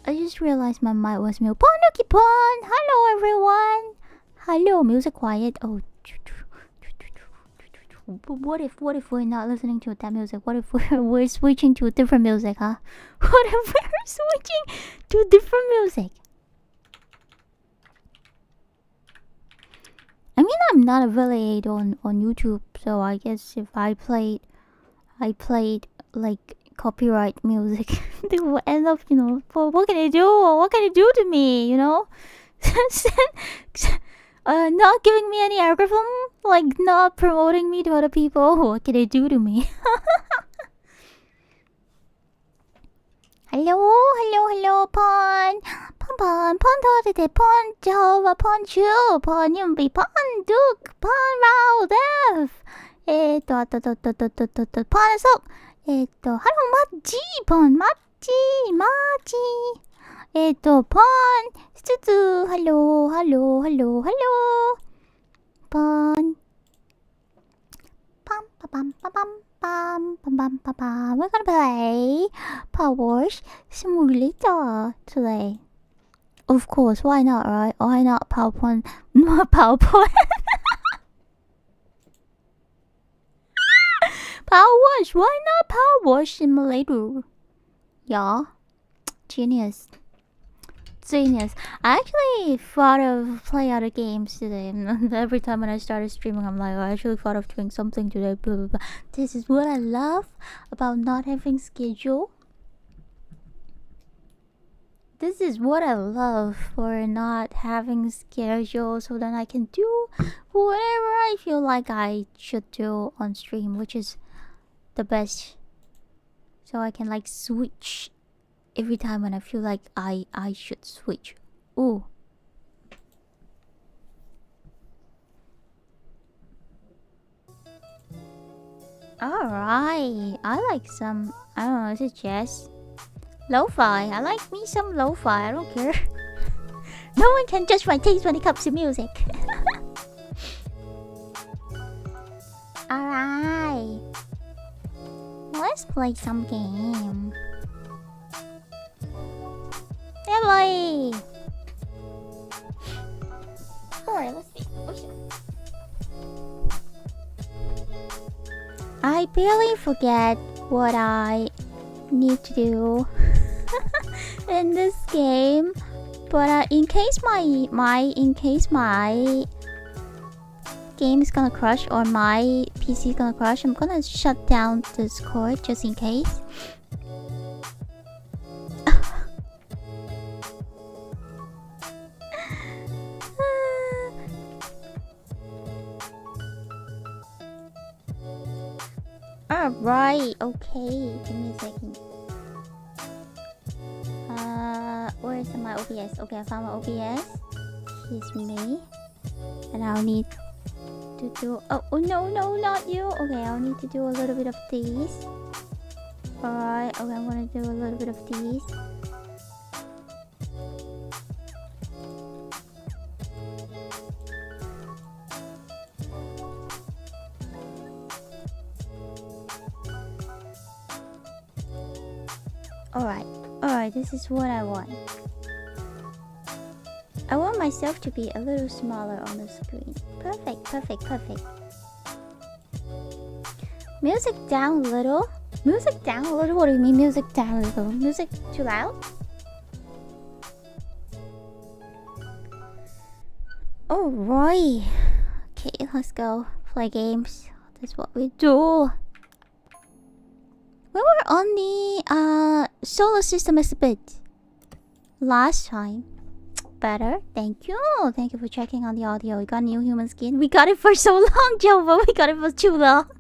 I just realized my mic was mute. Tanuki Pon! Hello everyone! Hello, music quiet. Oh. What if we're not listening to that music? What if we're switching to different music, huh? What if we're switching to different music? I mean, I'm not affiliated on YouTube, so I guess if I played like copyright music, they will end up, you know, what can they do? What can they do to me, you know? Not giving me any algorithm, like not promoting me to other people. What can they do to me? hello, Pon Todite, Pon Jehovah, Pon Chill, Pon Yumbi, Pon Duke, Pon Raul Dev. Pon Sok. Hello, Machi, Pon Machi. Pon Suzu, hello. Pon. Pam. We're gonna play Power Wash Simulator today. Of course, why not, right? Why not PowerPoint? Not PowerPoint. Power Wash, why not Power Wash Simulator? Yeah, genius. I actually thought of playing other games today. Every time when I started streaming, I'm like, I actually thought of doing something today. Blah, blah, blah. This is what I love about not having schedule. This is what I love for not having schedule, so then I can do whatever I feel like I should do on stream, which is the best. So I can like switch every time when I feel like I should switch. Ooh. Alright. I like some, I don't know, is it jazz? Lo-fi. I like me some lo-fi. I don't care. No one can judge my taste when it comes to music. Alright. Let's play some game. Yeah, boy. Alright, let's see. I barely forget what I need to do in this game, but in case my game is gonna crash or my PC is gonna crash, I'm gonna shut down Discord just in case. Alright, okay, give me a second. Where is my OBS? Okay, I found my OBS. Here's me. And I'll need to do... Oh, no, not you! Okay, I'll need to do a little bit of these. Alright, okay, I'm gonna do a little bit of these. Alright, this is what I want. I want myself to be a little smaller on the screen. Perfect. Music down a little? Music down a little? What do you mean music down a little? Music too loud? Alright. Okay, let's go play games. That's what we do. We were on the solar system exhibit last time. Better. Thank you for checking on the audio. We got new human skin. We got it for so long, Jova. We got it for too long.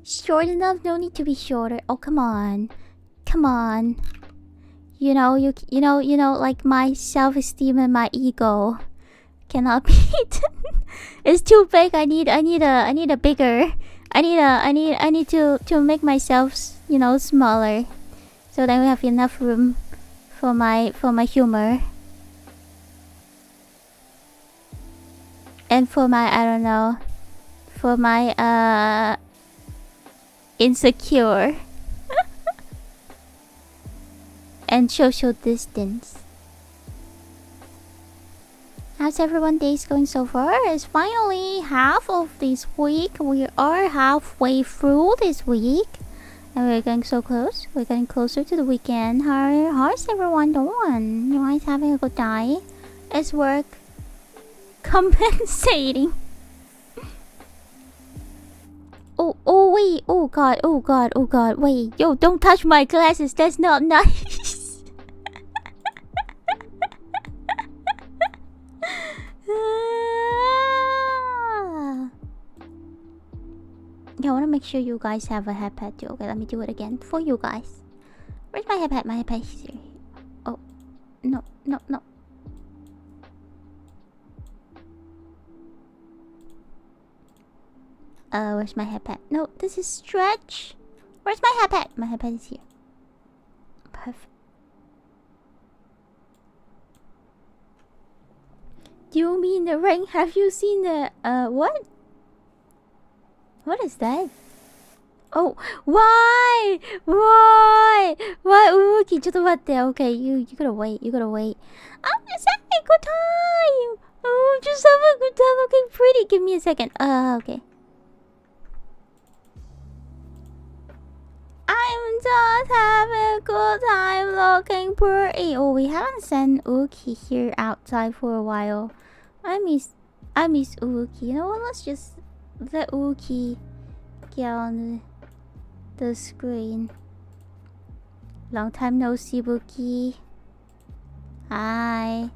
Short enough? No need to be shorter. Oh, come on. You know, like my self-esteem and my ego cannot be it's too big. I need a bigger. I need to make myself, you know, smaller, so then we have enough room for my humor and for my, I don't know, for my insecure. and social distance. How's everyone's days going so far? It's finally half of this week. We are halfway through this week. And we're getting so close. We're getting closer to the weekend. How's everyone doing? You guys having a good day? Is work compensating? Oh wait. Oh god. Wait. Yo, don't touch my glasses. That's not nice. Yeah, I want to make sure you guys have a headpad too. Okay, let me do it again for you guys. Where's my headpad? My headpad is here. Oh, no. Where's my headpad? No, this is stretch. Where's my headpad? My headpad is here. Perfect. Do you mean the ring? Have you seen the what? What is that? Oh, why? Ruki, ちょっと待って. Okay, you gotta wait. I'm just having a good time. Oh, just having a good time looking pretty. Give me a second. Okay. I'm just having a good time looking pretty. Oh, we haven't sent Uki here outside for a while. I miss Uki. You know what? Let's just let Uki get on the screen. Long time no see, Uki. Hi.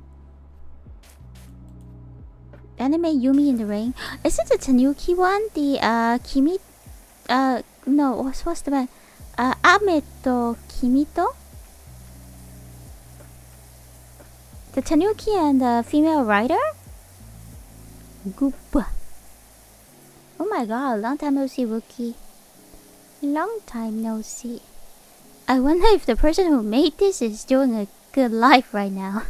Anime Yumi in the Rain. Is it the Tanuki one? The Kimi? No. What's the band? Ameto Kimito? The Tanuki and the female writer? Goop. Oh my god, long time no see, Ruki. Long time no see. I wonder if the person who made this is doing a good life right now.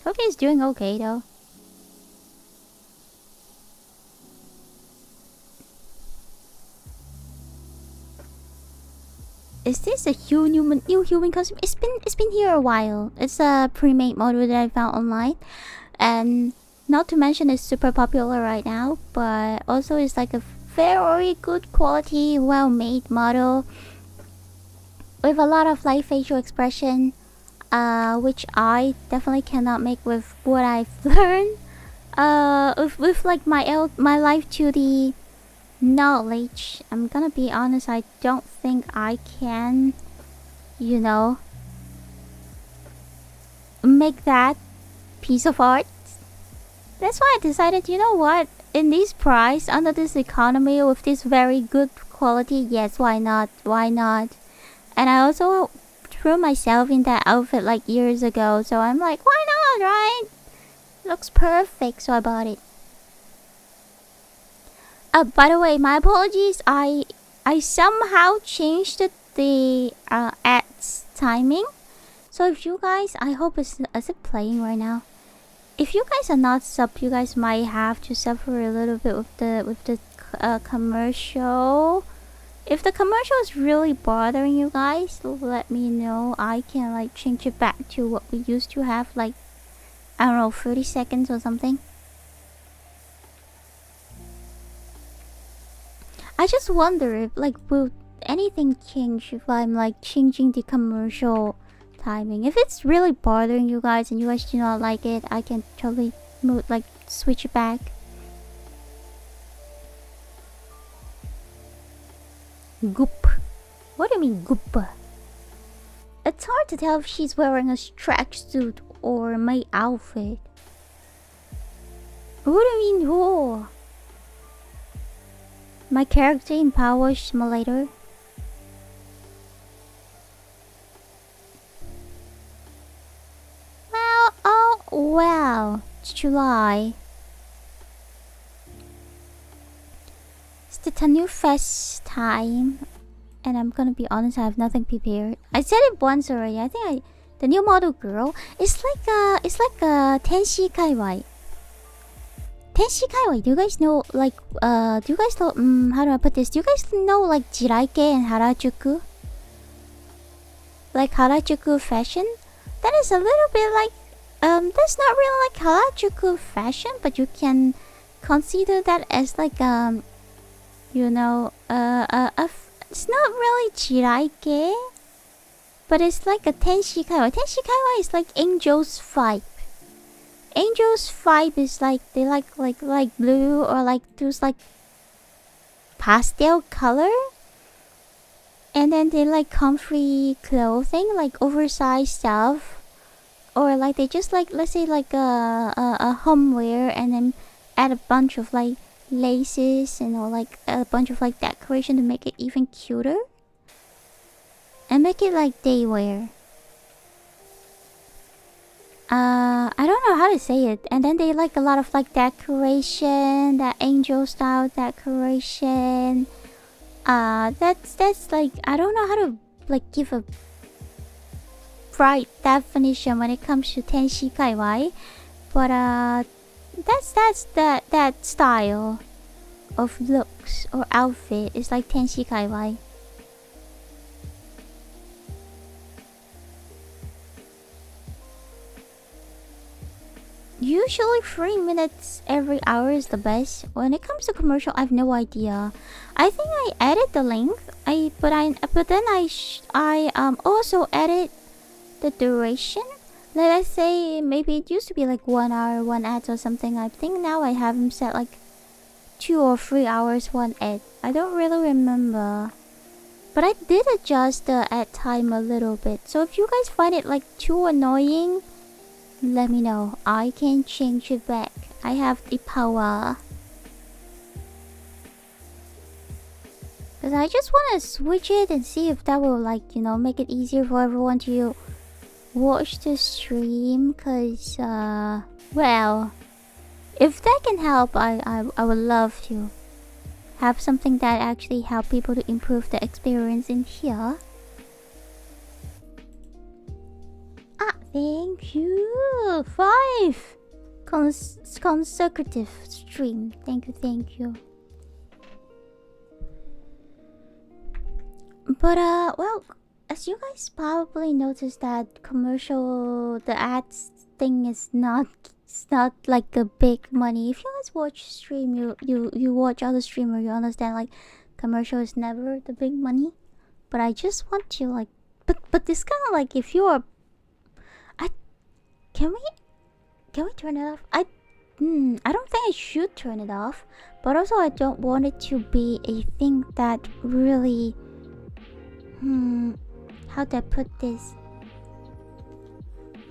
Hope he's doing okay though. Is this a new human costume? It's been here a while. It's a pre-made model that I found online, and not to mention it's super popular right now. But also it's like a very good quality, well-made model with a lot of like facial expression, which I definitely cannot make with what I've learned. With like my life 2D knowledge, I'm gonna be honest, I don't think I can, you know, make that piece of art. That's why I decided, you know what, in this price, under this economy, with this very good quality, yes, why not? And I also threw myself in that outfit like years ago, so I'm like, why not, right? Looks perfect, so I bought it. By the way, my apologies. I somehow changed the ads timing. So if you guys, I hope is it playing right now? If you guys are not sub, you guys might have to suffer a little bit with the commercial. If the commercial is really bothering you guys, let me know. I can like change it back to what we used to have, like I don't know, 30 seconds or something. I just wonder if like will anything change if I'm like changing the commercial timing. If it's really bothering you guys and you guys do not like it, I can totally switch it back. Goop. What do you mean goop? It's hard to tell if she's wearing a tracksuit or my outfit. What do you mean who? My character in Power Simulator. Well, oh well, it's July. It's the Tanu Fest time, and I'm gonna be honest, I have nothing prepared. I said it once already. I think the new model girl. It's like a Tenshi Kaiwai. Tenshi Kaiwai, do you guys know, like, do you guys know, how do I put this? Do you guys know, like, Jiraike and Harajuku? Like, Harajuku fashion? That is a little bit like, that's not really like Harajuku fashion, but you can consider that as like, you know, it's not really Jiraike, but it's like a Tenshi Kaiwai. Tenshi Kaiwai is like Angel's vibe. Angel's vibe is like they like blue or like those like pastel color, and then they like comfy clothing, like oversized stuff, or like they just like, let's say like a homeware, and then add a bunch of like laces and or like a bunch of like decoration to make it even cuter, and make it like day wear. I don't know how to say it. And then they like a lot of like decoration, that angel style decoration. That's like, I don't know how to like give a right definition when it comes to Tenshi Kaiwai, but that's that style of looks or outfit is like Tenshi Kaiwai. Usually 3 minutes every hour is the best. When it comes to commercial, I have no idea. I think I added the length. But then I also added the duration. Let's say maybe it used to be like 1 hour, 1 ad or something. I think now I have them set like 2 or 3 hours, 1 ad. I don't really remember. But I did adjust the ad time a little bit. So if you guys find it like too annoying, let me know. I can change it back. I have the power. Because I just want to switch it and see if that will, like, you know, make it easier for everyone to watch the stream. Because, well, if that can help, I would love to have something that actually help people to improve the experience in here. Thank you. 5 consecutive stream. Thank you. But well, as you guys probably noticed that commercial, the ads thing is not like a big money. If you guys watch stream, you watch other streamer, you understand like commercial is never the big money. But I just want to like, but this kind of like, if you are, can we turn it off? I don't think I should turn it off, but also I don't want it to be a thing that really, how do I put this,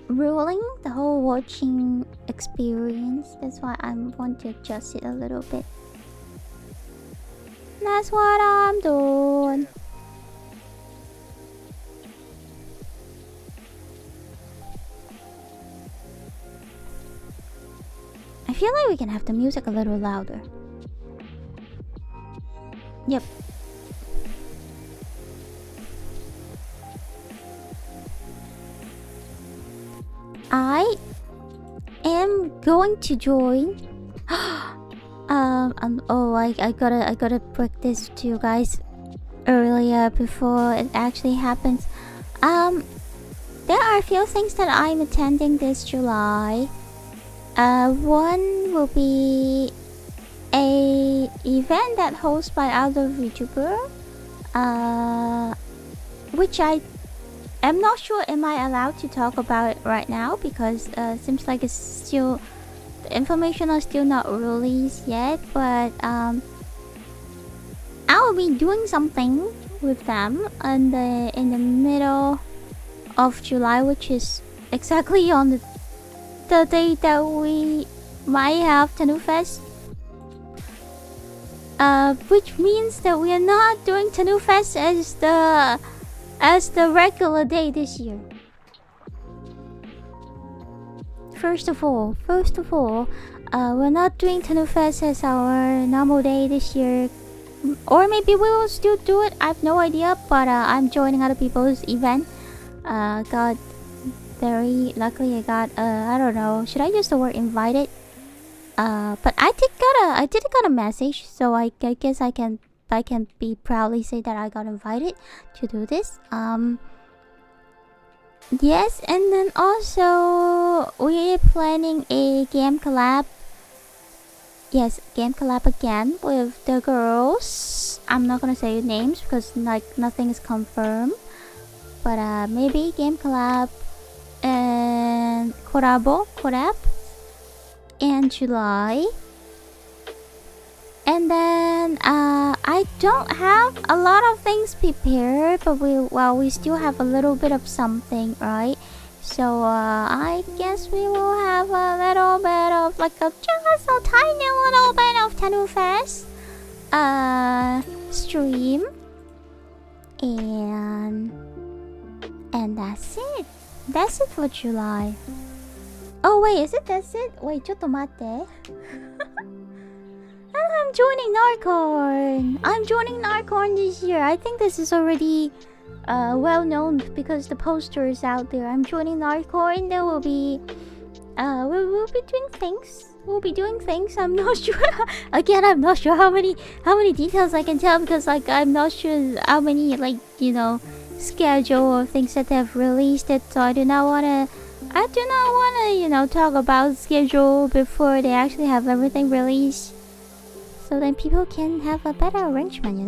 ruling the whole watching experience. That's why I want to adjust it a little bit. That's what I'm doing. I feel like we can have the music a little louder. Yep. I am going to join. Oh, I gotta break this to you guys earlier before it actually happens. There are a few things that I'm attending this July. One will be a event that hosted by other VTuber, which I am not sure am I allowed to talk about it right now, because seems like it's still, the information are still not released yet, but I will be doing something with them in the middle of July, which is exactly on the day that we might have TanuFest, which means that we are not doing TanuFest as the regular day this year. First of all, we're not doing TanuFest as our normal day this year, or maybe we will still do it. I have no idea, but I'm joining other people's event. Very luckily I got I don't know, should I use the word invited? But I did got a message, so I guess I can be proudly say that I got invited to do this. Yes, and then also we're planning a game collab. Yes, game collab again with the girls. I'm not gonna say names because like nothing is confirmed. But maybe game collab and collab in July. And then I don't have a lot of things prepared, but we still have a little bit of something, right? So I guess we will have a little bit of like just a tiny little bit of Tanu Fest stream, and that's it. That's it for July. Oh wait, is it? That's it? Wait, ちょっと待って。I'm joining Narcorn. I'm joining Narcorn this year. I think this is already well known because the poster is out there. I'm joining Narcorn. There will be we'll be doing things. We'll be doing things. I'm not sure. Again, I'm not sure how many details I can tell because like I'm not sure how many like schedule or things that they've released it. So I do not wanna talk about schedule before they actually have everything released. So then people can have a better arrangement,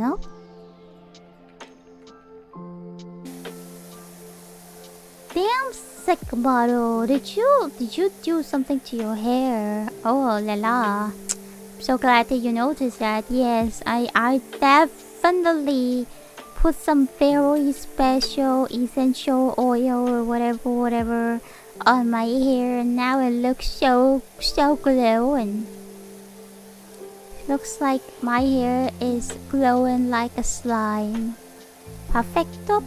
Damn sick model. Did you do something to your hair? Oh la la. I'm so glad that you noticed that. Yes, I definitely put some very special essential oil or whatever on my hair, and now it looks so glowing. Looks like my hair is glowing like a slime. Perfecto.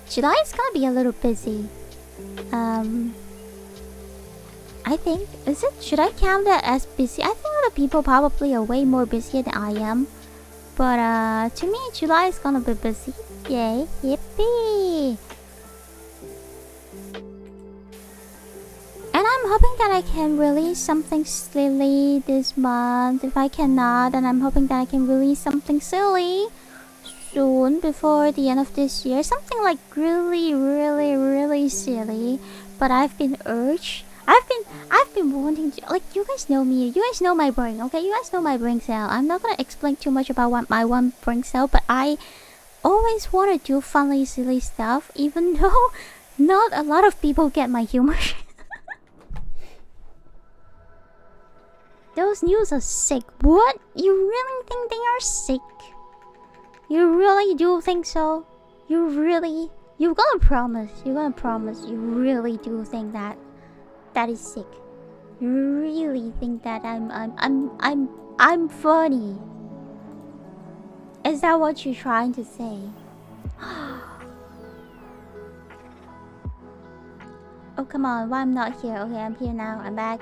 July is gonna be a little busy. I think, should I count that as busy? I think other people probably are way more busier than I am. But to me, July is gonna be busy. Yay, yippee! And I'm hoping that I can release something silly this month. If I cannot, then I'm hoping that I can release something silly soon before the end of this year. Something like really silly. But I've been urged. I've been wanting to, like, you guys know me. You guys know my brain, okay? You guys know my brain cell. I'm not gonna explain too much about what my one brain cell, but I always want to do funny, silly stuff, even though not a lot of people get my humor. Those news are sick. What? You really think they are sick? You really do think so? You're gonna promise you really do think that is sick? You really think that I'm funny? Is that what you're trying to say? Oh, come on. Why I'm not here? Okay, I'm here now. I'm back.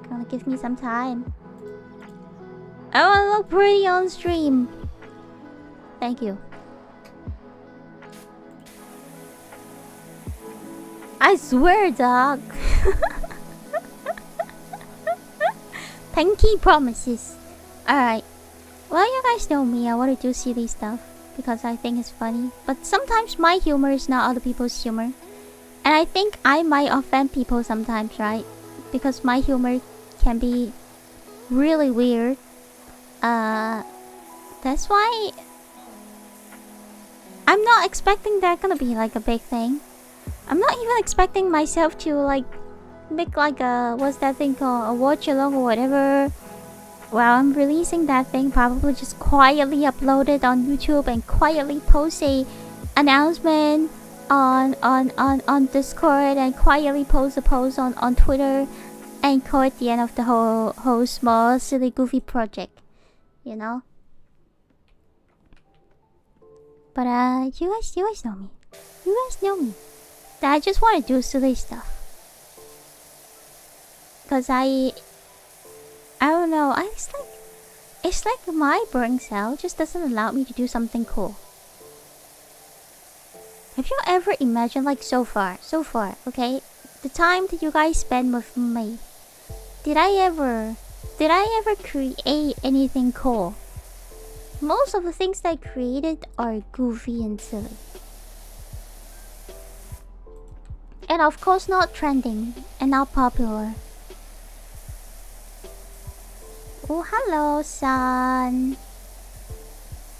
Gonna give me some time. I wanna look pretty on stream. Thank you. I swear, dog. Pinky promises. Alright. Well, you guys know me. I want to do silly stuff because I think it's funny. But sometimes my humor is not other people's humor. And I think I might offend people sometimes, right? Because my humor can be really weird. That's why I'm not expecting that gonna be like a big thing. I'm not even expecting myself to like make like a, what's that thing called, a watch along or whatever. Well, I'm releasing that thing, probably just quietly upload it on YouTube and quietly post a announcement on Discord and quietly post a post on Twitter and call it the end of the whole small silly goofy project, you know. But you guys know me. You guys know me. That I just want to do silly stuff. Cause I don't know. It's like my brain cell just doesn't allow me to do something cool. Have you ever imagined, like, so far, okay, the time that you guys spend with me, did I ever create anything cool? Most of the things that I created are goofy and silly. And of course not trending and not popular. Oh, hello, son.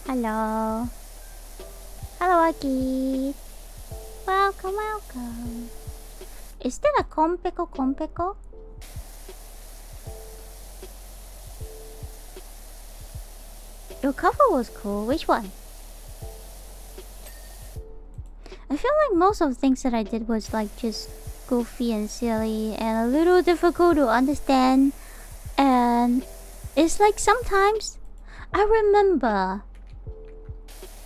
Hello. Hello, Aki. Welcome. Is that a Compeko? Your cover was cool. Which one? I feel like most of the things that I did was like just goofy and silly and a little difficult to understand. And it's like sometimes I remember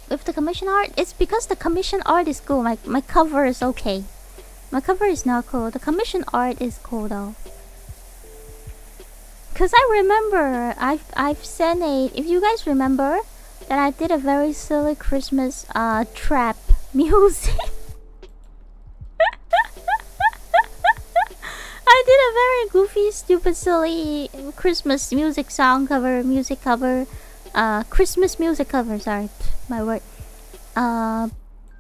with the commission art, it's because the commission art is cool. My cover is okay. My cover is not cool. The commission art is cool though. Cause I remember I've sent a, if you guys remember, that I did a very silly Christmas trap music. I did a very goofy, stupid, silly Christmas music song cover, Christmas music cover, sorry, my word.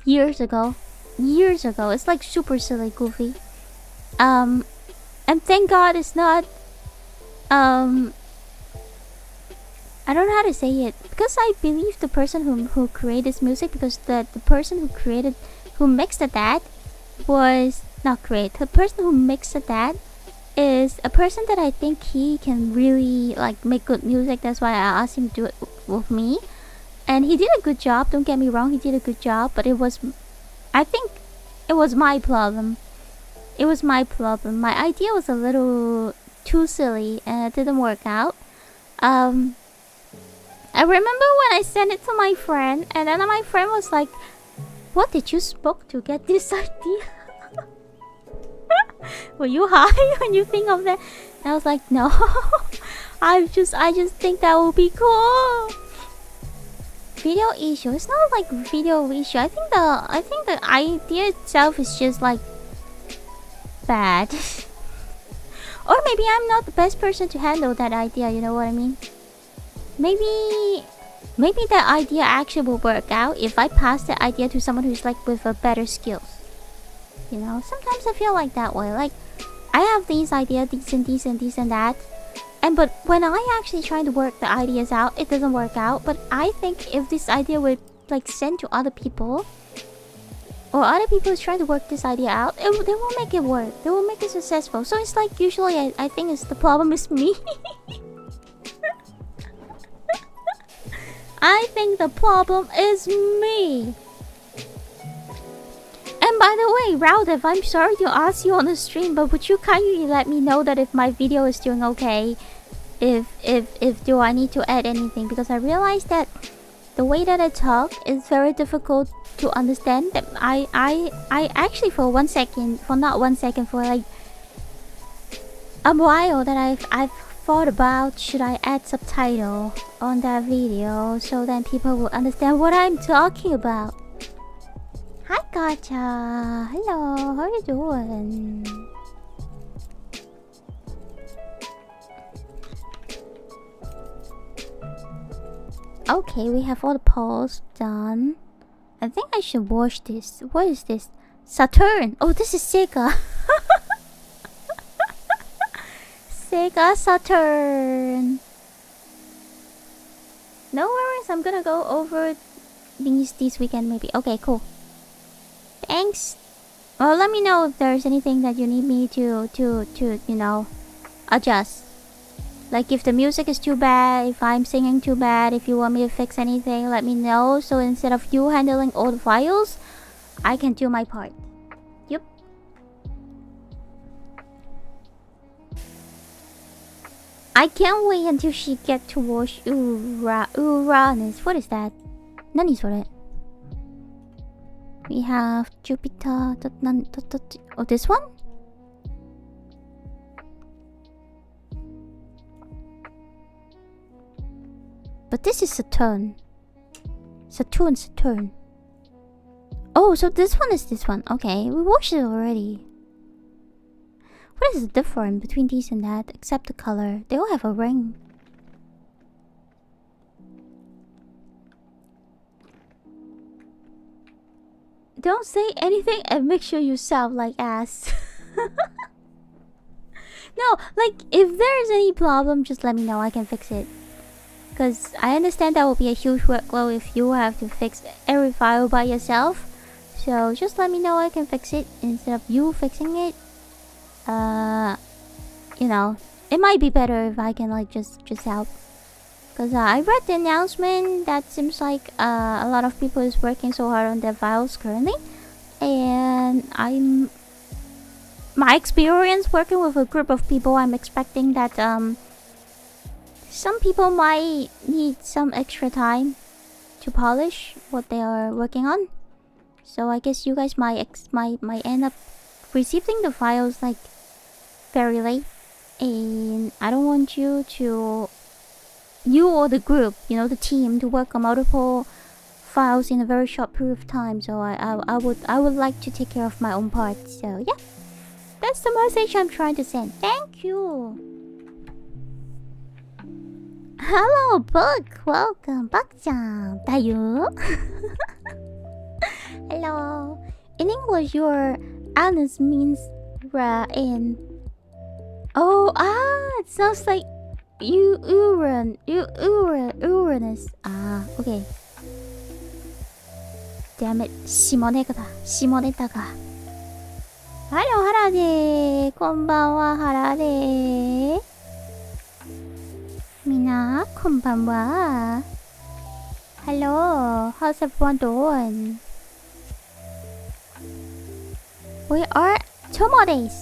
Years ago. It's like super silly, goofy. And thank God it's not, I don't know how to say it, because I believe the person who created this music, because the person who mixed that was not great. The person who mixed that is a person that I think he can really like make good music. That's why I asked him to do it with me, and he did a good job. Don't get me wrong, he did a good job, but I think it was my problem. My idea was a little too silly and it didn't work out. I remember when I sent it to my friend, and then my friend was like, "What did you smoke to get this idea?" Were you high when you think of that? And I was like, no. I just think that would be cool. Video issue. It's not like video issue. I think the idea itself is just like bad. Or maybe I'm not the best person to handle that idea, you know what I mean? Maybe that idea actually will work out if I pass the idea to someone who's like with a better skills. You know, sometimes I feel like that way. Like, I have these ideas, these and that. But when I actually try to work the ideas out, it doesn't work out. But I think if this idea would like send to other people, or other people is trying to work this idea out, they will make it work. They will make it successful. So it's like usually I think it's the problem is me. I think the problem is me. And by the way, Rowdev, I'm sorry to ask you on the stream, but would you kindly let me know that if my video is doing okay? If do I need to add anything? Because I realized that the way that I talk is very difficult to understand. That I actually for like a while that I've thought about, should I add subtitle on that video so then people will understand what I'm talking about. Hi Gacha! Hello, how are you doing? Okay, we have all the polls done. I think I should watch this. What is this? Saturn! Oh, this is Sega! Sega Saturn! No worries, I'm gonna go over these this weekend maybe. Okay, cool. Thanks. Well, let me know if there's anything that you need me to you know, adjust. Like if the music is too bad, if I'm singing too bad, if you want me to fix anything, let me know. So instead of you handling all the files, I can do my part. Yep. I can't wait until she get to watch Uranus. What is that? Nani sore? We have Jupiter. Oh, this one? But this is Saturn. Saturn. Oh, so this one is this one. Okay, we watched it already. What is the difference between these and that, except the color? They all have a ring. Don't say anything and make sure you sound like ass. No, like, if there's any problem, just let me know, I can fix it. Because I understand that will be a huge workload if you have to fix every file by yourself. So just let me know, I can fix it instead of you fixing it. You know, it might be better if I can like just help. Because I read the announcement that seems like a lot of people is working so hard on their files currently. And my experience working with a group of people, I'm expecting that some people might need some extra time to polish what they are working on. So I guess you guys might end up receiving the files like very late, and I don't want you or the group, you know, the team, to work on multiple files in a very short period of time. So I would like to take care of my own part. So yeah, that's the message I'm trying to send. Thank you. Hello, Book. Welcome, Bakchan. Dayo. Hello. In English, your anus means in. Oh, it sounds like Uranus. Ah, okay. Damn it. 下ネタか。Hello, ハラでー。こんばんは、ハラでー。みんな、こんばんは。Hello, how's everyone doing? We are 2 more days.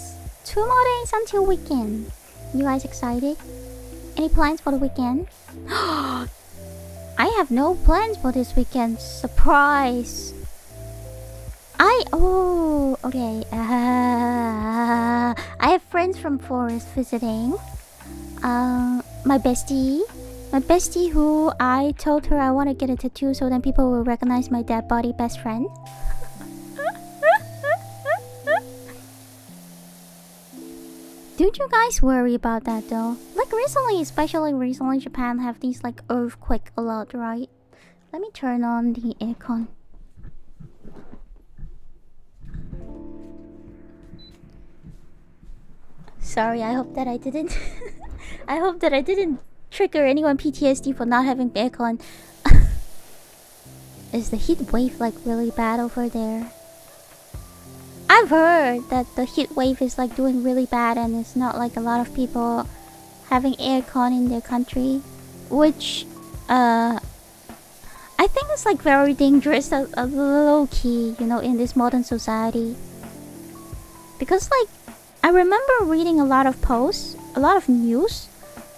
2 more days until weekend. You guys excited? Any plans for the weekend? I have no plans for this weekend. Surprise! Okay. I have friends from Forest visiting. My bestie who I told her I want to get a tattoo so then people will recognize my dead body best friend. Don't you guys worry about that though? Like especially recently, Japan have these like earthquake a lot, right? Let me turn on the aircon. Sorry, I hope that I didn't trigger anyone PTSD for not having aircon. Is the heat wave like really bad over there? I've heard that the heat wave is like doing really bad and it's not like a lot of people having aircon in their country, which I think it's like very dangerous, a low key, you know, in this modern society. Because like I remember reading a lot of posts, a lot of news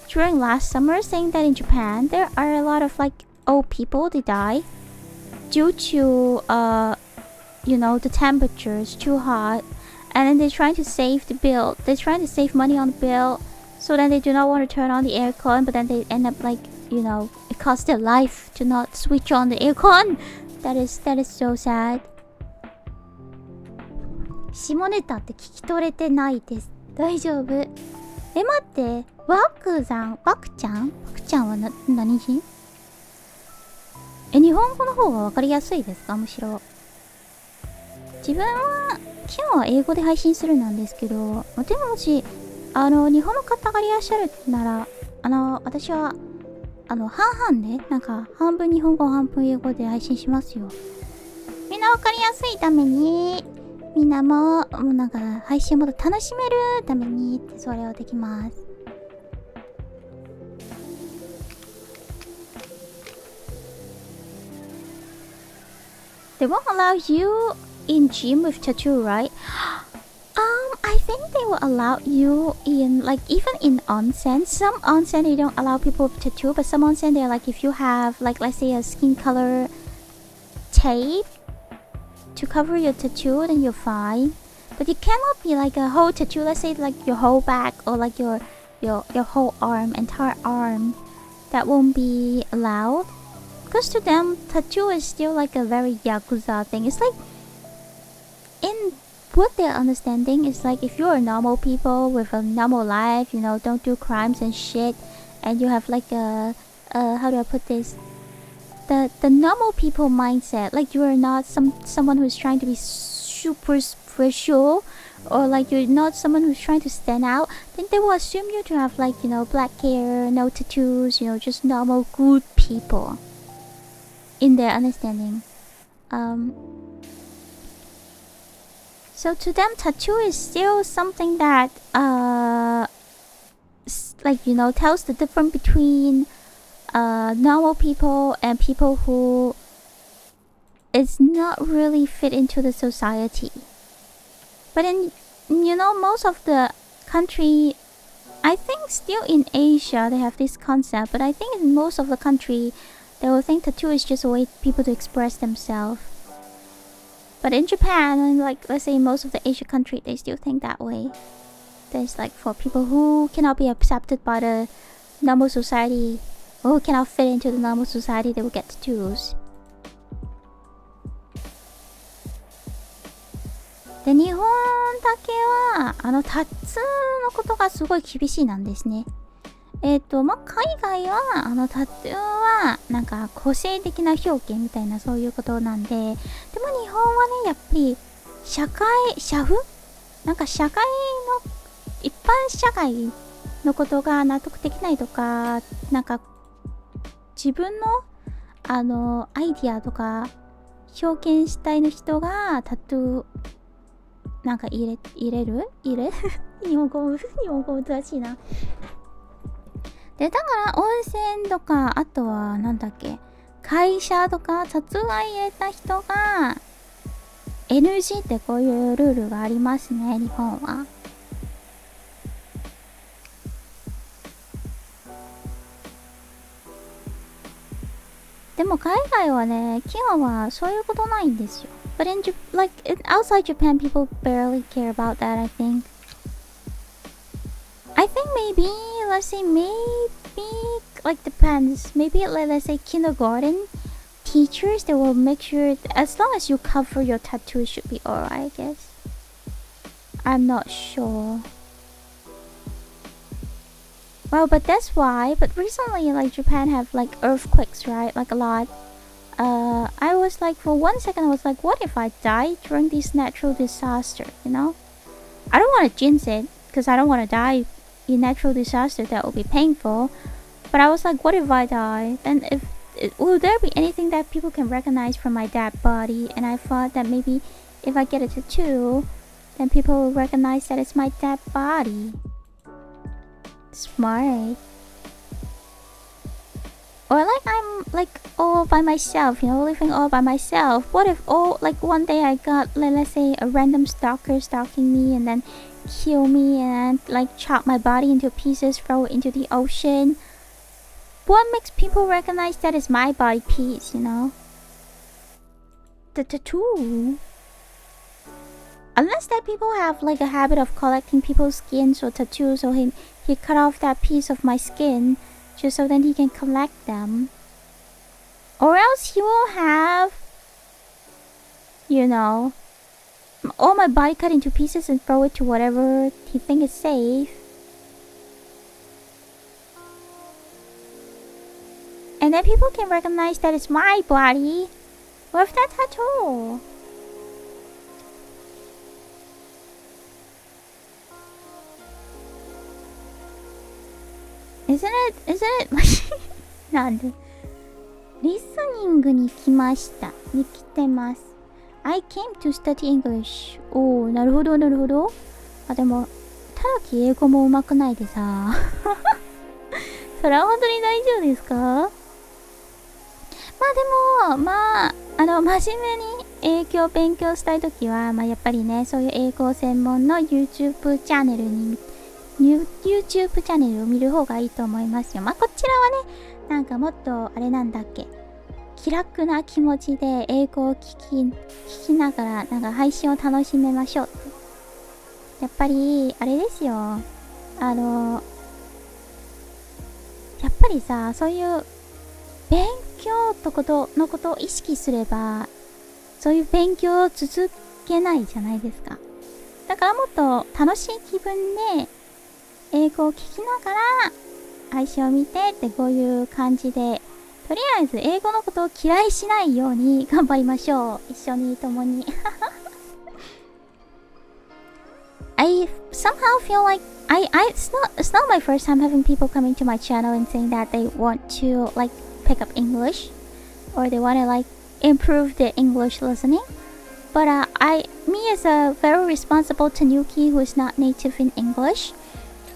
during last summer saying that in Japan there are a lot of like old people, they die due to you know, the temperature is too hot, and then they're trying to save the bill. They're trying to save money on the bill, so then they do not want to turn on the aircon, but then they end up like, you know, it costs their life to not switch on the aircon. That is so sad. 下ネタって聞き取れてないです。大丈夫？待って、ワクちゃんは何人？日本語の方がわかりやすいですか？むしろ。自分は基本は英語で配信するなんですけど、でももし日本の方がいらっしゃるなら、私は半々でなんか半分日本語半分英語で配信しますよ。みんなわかりやすいために、みんなもなんか配信も楽しめるためにってそれをできます。They won't allow you in gym with tattoo, right? I think they will allow you in like even in onsen. Some onsen they don't allow people with tattoo, but some onsen they're like if you have like let's say a skin color tape to cover your tattoo, then you're fine. But it cannot be like a whole tattoo. Let's say like your whole back or like your whole arm, entire arm. That won't be allowed. Because to them, tattoo is still like a very yakuza thing. It's like in what they're understanding is like if you're normal people with a normal life, you know, don't do crimes and shit, and you have like a how do I put this? The normal people mindset, like you are not someone who's trying to be super special, or like you're not someone who's trying to stand out, then they will assume you to have like, you know, black hair, no tattoos, you know, just normal good people in their understanding. So to them, tattoo is still something that like, you know, tells the difference between normal people and people who is not really fit into the society. But in, you know, most of the country, I think still in Asia they have this concept, but I think in most of the country they will think tattoo is just a way people to express themselves. But in Japan, and like let's say most of the Asian country, they still think that way. There's like for people who cannot be accepted by the normal society, or who cannot fit into the normal society, they will get tattoos. で、日本だけはタトゥーのことがすごい厳しいなんですね。まあ、海外はタトゥーはなんか個性的な表現みたいなそういうことなんで、でも日本はね、やっぱり社風なんか社会の一般社会のことが納得できないとか、なんか自分のアイディアとか表現したいの人がタトゥーなんか入れる日本語難しいな。で、だから温泉とか、あとはなんだっけ、会社とかタトゥーが入れた人が NG ってこういうルールがありますね、日本は。でも海外はね、基本はそういうことないんですよ。But outside Japan, people barely care about that, I think. I think maybe, like depends. Maybe let's say kindergarten teachers, they will make sure as long as you cover your tattoo, it should be alright, I guess. I'm not sure. Well, but that's why. But recently, like Japan have like earthquakes, right? Like a lot. I was like, for 1 second, I was like, what if I die during this natural disaster? You know, I don't want to jinx it because I don't want to die in natural disaster. That would be painful. But I was like, what if I die? Then will there be anything that people can recognize from my dead body? And I thought that maybe if I get a tattoo, then people will recognize that it's my dead body. Smart. Or like I'm like all by myself, you know, living all by myself. What if like one day I got, let's say, a random stalker stalking me and then kill me and like chop my body into pieces, throw it into the ocean? What makes people recognize that it's my body piece, you know? The tattoo. Unless that people have like a habit of collecting people's skins or tattoos, so he cut off that piece of my skin just so then he can collect them. Or else he will have, you know, all my body cut into pieces and throw it to whatever he thinks is safe. And then people can recognize that it's my body with that tattoo. Isn't it? なんでリスニングに来ましたに来てます。I came to study English. おー、なるほどなるほど。あ、でもただき英語も上手くないでさそれは本当に大丈夫ですか？まあでも真面目に英語を勉強したいときはやっぱりね、そういう英語専門の YouTube チャンネルを見る方がいいと思いますよ。こちらはね、なんかもっとあれなんだっけ、気楽な気持ちで英語を聞きながらなんか配信を楽しめましょうって。やっぱりあれですよ、やっぱりさ、そういう勉強のことを意識すれば、そういう勉強を続けないじゃないですか。だからもっと楽しい気分で英語を聞きながら配信を見てってこういう感じで、とりあえず英語のことを嫌いしないように頑張りましょう。一緒に共に。I somehow feel like it's not my first time having people coming to my channel and saying that they want to like pick up English or they want to like improve their English listening. But me as a very responsible Tanuki who is not native in English,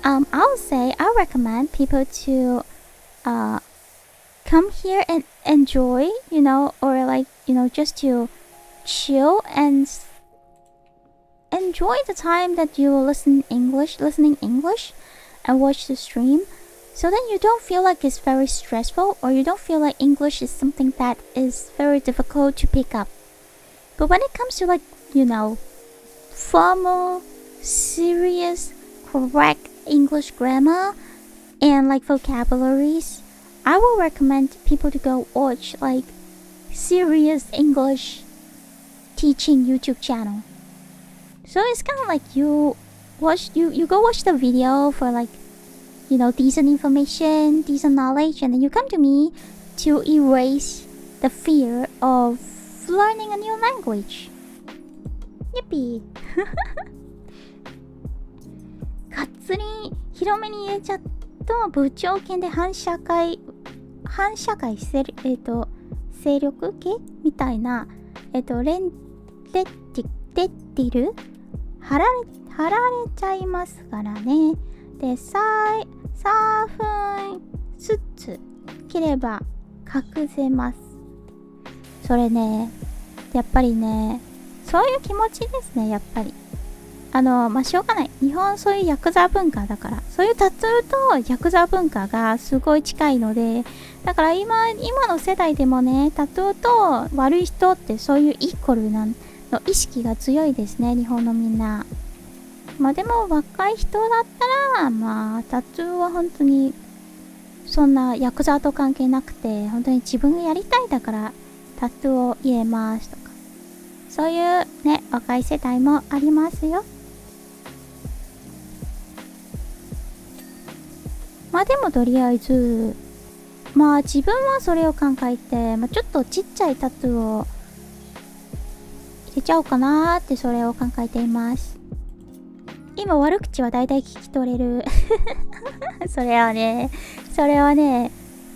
I would say I recommend people to come here and enjoy, you know, or like, you know, just to chill and enjoy the time that you listening English and watch the stream, so then you don't feel like it's very stressful or you don't feel like English is something that is very difficult to pick up. But when it comes to like, you know, formal, serious, correct English grammar and like vocabularies, I will recommend people to go watch like serious English teaching YouTube channel. So it's kind of like you go watch the video for like, you know, decent information, decent knowledge, and then you come to me to erase the fear of learning a new language. Yippee! がっつり広めに言えちゃうと部長権で反社会勢力系みたいなレッティル貼られちゃいますからね。で、3分ずつ切れば隠せます。それね、やっぱりね、そういう気持ちですね、やっぱり。しょうがない。日本そういうヤクザ文化だから。そういうタトゥーとヤクザ文化がすごい近いので、だから今の世代でもね、タトゥーと悪い人ってそういうイコールの意識が強いですね、日本のみんな。まあでも若い人だったら、まあタトゥーは本当にそんなヤクザと関係なくて、本当に自分がやりたいだからタトゥーを入れますとか。そういうね、若い世代もありますよ。まあでもとりあえず、まあ自分はそれを考えて、ちょっとちっちゃいタトゥーを入れちゃおうかなーってそれを考えています。今悪口はだいたい聞き取れる。それはね、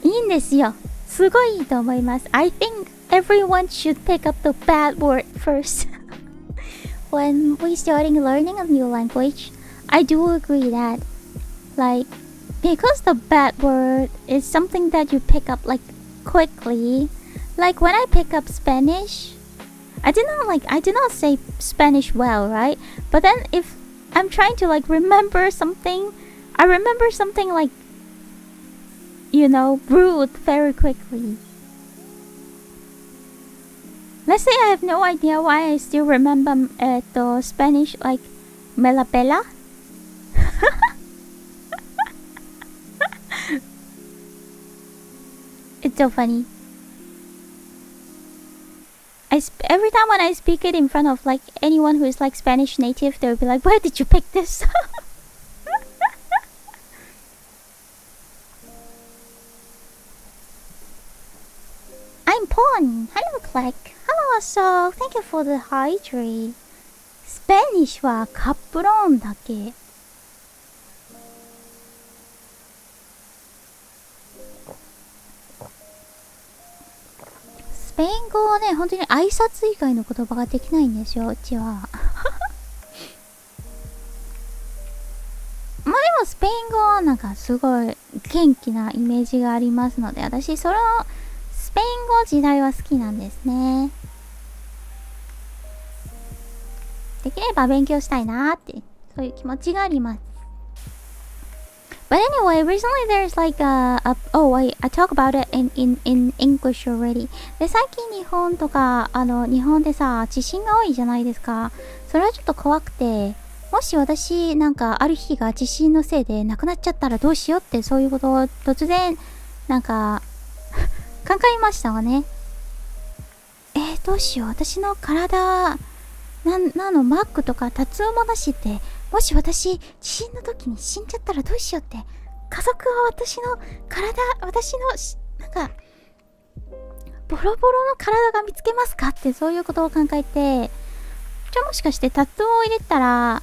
いいんですよ。すごいいいと思います。I think everyone should pick up the bad word first. When we starting learning a new language, I do agree that, like, because the bad word is something that you pick up like quickly. Like when I pick up Spanish, I did not say Spanish well, right? But then if I'm trying to like remember something, I remember something like, you know, rude very quickly. Let's say I have no idea why I still remember the Spanish like me la pela. It's so funny. Every time when I speak it in front of like anyone who is like Spanish native, they'll be like, "Where did you pick this?" I'm Pon. Hello, Clack. Hello, so thank you for the hydrate. Spanish はカップローンだけ。スペイン語はね、本当に挨拶以外の言葉ができないんですよ、うちは。まあでもスペイン語はなんかすごい元気なイメージがありますので、私そのスペイン語時代は好きなんですね。できれば勉強したいなーって、そういう気持ちがあります。But anyway, recently there's like I talk about it in English already. で、最近日本とか、日本でさ、地震が多いじゃないですか。それはちょっと怖くて、もし私、なんかある日が地震のせいで亡くなっちゃったらどうしようって、そういうことを突然、なんか、考えましたわね。どうしよう。私の体、マックとかタツーもなしって、もし私、地震の時に死んじゃったらどうしようって、家族は私のなんか、ボロボロの体が見つけますかって、そういうことを考えて、もしかしてタトゥーを入れたら、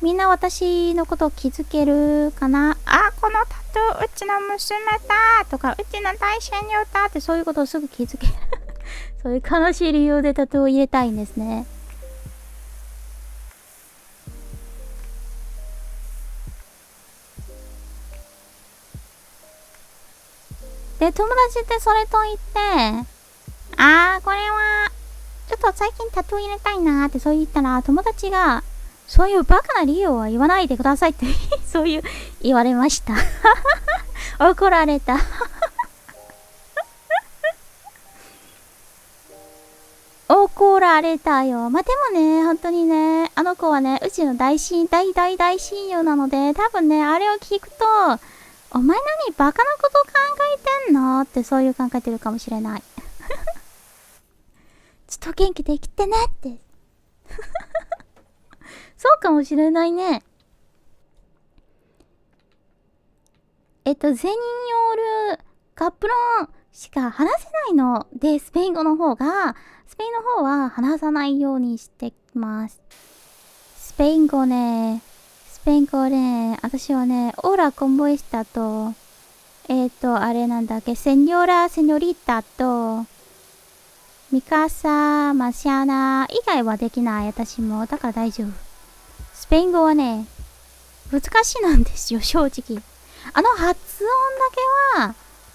みんな私のことを気づけるかな。あ、このタトゥー、うちの娘だとか、うちの大親友だって、そういうことをすぐ気づける。そういう悲しい理由でタトゥーを入れたいんですね。で、友達ってそれと言って、これは、ちょっと最近タトゥー入れたいなーってそう言ったら、友達が、そういうバカな理由は言わないでくださいってそういう言われました。怒られた。怒られたよ。まあ、でもね、本当にね、あの子はね、うちの大親友なので、多分ね、あれを聞くと、お前何バカなこと考えてんのってそういう考えてるかもしれない。ちょっと元気で生きてねって。そうかもしれないね。全員によるカップ論しか話せないので、スペイン語の方は話さないようにしてます。スペイン語ね、私はね、オーラコンボイスタと、あれなんだっけ、セニョリータと、ミカサ、マシアナ以外はできない、私も。だから大丈夫。スペイン語はね、難しいなんですよ、正直。発音だけは、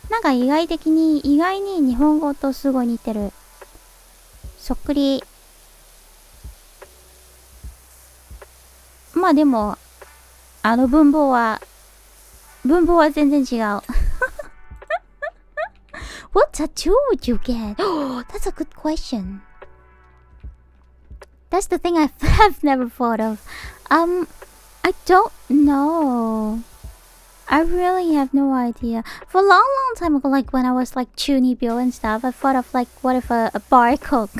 なんか意外に日本語とすごい似てる。そっくり。まあでも、文法は全然違う。What tattoo would you get? Oh, that's a good question. That's the thing I've never thought of. I don't know. I really have no idea. For a long time ago, like when I was like Chunibyo and stuff, I thought of like, what if a bar cook?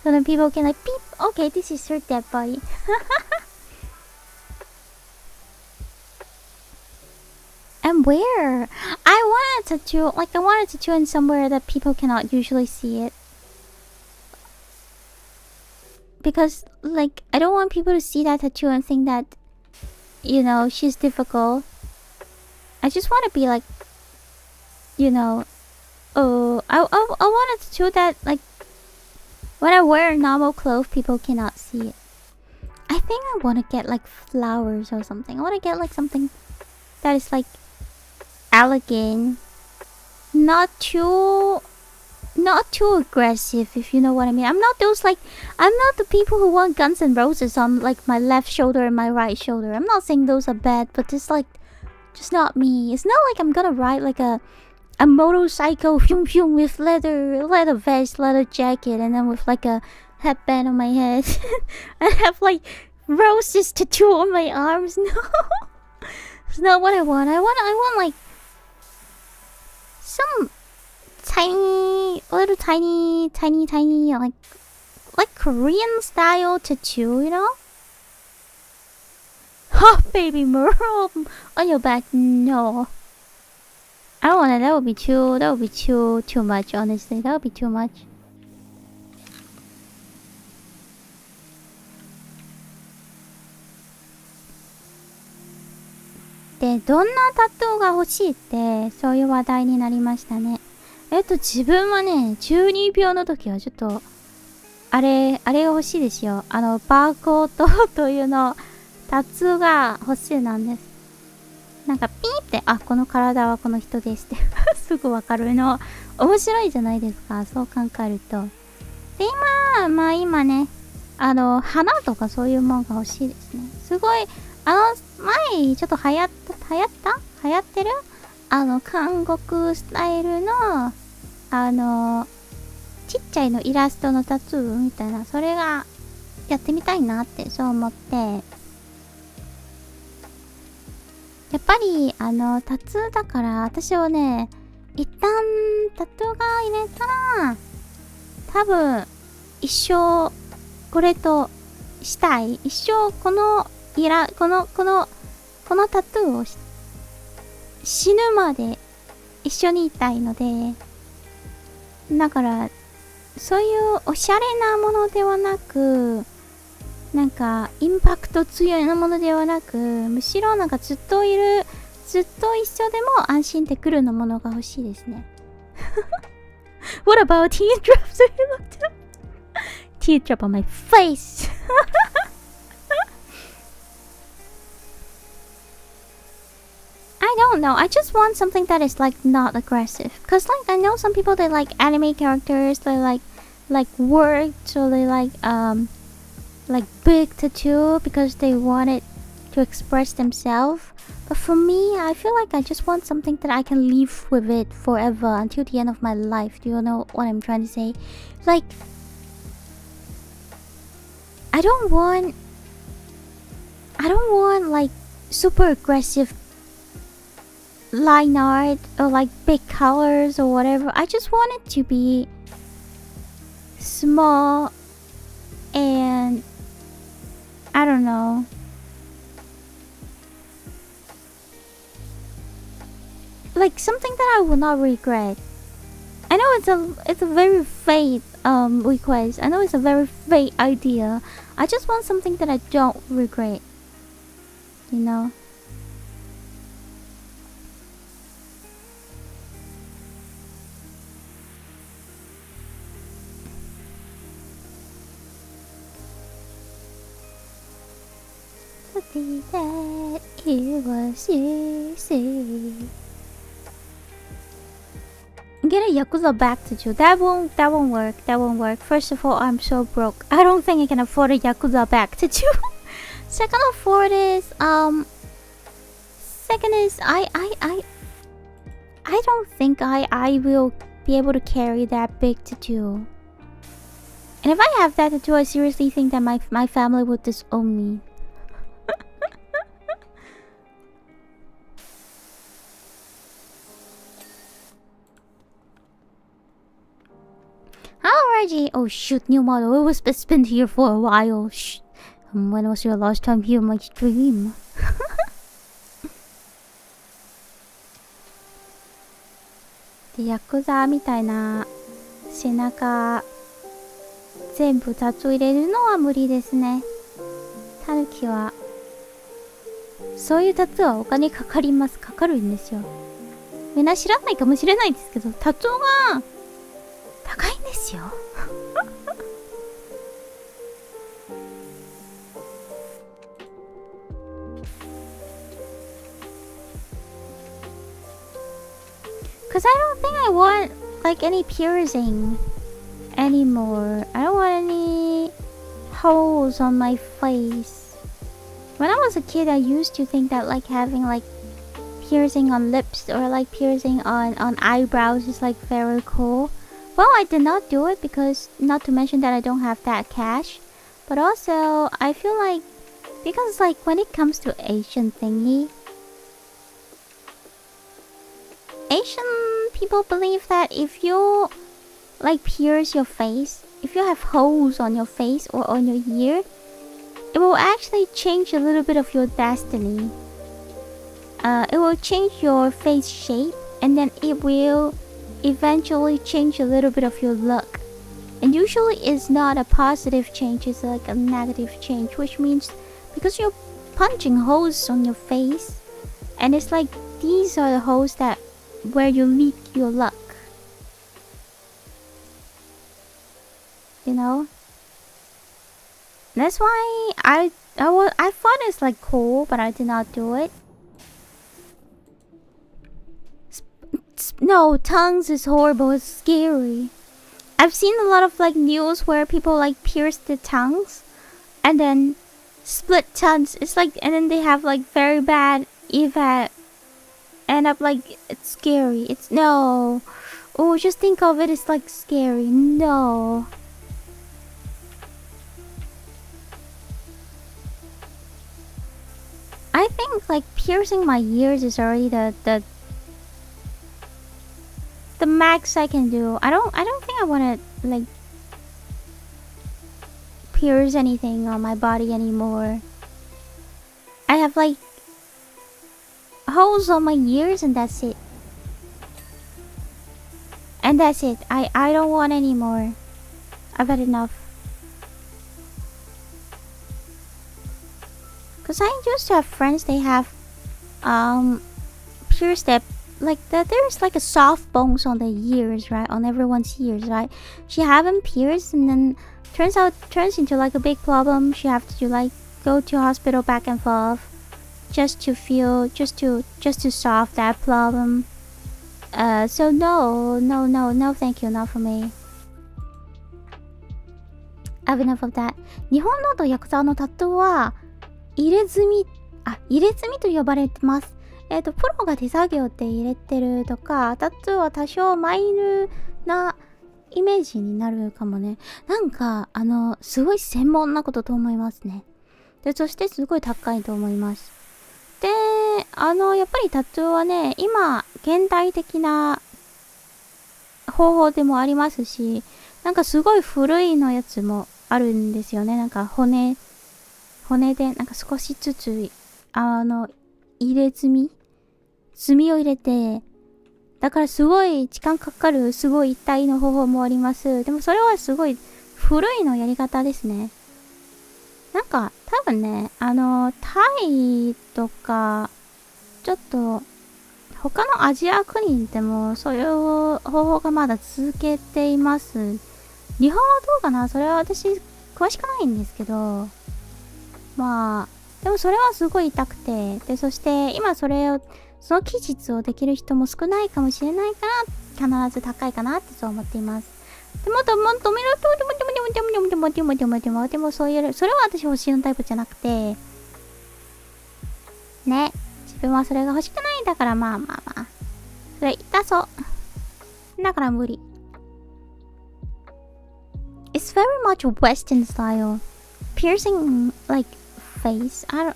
So then people can like, beep, okay, this is her dead body. And where? I wanted a tattoo in somewhere that people cannot usually see it. Because, like, I don't want people to see that tattoo and think that, you know, she's difficult. I just want to be like, you know, I want a tattoo that, like, when I wear normal clothes, people cannot see it. I think I want to get, like, flowers or something. I want to get, like, something that is, like, elegant, not too aggressive, if you know what I mean. I'm not the people who want Guns N' Roses on like my left shoulder and my right shoulder. I'm not saying those are bad, but just not me. It's not like I'm gonna ride like a motorcycle with leather vest, leather jacket, and then with like a headband on my head. I have like roses tattoo on my arms. No, it's not what I want. I want like some little tiny like Korean style tattoo, you know? Oh, baby Merle on your back. No, I don't want it. That would be too much. Honestly, that would be too much.で、どんなタトゥーが欲しいってそういう話題になりましたね。自分はね、12秒の時はちょっとあれが欲しいですよ。バーコードというのタトゥーが欲しいなんです。なんかピーって、あ、この体はこの人ですってすぐわかるの面白いじゃないですか、そう考えると。で、今ね、花とかそういうものが欲しいですね。すごい前ちょっと流行ってる韓国スタイルのちっちゃいのイラストのタトゥーみたいな、それがやってみたいなってそう思って、やっぱりタトゥーだから私はね、一旦タトゥーが入れたら多分一生これとしたい。一生このタトゥーを死ぬまで一緒にいたいので、だからそういうおしゃれなものではなく、なんかインパクト強いなものではなく、むしろなんかずっと一緒でも安心でくるのものが欲しいですね。What about teardrops? Teardrop on my face. I don't know. I just want something that is like not aggressive. Cause like I know some people they like anime characters. They like words, or they like big tattoo because they want it to express themselves. But for me, I feel like I just want something that I can live with it forever until the end of my life. Do you know what I'm trying to say? Like, I don't want like super aggressive line art or like big colors or whatever. I just want it to be small and I don't know. Like something that I will not regret. I know it's a very vague request. I know it's a very vague idea. I just want something that I don't regret. You know? That it was easy. Get a Yakuza back tattoo. That won't work. First of all, I'm so broke. I don't think I can afford a Yakuza back tattoo. Second is I don't think I will be able to carry that big tattoo. And if I have that tattoo, I seriously think that my family would disown me. Hello, Reggie. Oh shoot, new model. It's been here for a while. Shh. When was your last time here on my stream? The Yakuza みたいな背中全部タトゥー入れるのは無理ですね。タヌキはそういうタトゥーはお金かかります。かかるんですよ。みんな知らないかもしれないですけど、タトゥーが高いんですよ。Cause I don't think I want like any piercing anymore. I don't want any holes on my face. When I was a kid, I used to think that like having like piercing on lips or like piercing on eyebrows is like very cool. Well, I did not do it because not to mention that I don't have that cash. But also, I feel like because like when it comes to Asian thingy, Asian people believe that if you like pierce your face, if you have holes on your face or on your ear, it will actually change a little bit of your destiny. It will change your face shape, and then it will eventually change a little bit of your luck. And usually it's not a positive change, it's like a negative change, which means because you're punching holes on your face, and it's like these are the holes that where you leak your luck. You know? That's why I thought it's like cool, but I did not do it. No, tongues is horrible, it's scary. I've seen a lot of like news where people like pierce their tongues and then split tongues. It's like, and then they have like very bad effect. End up like, it's scary. It's no. Oh, just think of it, it's like scary. No. I think like piercing my ears is already the max I can do. I don't think I want to like pierce anything on my body anymore. I have like holes on my ears and that's it. And that's it. I don't want any more. I've had enough. Cause I used to have friends, they have pierced their like that. There's like a soft bones on the ears, right? On everyone's ears, right? She have them pierced, and then turns into like a big problem. She have to like go to hospital back and forth, just to solve that problem. So no, thank you, not for me. I have enough of that. 日本のと訳さタトゥーは入れ墨と呼ばれてます。プロが手作業で入れてるとか、タトゥーは多少マイルなイメージになるかもね。なんかすごい専門なことと思いますね。で、そしてすごい高いと思います。で、やっぱりタトゥーはね、今現代的な方法でもありますし、なんかすごい古いのやつもあるんですよね。なんか骨でなんか少しずつ入れ墨を入れて、だからすごい時間かかるすごい痛いの方法もあります。でもそれはすごい古いのやり方ですね。なんか多分ね、タイとかちょっと他のアジア国でもそういう方法がまだ続けています。日本はどうかな、それは私詳しくないんですけど、まあでもそれはすごい痛くて、でそして今その技術をできる人も少ないかもしれないから必ず高いかなってそう思っています。でもそういうそれは私欲しいのタイプじゃなくてね、自分はそれが欲しくないんだから、まあそれ痛そうだから無理。 It's very much a Western style piercing like face. I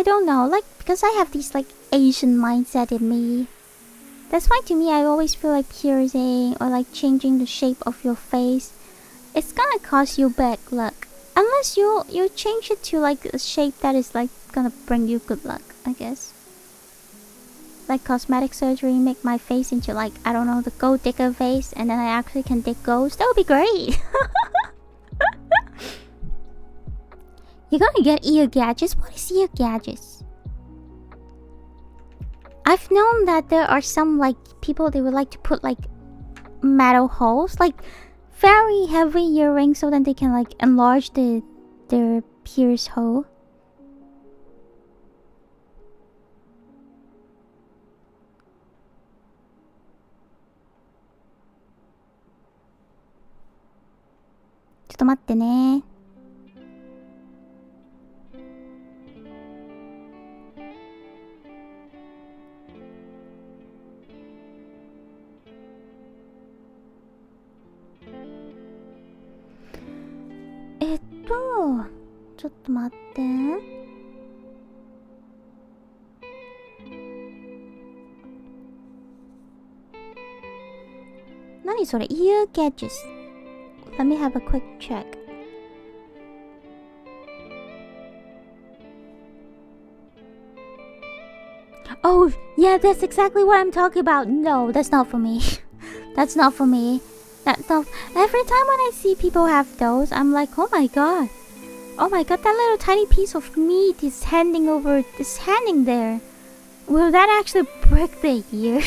don't know, like because I have this like Asian mindset in me. That's why to me I always feel like piercing or like changing the shape of your face, it's gonna cause you bad luck. Unless you change it to like a shape that is like gonna bring you good luck, I guess. Like cosmetic surgery, make my face into like, I don't know, the gold digger face, and then I actually can dig ghosts. That would be great. You're gonna get ear gadgets? What is ear gadgets? I've known that there are some like people, they would like to put like metal holes, like very heavy earrings, so that they can like enlarge their pierce hole. Just 待ってね。ちょっと待って。何それ ear gadgets. Let me have a quick check. Oh, yeah, that's exactly what I'm talking about. No, that's not for me. That's not for me. That's not. Every time when I see people have those, I'm like, oh my god. Oh my god, that little tiny piece of meat is hanging there. Will that actually break the ear?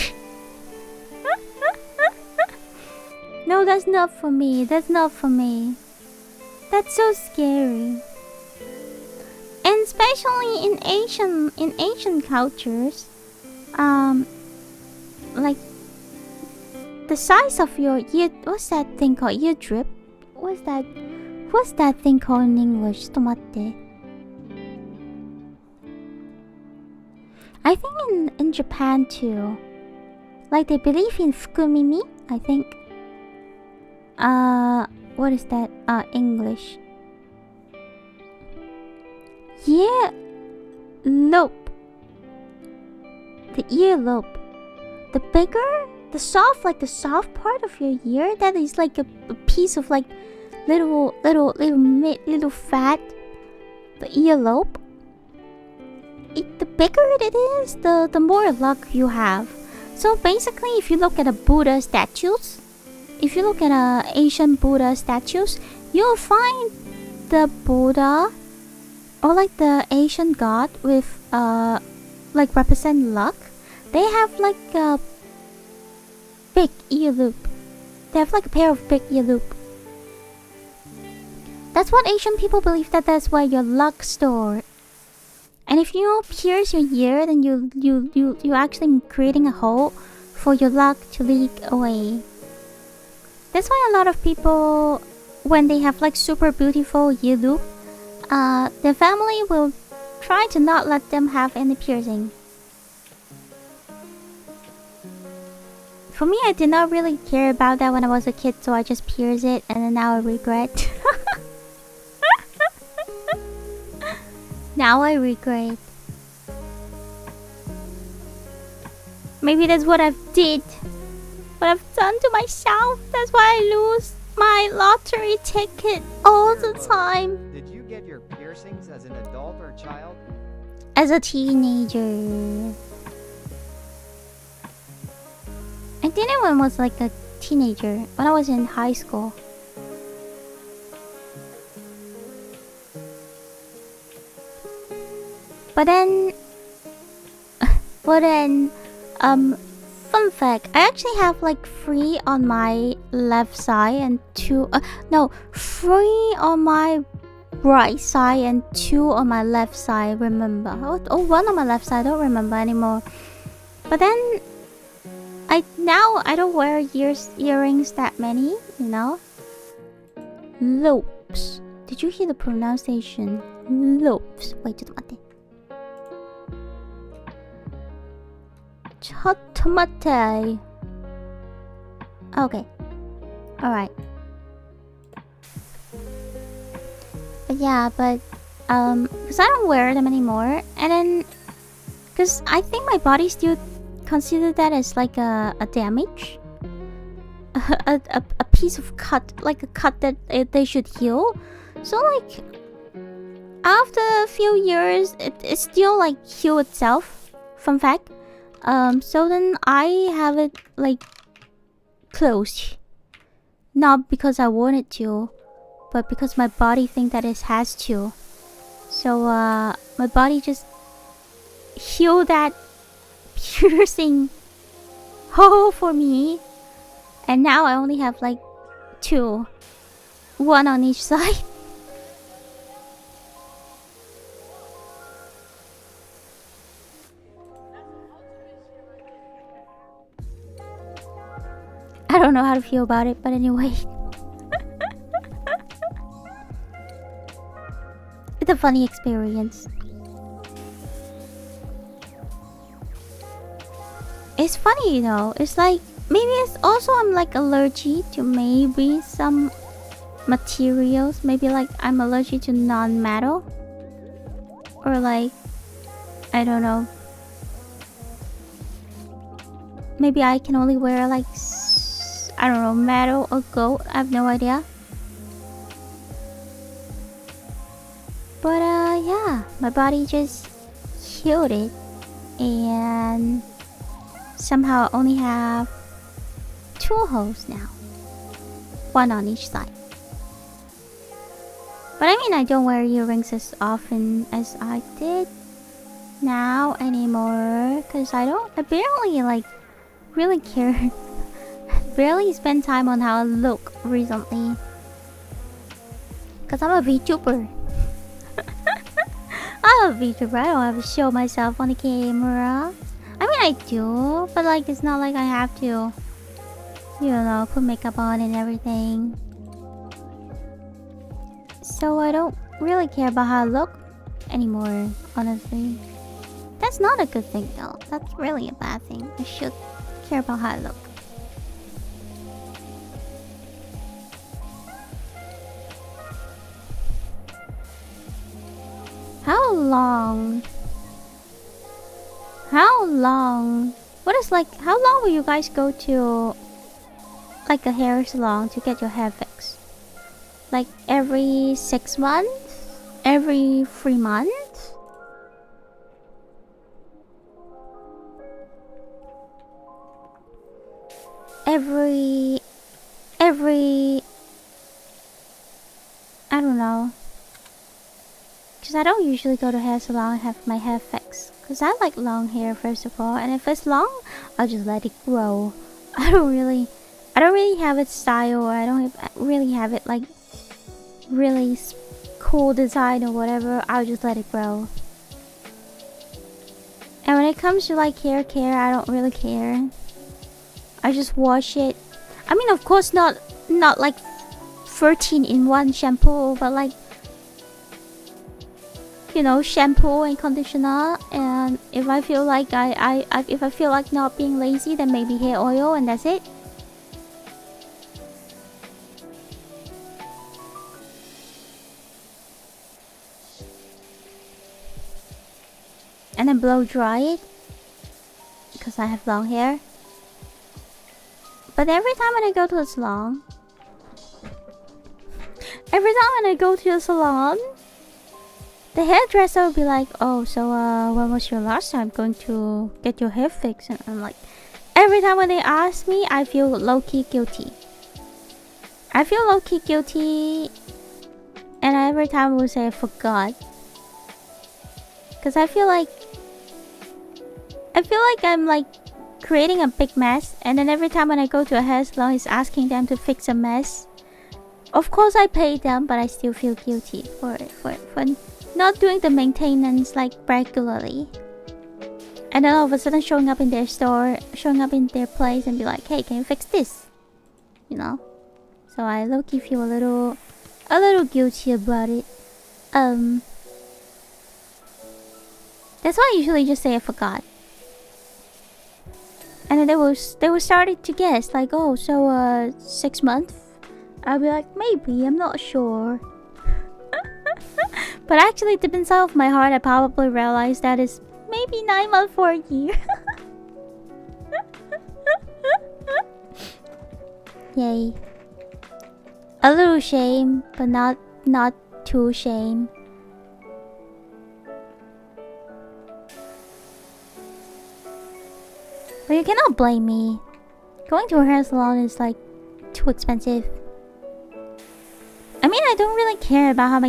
No, that's not for me. That's not for me. That's so scary. And especially in Asian cultures, like the size of your ear, what's that thing called? Ear drip? What's that thing called in English? ちょっと待って。I think in Japan too. Like they believe in fukumimi, I think. What is that? English. Ear lobe. The ear lobe. The bigger the soft part of your ear that is like a piece of like little fat, the earlobe. The bigger it is, the more luck you have. So basically, if you look at a Buddha statues, if you look at Asian Buddha statues, you'll find the Buddha or like the Asian god with like represent luck. They have like a big ear loop. They have like a pair of big ear loop. That's what Asian people believe, that that's where your luck stored. And if you pierce your ear, then you actually creating a hole for your luck to leak away. That's why a lot of people, when they have like super beautiful ear loop, their family will try to not let them have any piercing. For me, I did not really care about that when I was a kid, so I just pierced it, and then now I regret. Now I regret. Maybe that's what I've did. What I've done to myself. That's why I lose my lottery ticket all the time. Did you get your piercings as an adult or child? As a teenager. I did it when I was like a teenager. When I was in high school. But then, fun fact, I actually have like 3 on my left side and 2, 3 on my right side and 2 on my left side, remember. Oh, 1 on my left side, I don't remember anymore. But then, I don't wear earrings that many, you know. Loops. Did you hear the pronunciation? Loops. Wait, just wait. Chotomate. Okay. Alright. But yeah, because I don't wear them anymore, and then because I think my body still consider that as like a damage, a piece of cut, like a cut that they should heal. So like after a few years, it still like heal itself. Fun fact. So then I have it like closed, not because I wanted to, but because my body think that it has to. So my body just heal that piercing hole for me, and now I only have like 2, 1 on each side. I don't know how to feel about it, but anyway. It's a funny experience. It's funny, you know. It's like, maybe it's also I'm like allergic to maybe some materials. Maybe like I'm allergic to non-metal. Or like, I don't know. Maybe I can only wear like, I don't know, metal or gold. I have no idea. But yeah, my body just healed it, and somehow I only have 2 holes now, 1 on each side. But I mean, I don't wear earrings as often as I did now anymore, because I barely like really care. Barely spend time on how I look recently, because I'm a VTuber. I'm a VTuber. I don't have to show myself on the camera. I mean, I do, but like it's not like I have to, you know, put makeup on and everything. So I don't really care about how I look anymore, honestly. That's not a good thing though. That's really a bad thing. I should care about how I look. How long What is like? How long will you guys go to like a hair salon to get your hair fixed? Like every 6 months? Every 3 months? Every I don't know. Cause I don't usually go to hair salon and have my hair fixed. Cause I like long hair first of all, and if it's long, I'll just let it grow. I don't really have it style, or I don't really have it like really cool design or whatever. I'll just let it grow. And when it comes to like hair care, I don't really care. I just wash it. I mean, of course, not like 13-in-1 shampoo, but like, you know, shampoo and conditioner. And if I feel like if I feel like not being lazy, then maybe hair oil, and that's it. And then blow dry it, because I have long hair. But every time when I go to the salon, the hairdresser will be like, "Oh, so when was your last time going to get your hair fixed?" And I'm like, every time when they ask me, I feel low-key guilty. And every time I will say I forgot, because I feel like I'm like creating a big mess, and then every time when I go to a hair salon, it's asking them to fix a mess. Of course I pay them, but I still feel guilty for not doing the maintenance like regularly. And then all of a sudden showing up in their store, showing up in their place and be like, "Hey, can you fix this?" You know? So I low-key feel a little guilty about it. That's why I usually just say I forgot. And then they will start to guess like, "Oh, so 6 months?" I'll be like, "Maybe, I'm not sure." But actually, deep inside of my heart, I probably realized that it's maybe 9 months for a year. Yay. A little shame, but not too shame. But you cannot blame me. Going to a hair salon is like too expensive. I mean, I don't really care about how my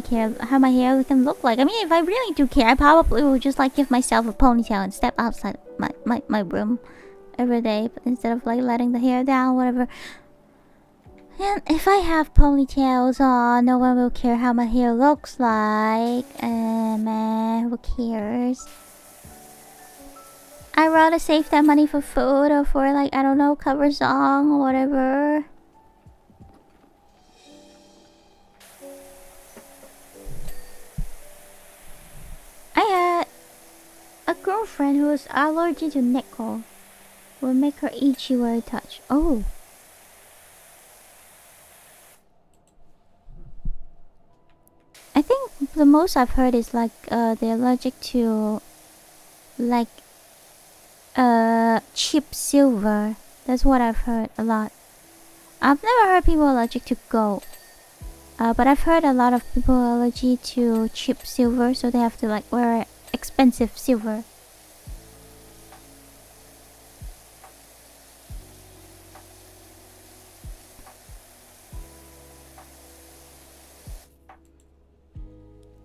hair can look like. I mean, if I really do care, I probably would just like give myself a ponytail and step outside my room every day, but instead of like letting the hair down, whatever. And if I have ponytails on, no one will care how my hair looks like. Man, who cares? I'd rather save that money for food or for like, I don't know, cover song or whatever. I had a girlfriend who was allergic to nickel. Would make her itchy where I touch. Oh. I think the most I've heard is like they're allergic to like cheap silver. That's what I've heard a lot. I've never heard people allergic to gold. But I've heard a lot of people allergic to cheap silver, so they have to like wear expensive silver.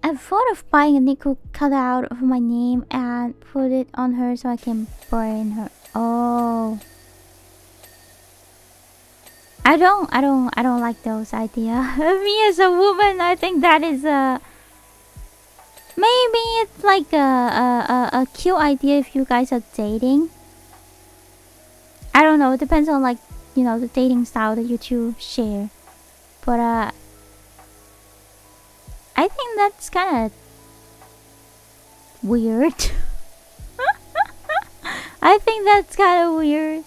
I've thought of buying a nickel cutout of my name and put it on her so I can burn her. Oh. I don't like those ideas. Me as a woman, I think that is maybe it's like a cute idea if you guys are dating. I don't know, it depends on like, you know, the dating style that you two share. But I think that's kind of weird. I think that's kind of weird.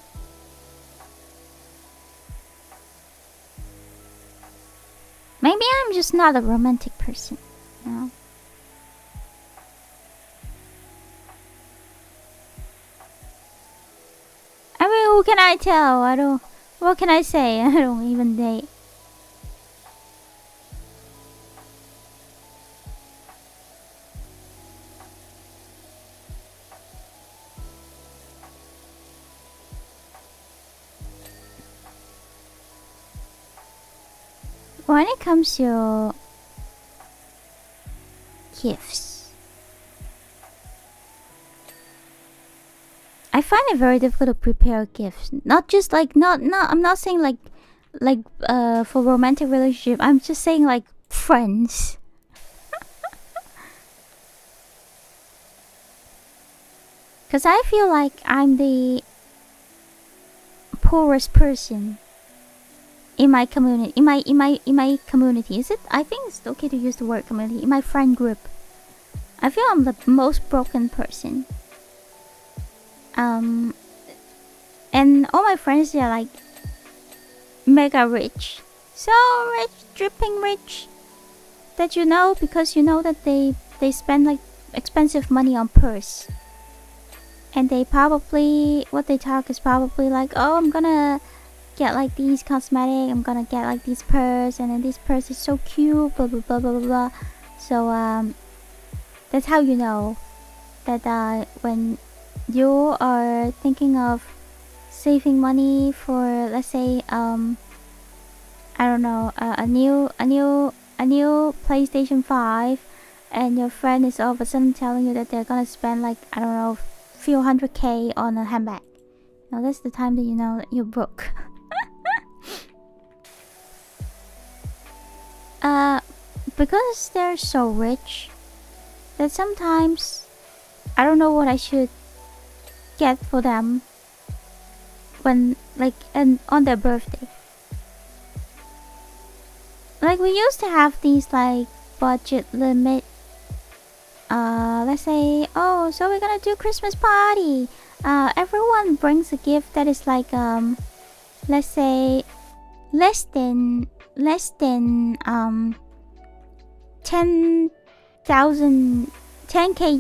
Maybe I'm just not a romantic person, you know? Who can I tell? I don't. What can I say? I don't even date. When it comes to gifts, I find it very difficult to prepare gifts. Not just like not. I'm not saying like for romantic relationship. I'm just saying like friends. Cause I feel like I'm the poorest person in my community. In my community. Is it? I think it's okay to use the word community. In my friend group, I feel I'm the most broken person. And all my friends, they're like mega rich, so rich, dripping rich, that you know, because you know that they spend like expensive money on purse, and they probably, what they talk is probably like, oh, I'm gonna get like these cosmetic, I'm gonna get like this purse, and then this purse is so cute, blah blah blah blah blah blah. So that's how you know that when you are thinking of saving money for, let's say, I don't know, a new PlayStation 5, and your friend is all of a sudden telling you that they're gonna spend like, I don't know, few hundred K on a handbag. Now that's the time that you know that you're broke. Because they're so rich that sometimes I don't know what I should get for them when, like, and on their birthday. Like, we used to have these like budget limit. Let's say, oh, so we're gonna do Christmas party. Everyone brings a gift that is like let's say less than 10k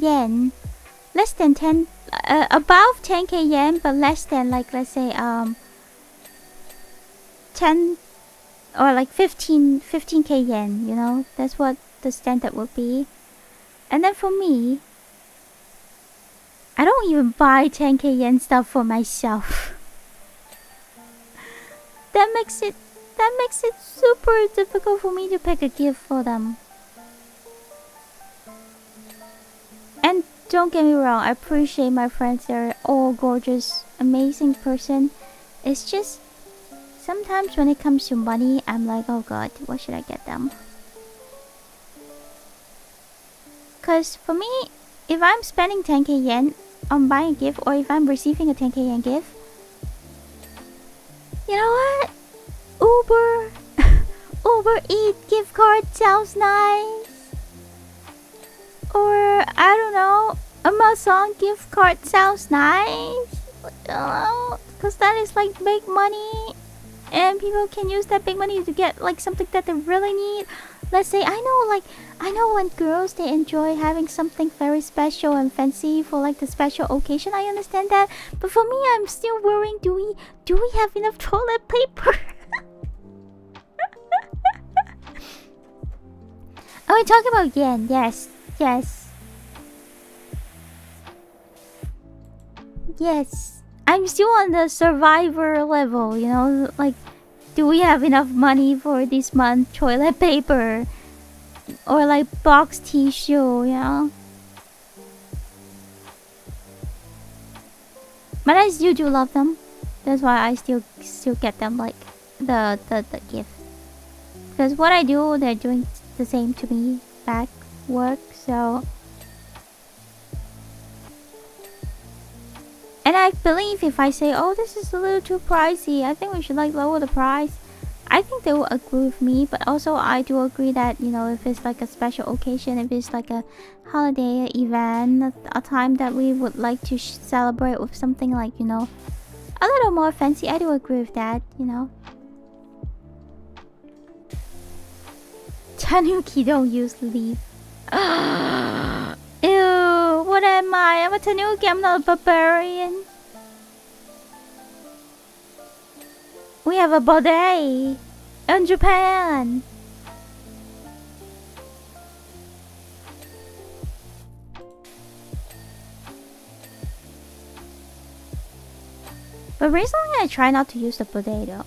yen, less than 10 above 10k yen, but less than, like, let's say 10 or like 15k yen, you know, that's what the standard would be. And then for me, I don't even buy 10k yen stuff for myself. that makes it super difficult for me to pick a gift for them. And don't get me wrong, I appreciate my friends, they're all gorgeous, amazing person. It's just sometimes when it comes to money, I'm like, oh god, what should I get them? Cause for me, if I'm spending 10k yen on buying a gift, or if I'm receiving a 10k yen gift, you know what? Uber Eat gift card sounds nice. Or, I don't know, Amazon gift card sounds nice. Because that is like big money, and people can use that big money to get like something that they really need. Let's say, I know when girls, they enjoy having something very special and fancy for like the special occasion. I understand that, but for me, I'm still worrying, do we have enough toilet paper? Are we talking about yen? Yes. I'm still on the survivor level, you know, like, do we have enough money for this month toilet paper? Or like box tissue, you know? But I still do love them. That's why I still get them, like, the gift. Because what I do, they're doing the same to me back work, so. And I believe if I say, oh, this is a little too pricey, I think we should like lower the price, I think they will agree with me. But also I do agree that, you know, if it's like a special occasion, if it's like a holiday event, a time that we would like to celebrate with something like, you know, a little more fancy, I do agree with that, you know. Tanuki don't use leaf. Ew, what am I? I'm a Tanuki, I'm not a barbarian. We have a bidet in Japan. But recently I try not to use the bidet though.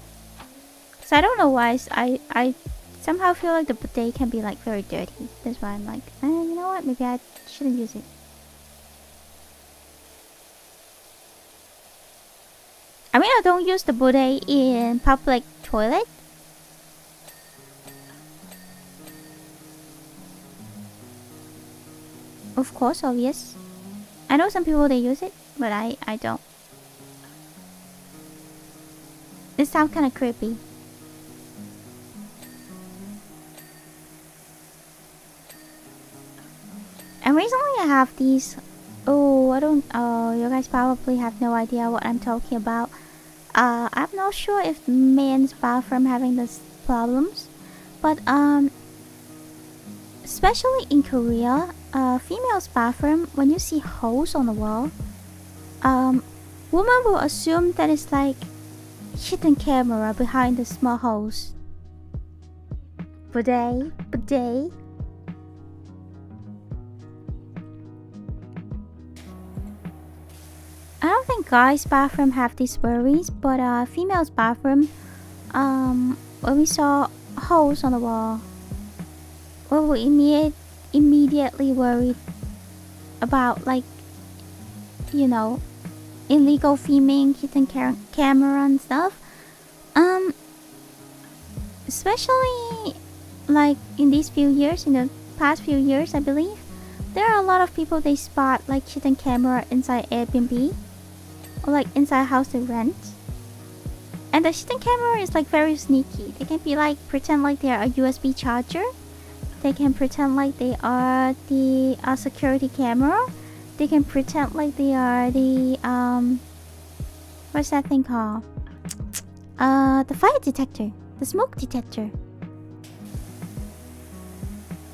So I don't know why I somehow feel like the bidet can be like very dirty. That's why I'm like, you know what? Maybe I shouldn't use it. I mean, I don't use the bidet in public toilet. Of course, obvious. I know some people they use it, but I don't. This sounds kind of creepy. And recently I have these. Oh, you guys probably have no idea what I'm talking about. I'm not sure if men's bathroom having these problems, but especially in Korea, female's bathroom, when you see holes on the wall, women will assume that it's like hidden camera behind the small holes. Bidet. I don't think guys' bathroom have these worries, but female's bathroom, when we saw holes on the wall, we were immediately worried about, like, you know, illegal filming, hidden camera and stuff. Especially like in these few years, in the past few years, I believe, there are a lot of people they spot like hidden camera inside Airbnb or like inside a house they rent. And the hidden camera is like very sneaky. They can be like pretend like they are a USB charger. They can pretend like they are the security camera. They can pretend like they are the what's that thing called? The fire detector, the smoke detector.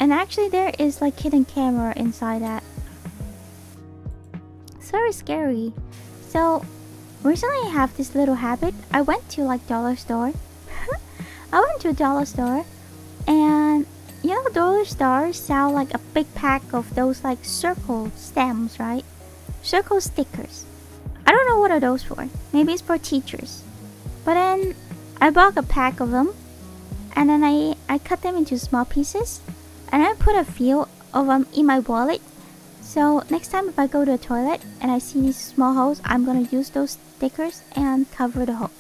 And actually there is like hidden camera inside that. It's very scary. So recently I have this little habit. I went to like dollar store. I went to a dollar store, and you know, dollar stores sell like a big pack of those like circle stamps, right? Circle stickers. I don't know what are those for. Maybe it's for teachers. But then I bought a pack of them, and then I cut them into small pieces, and I put a few of them in my wallet. So next time if I go to a toilet and I see these small holes, I'm gonna use those stickers and cover the holes.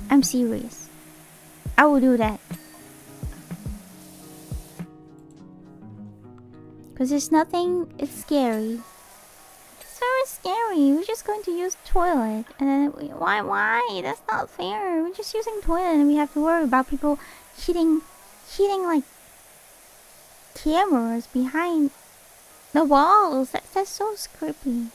I'm serious. I will do that. Cause it's nothing, it's scary. It's very scary. We're just going to use toilet. And then, why? That's not fair. We're just using toilet and we have to worry about people hitting like cameras behind the walls. That's so creepy.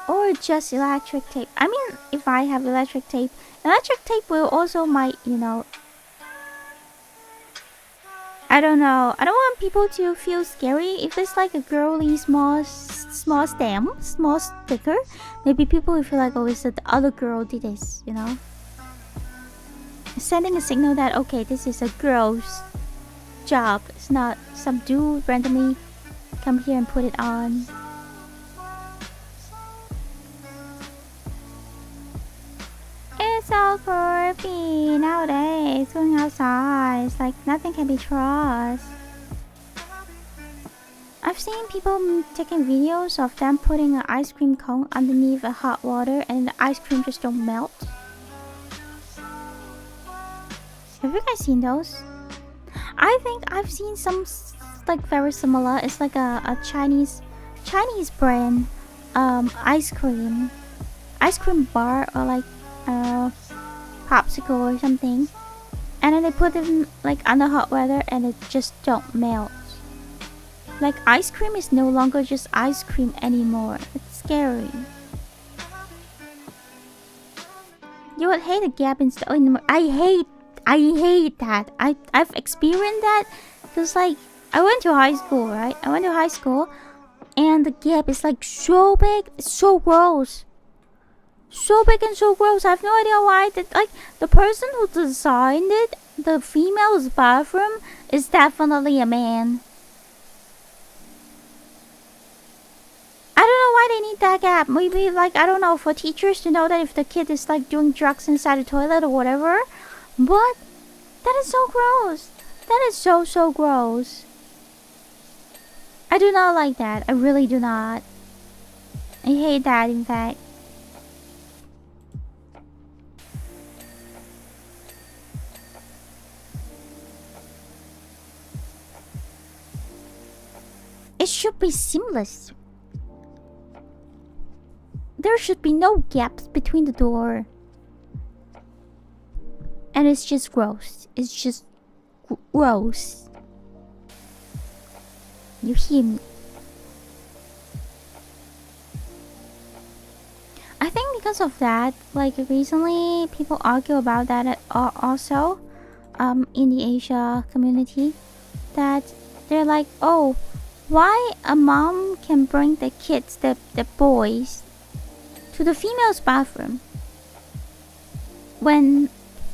Or just electric tape. I mean, if I have electric tape will also might, you know, I don't know. I don't want people to feel scary. If it's like a girly small stamp, small sticker, maybe people will feel like, oh, it's the other girl did this, you know? Sending a signal that, okay, this is a girl's job. It's not some dude randomly come here and put it on. It's so creepy nowadays. Going outside, it's like nothing can be trusted. I've seen people taking videos of them putting an ice cream cone underneath a hot water and the ice cream just don't melt. Have you guys seen those? I think I've seen some like very similar. It's like a Chinese brand ice cream bar or like popsicle or something, and then they put them like under hot weather and it just don't melt. Like ice cream is no longer just ice cream anymore. It's scary. You would hate a gap in I hate that. I've experienced that. Because like I went to high school, right? I went to high school, and the gap is like so big, it's so gross. So big and so gross. I have no idea why. Like, the person who designed it, the female's bathroom, is definitely a man. I don't know why they need that gap. Maybe, like, I don't know, for teachers to know that if the kid is, like, doing drugs inside the toilet or whatever. But that is so gross. That is so gross. I do not like that. I really do not. I hate that, in fact. It should be seamless. There should be no gaps between the door. And it's just gross. It's just gross. You hear me? I think because of that, like recently people argue about that also in the Asia community, that they're like, oh, why a mom can bring the kids, the boys, to the female's bathroom when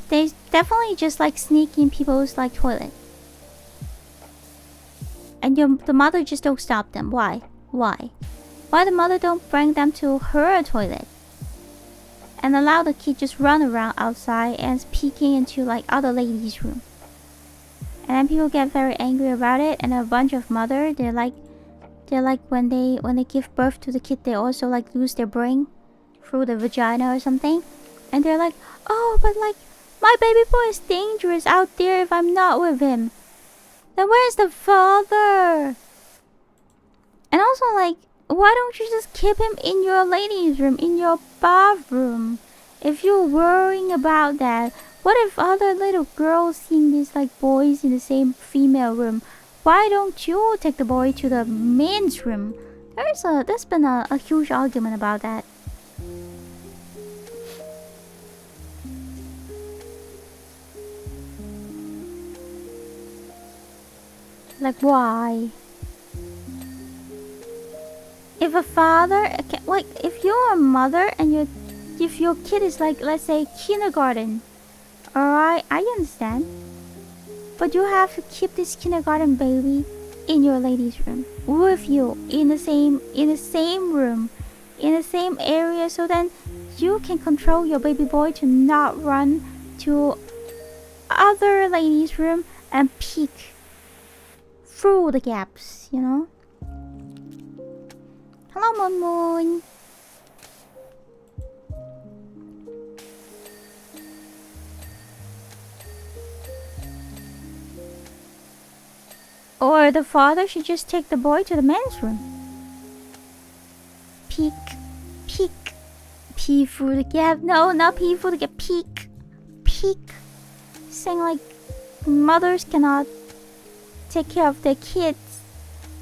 they definitely just like sneak in people's like toilet, and the mother just don't stop them. Why the mother don't bring them to her toilet and allow the kid just run around outside and peeking into like other ladies' room? And then people get very angry about it, and a bunch of mother, they're like when they give birth to the kid, they also like lose their brain through the vagina or something, and they're like, oh, but like my baby boy is dangerous out there if I'm not with him. Then where's the father? And also, like, why don't you just keep him in your ladies' room, in your bathroom, if you're worrying about that? What if other little girls seeing these like boys in the same female room? Why don't you take the boy to the men's room? There's been a huge argument about that. Like, why? If a father, like, if you're a mother and if your kid is like, let's say, kindergarten, alright, I understand. But you have to keep this kindergarten baby in your ladies' room with you in the same room, in the same area, so then you can control your baby boy to not run to other ladies' room and peek through the gaps, you know? Hello, Moon Moon. Or the father should just take the boy to the men's room. Peek, pee through the gap. No, not pee through the gap. Peek. Saying like mothers cannot take care of their kids,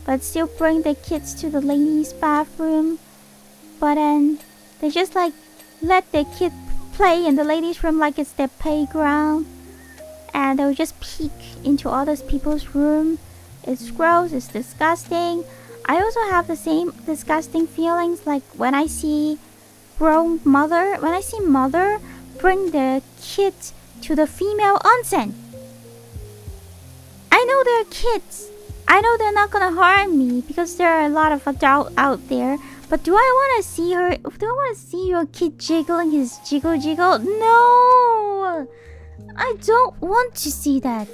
but still bring their kids to the ladies' bathroom. But then they just like let their kid play in the ladies' room like it's their playground, and they'll just peek into other people's room. It's gross, it's disgusting. I also have the same disgusting feelings like when I see mother bring their kids to the female onsen. I know they're kids. I know they're not gonna harm me because there are a lot of adults out there. But do I want to see her? Do I want to see your kid jiggling his jiggle? No! I don't want to see that.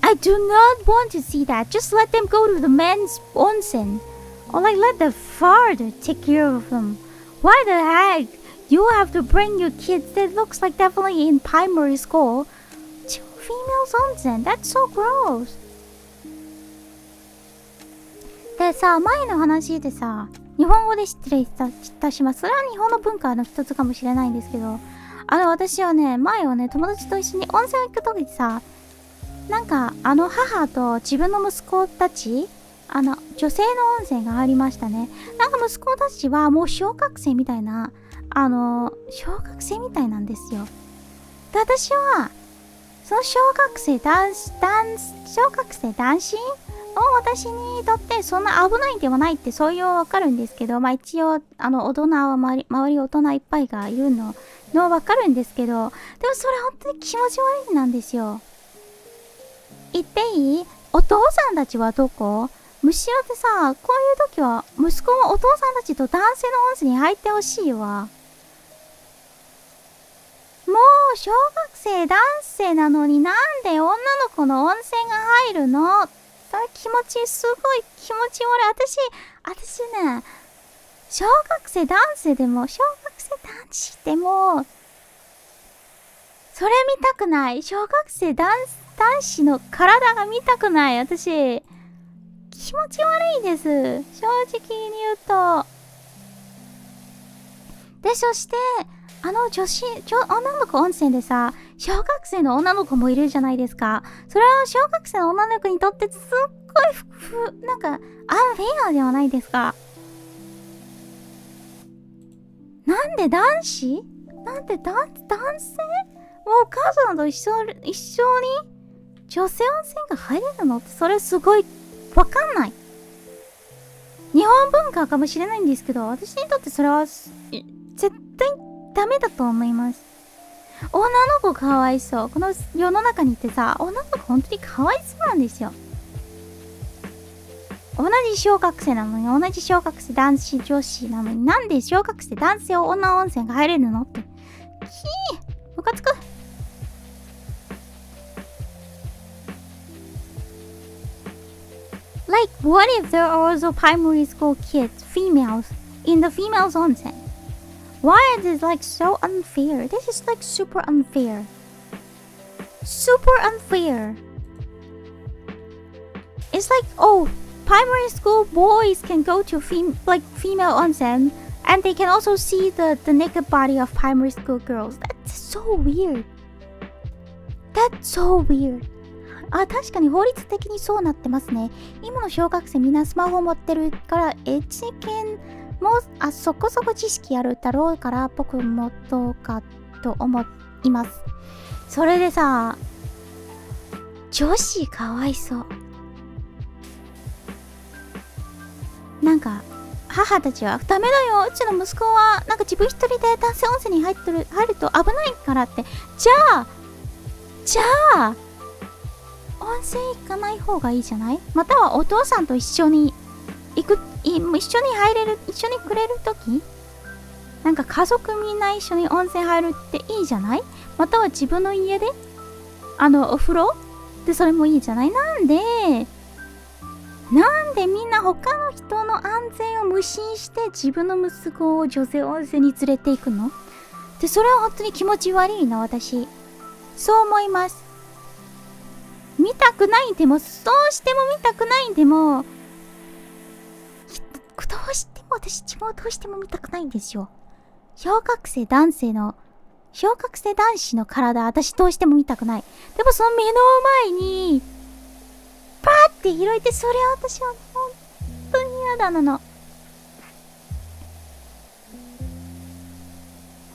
I do not want to see that. Just let them go to the men's onsen. Or like let the father take care of them. Why the heck? You have to bring your kids that looks like definitely in primary school to females onsen. That's so gross. でさ、前の話でさ、日本語で失礼いたします。それは日本の文化の一つかもしれないんですけど、私はね、前はね、友達と一緒に温泉行くときにさ、なんか母と自分の息子たち、女性の温泉がありましたね。なんか息子たちはもう小学生みたいな、小学生みたいなんですよ。で、私はその小学生男子を私にとってそんな危ないんではないってそういうわかるんですけど、まあ一応大人は周り大人いっぱいがいるのはわかるんですけど、でもそれ本当に気持ち悪いなんですよ。言っていい？お父さんたちはどこ？むしろでさ、こういう時は息子もお父さんたちと男性の温泉に入ってほしいわ。もう小学生男性なのになんで女の子の温泉が入るの？それすごい気持ち悪い。私ね、小学生男子でもそれ見たくない。小学生男子の体が見たくない。私気持ち悪いです、正直に言うと。で、そして女の子温泉でさ、小学生の女の子もいるじゃないですか。それは小学生の女の子にとってすっごいなんかアンフェアではないですか。なんで男子？なんで男性？もうお母さんと一緒に女性温泉が入れるのって、それすごいわかんない。日本文化かもしれないんですけど、私にとってそれは絶対ダメだと思います。女の子かわいそう。この世の中にいてさ、女の子本当にかわいそうなんですよ。同じ小学生なのに、同じ小学生男子女子なのに、なんで小学生男性女温泉が入れるのって。ムカつく。Like, what if there are also primary school kids, females, in the females onsen? Why is this like so unfair? This is like super unfair. Super unfair. It's like, oh, primary school boys can go to female onsen, and they can also see the naked body of primary school girls. That's so weird. That's so weird. あ、確かに法律的にそうなってますね。今の小学生みんなスマホ持ってるから、エッチ犬もそこそこ知識あるだろうから、僕もどうかと思います。それでさ、女子かわいそう。なんか母たちはダメだよ、うちの息子はなんか自分一人で男性温泉に入ると危ないからって。じゃあ温泉行かない方がいいじゃない？またはお父さんと一緒に一緒にくれるとき、なんか家族みんな一緒に温泉入るっていいじゃない？または自分の家でお風呂でそれもいいじゃない？なんでみんな他の人の安全を無心して自分の息子を女性温泉に連れて行くの？で、それは本当に気持ち悪いな、私。そう思います。見たくないんでも、そうしても見たくないんでも、どうしても見たくないんですよ。小学生男子の体、私どうしても見たくない。でもその目の前にパーって広いて、それは私は本当に嫌だなの。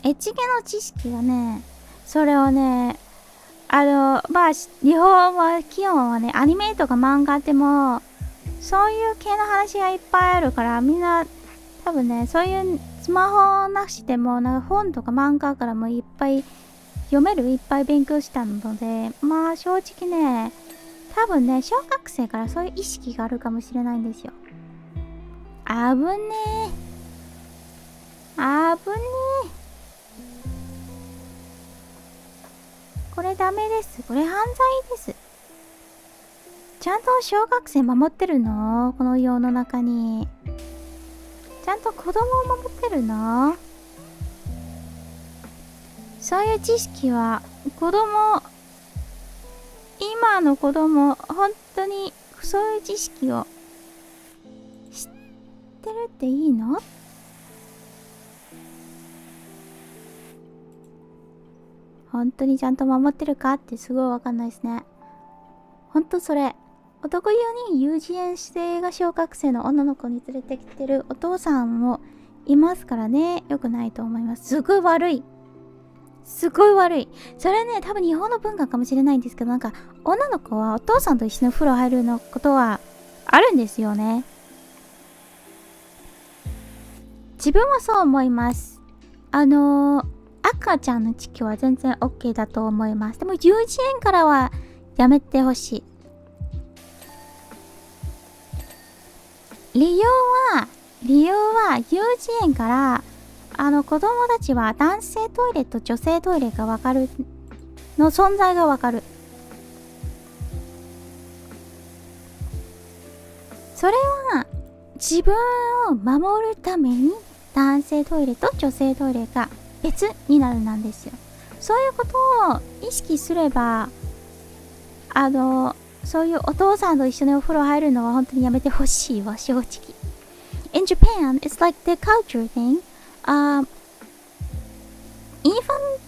エッチ系の知識がね、それをね、日本は基本はね、アニメとか漫画でもそういう系の話がいっぱいあるから、みんな多分ね、そういうスマホなしでもなんか本とか漫画からもいっぱい読める、いっぱい勉強したので、まあ正直ね、多分ね、小学生からそういう意識があるかもしれないんですよ。危ねえ。これダメです。これ犯罪です。ちゃんと小学生守ってるの？この世の中に。ちゃんと子供を守ってるの？そういう知識は今の子供、本当にそういう知識を知ってるっていいの？本当にちゃんと守ってるかってすごいわかんないですね。ほんとそれ。男湯に幼稚園生が小学生の女の子に連れてきてるお父さんもいますからね。良くないと思います。すごい悪い。すごい悪い。それね、多分日本の文化かもしれないんですけど、なんか女の子はお父さんと一緒にお風呂入るのことはあるんですよね。自分はそう思います。赤ちゃんの時期は全然 OK だと思います。でも幼稚園からはやめてほしい。理由は幼稚園から子供たちは男性トイレと女性トイレが分かるの存在が分かる。それは自分を守るために男性トイレと女性トイレが別になるなんですよ。そういうことを意識すればそういうお父さんと一緒にお風呂入るのは本当にやめてほしいわ、正直。In Japan, it's like the culture thing. Even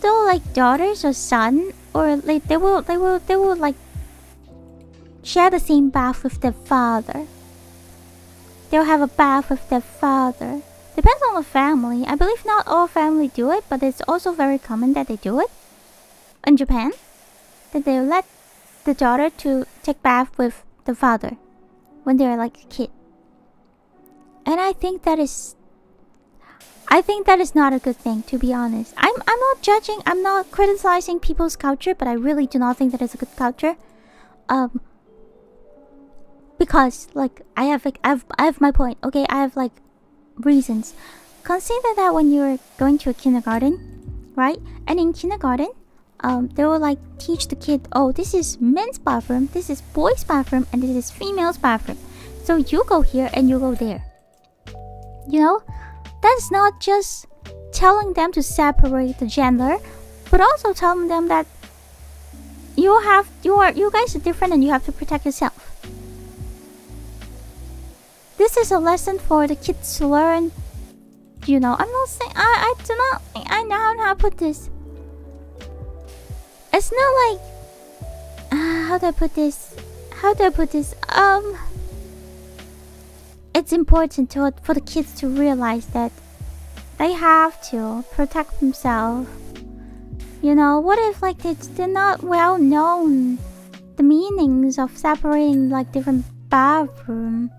though like daughters or son, or like they will like share the same bath with their father. They'll have a bath with their father. Depends on the family. I believe not all families do it, but it's also very common that they do it in Japan. That they let the daughter to take bath with the father when they're like a kid. And I think that is not a good thing, to be honest. I'm not judging, I'm not criticizing people's culture, but I really do not think that it's a good culture. Because like I have my point, okay? I have like reasons. Consider that when you're going to a kindergarten, right? And in kindergarten, they will like teach the kid, oh, this is men's bathroom, this is boys' bathroom, and this is females' bathroom. So you go here and you go there. You know, that's not just telling them to separate the gender, but also telling them that you guys are different and you have to protect yourself. This is a lesson for the kids to learn. You know, I'm not saying I know how to put this. It's not like how do I put this? It's important for the kids to realize that they have to protect themselves. You know, what if like they're not well known the meanings of separating like different bathroom,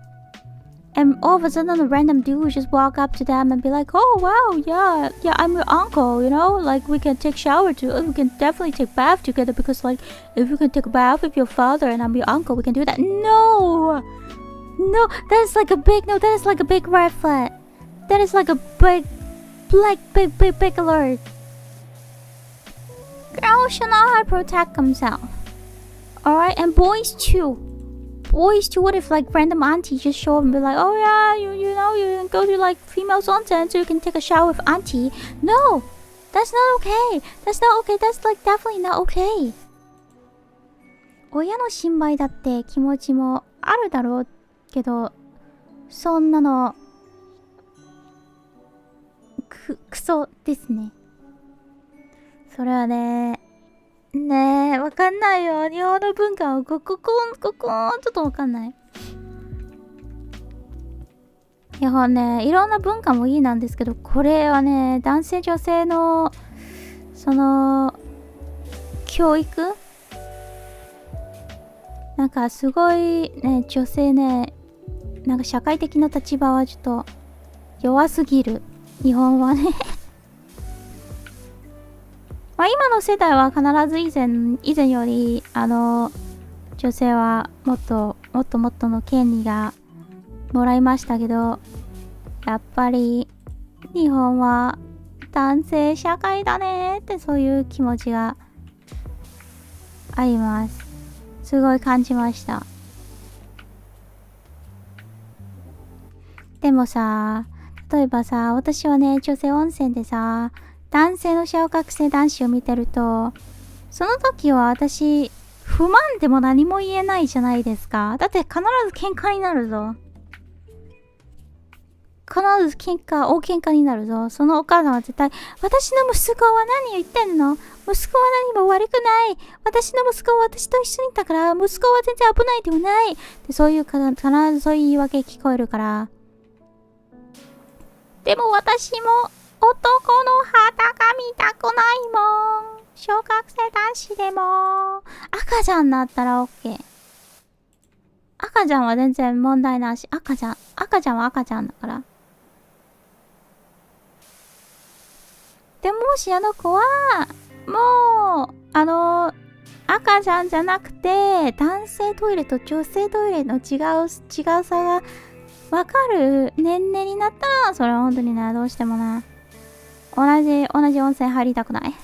and all of a sudden a random dude just walk up to them and be like, oh wow, yeah, I'm your uncle, you know, like we can take shower too, we can definitely take bath together, because like if you can take a bath with your father and I'm your uncle, we can do that. No, that is like a big red flag. That is like a big alert. Girls should know how to protect themselves. Alright, and boys too. What if like random auntie just show up and be like, oh yeah, you know, you can go to like female onsen so you can take a shower with auntie. No, that's not okay. That's like definitely not okay. 親の心配だって気持ちもあるだろうけど、そんなのクソですね。それはねえ、わかんないよ。日本の文化をここちょっとわかんない。日本ね、いろんな文化もいいなんですけど、これはね、男性女性のその教育、なんかすごいね、女性ね、なんか社会的な立場はちょっと弱すぎる。日本はねまあ今の世代は必ず以前より女性はもっとの権利がもらいましたけど、やっぱり日本は男性社会だねって、そういう気持ちがあります。すごい感じました。でもさ、例えばさ、私はね、女性温泉でさ、男性の小学生男子を見てると、その時は私不満でも何も言えないじゃないですか。だって必ず喧嘩になるぞ。大喧嘩になるぞ。そのお母さんは絶対、私の息子は何言ってんの？息子は何も悪くない。私の息子は私と一緒にいたから、息子は全然危ないではない。で、そういう必ずそういう言い訳聞こえるから。でも私も男の肌が見たくないもん。小学生男子でも。赤ちゃんだったら OK。赤ちゃんは全然問題なし。赤ちゃんは赤ちゃんだから。でもしあの子は、もう、赤ちゃんじゃなくて、男性トイレと女性トイレの違うさがわかる年齢になったら、それは本当にね、どうしてもね、同じ温泉入りたくない。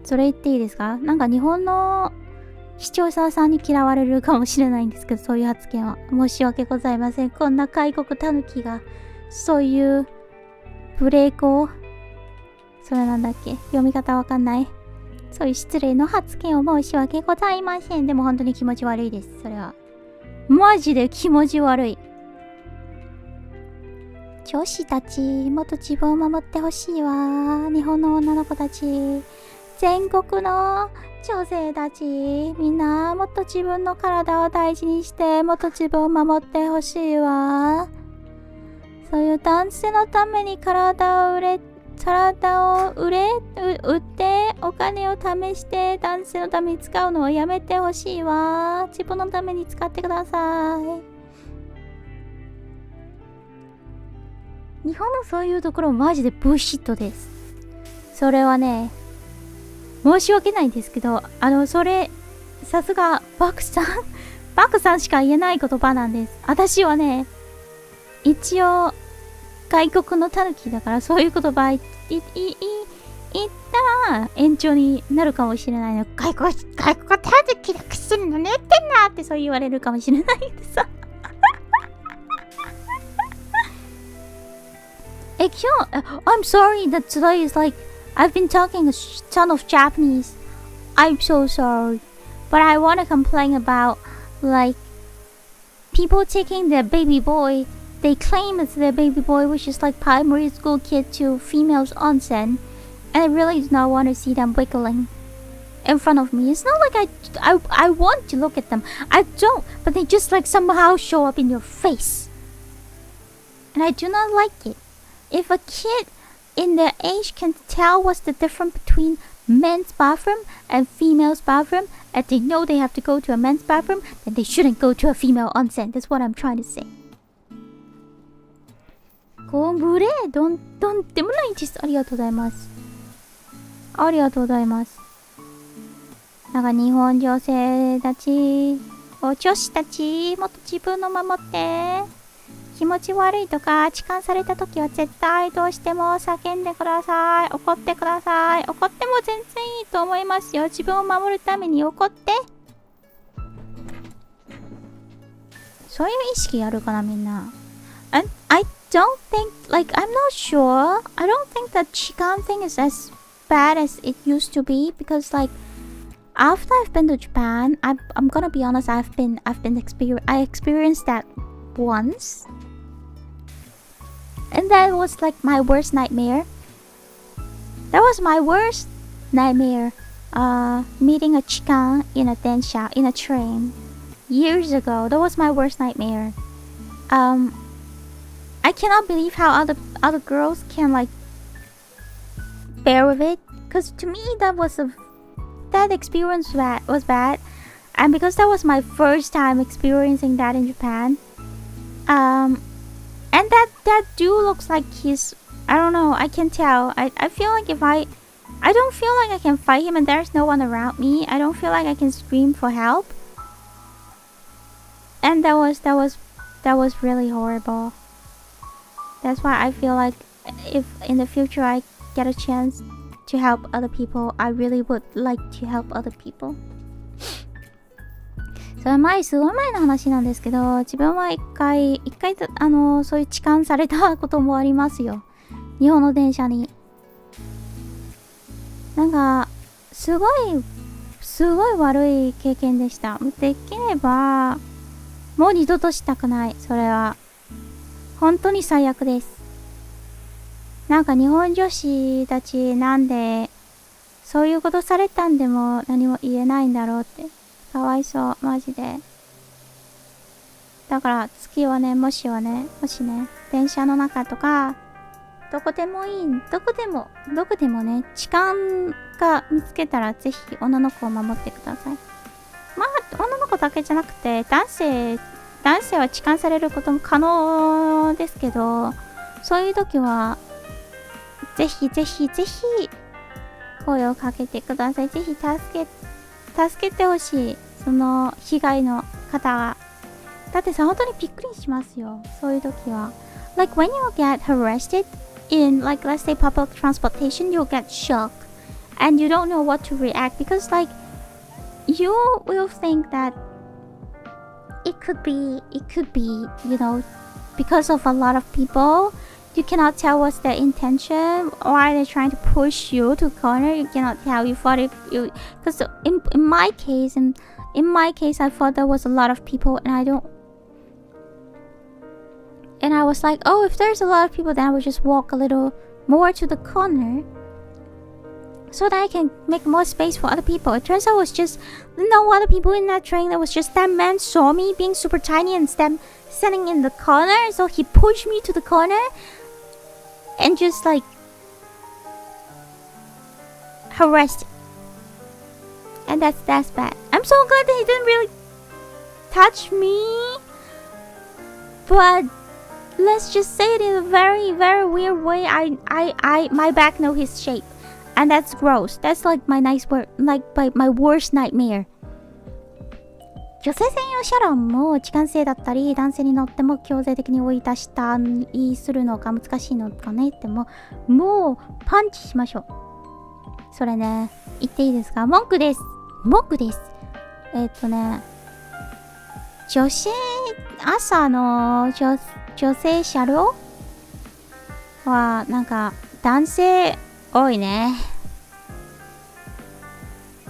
それ言っていいですか？なんか日本の視聴者さんに嫌われるかもしれないんですけど、そういう発言は申し訳ございません。こんな外国タヌキがそういうブレイクを、それなんだっけ、読み方わかんない、そういう失礼の発言を申し訳ございません。でも本当に気持ち悪いです。それはマジで気持ち悪い。女子たちもっと自分を守ってほしいわ。日本の女の子たち、全国の女性たち、みんなもっと自分の体を大事にして、もっと自分を守ってほしいわ。そういう男性のために体を売ってお金を試して男性のために使うのをやめてほしいわ。自分のために使ってください。日本のそういうところマジでブッシットです。それはね、申し訳ないんですけど、それ、さすがバクさんしか言えない言葉なんです。私はね、一応、外国のタヌキだから、そういう言葉言ったら延長になるかもしれないの。外国タヌキだくするの寝てんなってそう言われるかもしれないでさ。I'm sorry that today is like, I've been talking a ton of Japanese. I'm so sorry. But I want to complain about, like, people taking their baby boy, they claim it's their baby boy, which is like primary school kid, to females onsen. And I really do not want to see them wiggling in front of me. It's not like I want to look at them. I don't, but they just like somehow show up in your face. And I do not like it. If a kid in their age can tell what's the difference between men's bathroom and female's bathroom, and they know they have to go to a men's bathroom, then they shouldn't go to a female onsen. That's what I'm trying to say. ご無礼どんでもないです。ありがとうございます。ありがとうございます。なんか日本女性たち、女子たち、もっと自分を守って。気持ち悪いとか痴漢された時は絶対どうしても叫んでください。怒ってください。怒っても全然いいと思いますよ。自分を守るために怒って。そういう意識あるかなみんな。And I don't think, like, I'm not sure. I don't think that Chikan thing is as bad as it used to be, because like after I've been to Japan, I'm gonna be honest, I experienced that once. And that was like my worst nightmare. That was my worst nightmare. Meeting a chikan in a densha, in a train, years ago. That was my worst nightmare. I cannot believe how other girls can like bear with it. Cause to me that experience was bad, and because that was my first time experiencing that in Japan. And that dude looks like he's, I don't know, I can tell. I feel like if I don't feel like I can fight him and there's no one around me. I don't feel like I can scream for help. And that was really horrible. That's why I feel like if in the future I get a chance to help other people, I really would like to help other people. それすごい前の話なんですけど、自分は一回そういう痴漢されたこともありますよ。日本の電車に。なんかすごい悪い経験でした。できればもう二度としたくない。それは本当に最悪です。なんか日本女子たちなんでそういうことされたんでも何も言えないんだろうって。かわいそう、マジで。だから次はね、もしね、電車の中とか、どこでもね、痴漢が見つけたらぜひ女の子を守ってください。まあ、女の子だけじゃなくて、男性は痴漢されることも可能ですけど、そういう時は、ぜひ声をかけてください。ぜひ助けてほしい。その被害の方が。だってさ、本当にびっくりしますよ。そういう時は。Like when you get arrested in, like, let's say public transportation, you'll get shocked. And you don't know what to react because, like, you will think that it could be, you know, because of a lot of people. You cannot tell what's their intention. Why they're trying to push you to corner. You cannot tell. You thought because in my case, I thought there was a lot of people, and I was like, oh, if there's a lot of people, then I would just walk a little more to the corner, so that I can make more space for other people. It turns out it was just no other people in that train. There was just that man saw me being super tiny and standing in the corner, so he pushed me to the corner and just like harassed. And that's bad. I'm so glad that he didn't really touch me, but let's just say it in a very, very weird way. My back know his shape. And that's gross. That's like my my worst nightmare. 女性専用車両も痴漢性だったり、男性に乗っても強制的に追い出したりするのが難しいのかねってもうパンチしましょう。それね、言っていいですか？文句です。朝の女性車両はなんか男性多いね。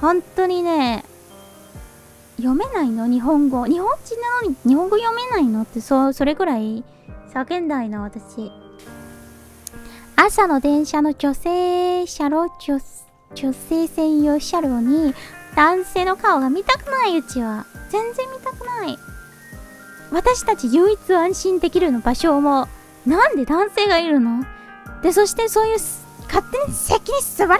本当にね、読めないの？日本語。日本人なのに日本語読めないのって、それぐらい叫んだいの、私。朝の電車の女性専用車両に男性の顔が見たくない、うちは。全然見たくない。私たち唯一安心できるの場所も、なんで男性がいるの？で、そしてそういう勝手に席に座るな。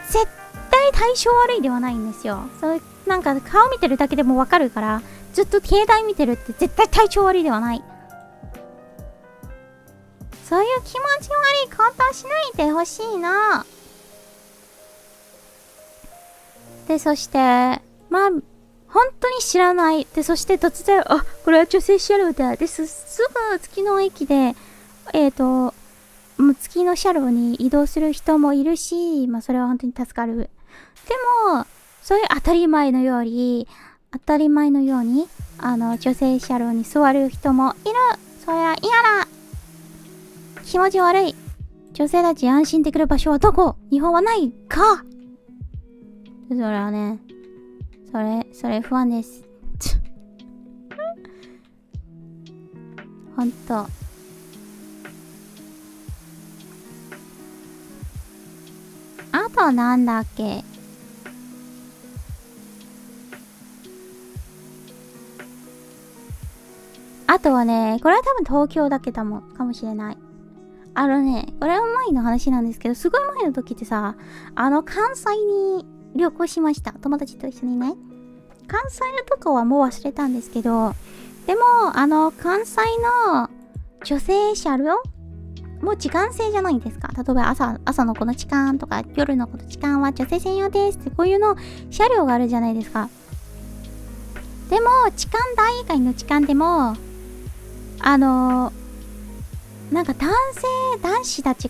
絶対対象悪いではないんですよ。そうなんか顔見てるだけでもわかるから、ずっと携帯見てるって絶対体調悪いではない。そういう気持ち悪いことしないでほしいな。で、そしてまあ本当に知らない。で、そして突然、あ、これは女性車両だ。で、すぐ月の駅で月の車両に移動する人もいるし、まあそれは本当に助かる。でもそういう当たり前のように女性車両に座る人もいる。それは嫌だ。気持ち悪い。女性たち安心できる場所はどこ？日本はないか。それはね、それ不安です。ほんと。あとなんだっけ？あとはね、これは多分東京だけかもしれない。これは前の話なんですけど、すごい前の時ってさ、関西に旅行しました。友達と一緒にね。関西のとこはもう忘れたんですけど、でも、関西の女性車両もう時間制じゃないですか。例えば朝のこの時間とか、夜のこの時間は女性専用ですって、こういうの車両があるじゃないですか。でも、時間帯以外の時間でも、なんか男性たち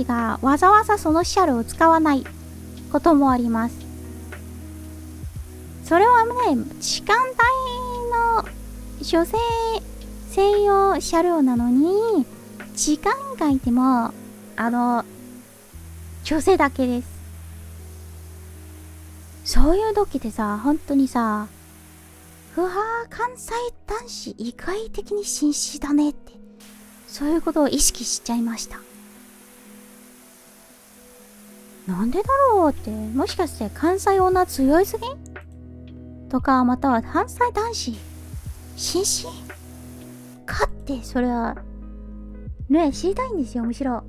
がわざわざその車両を使わないこともあります。それはね、時間帯の女性専用車両なのに、時間外でも、女性だけです。そういう時でさ、本当にさ、関西男子意外的に紳士だねって、そういうことを意識しちゃいました。なんでだろうって、もしかして関西女強いすぎとか、または関西男子紳士かってそれはね知りたいんですよむしろ。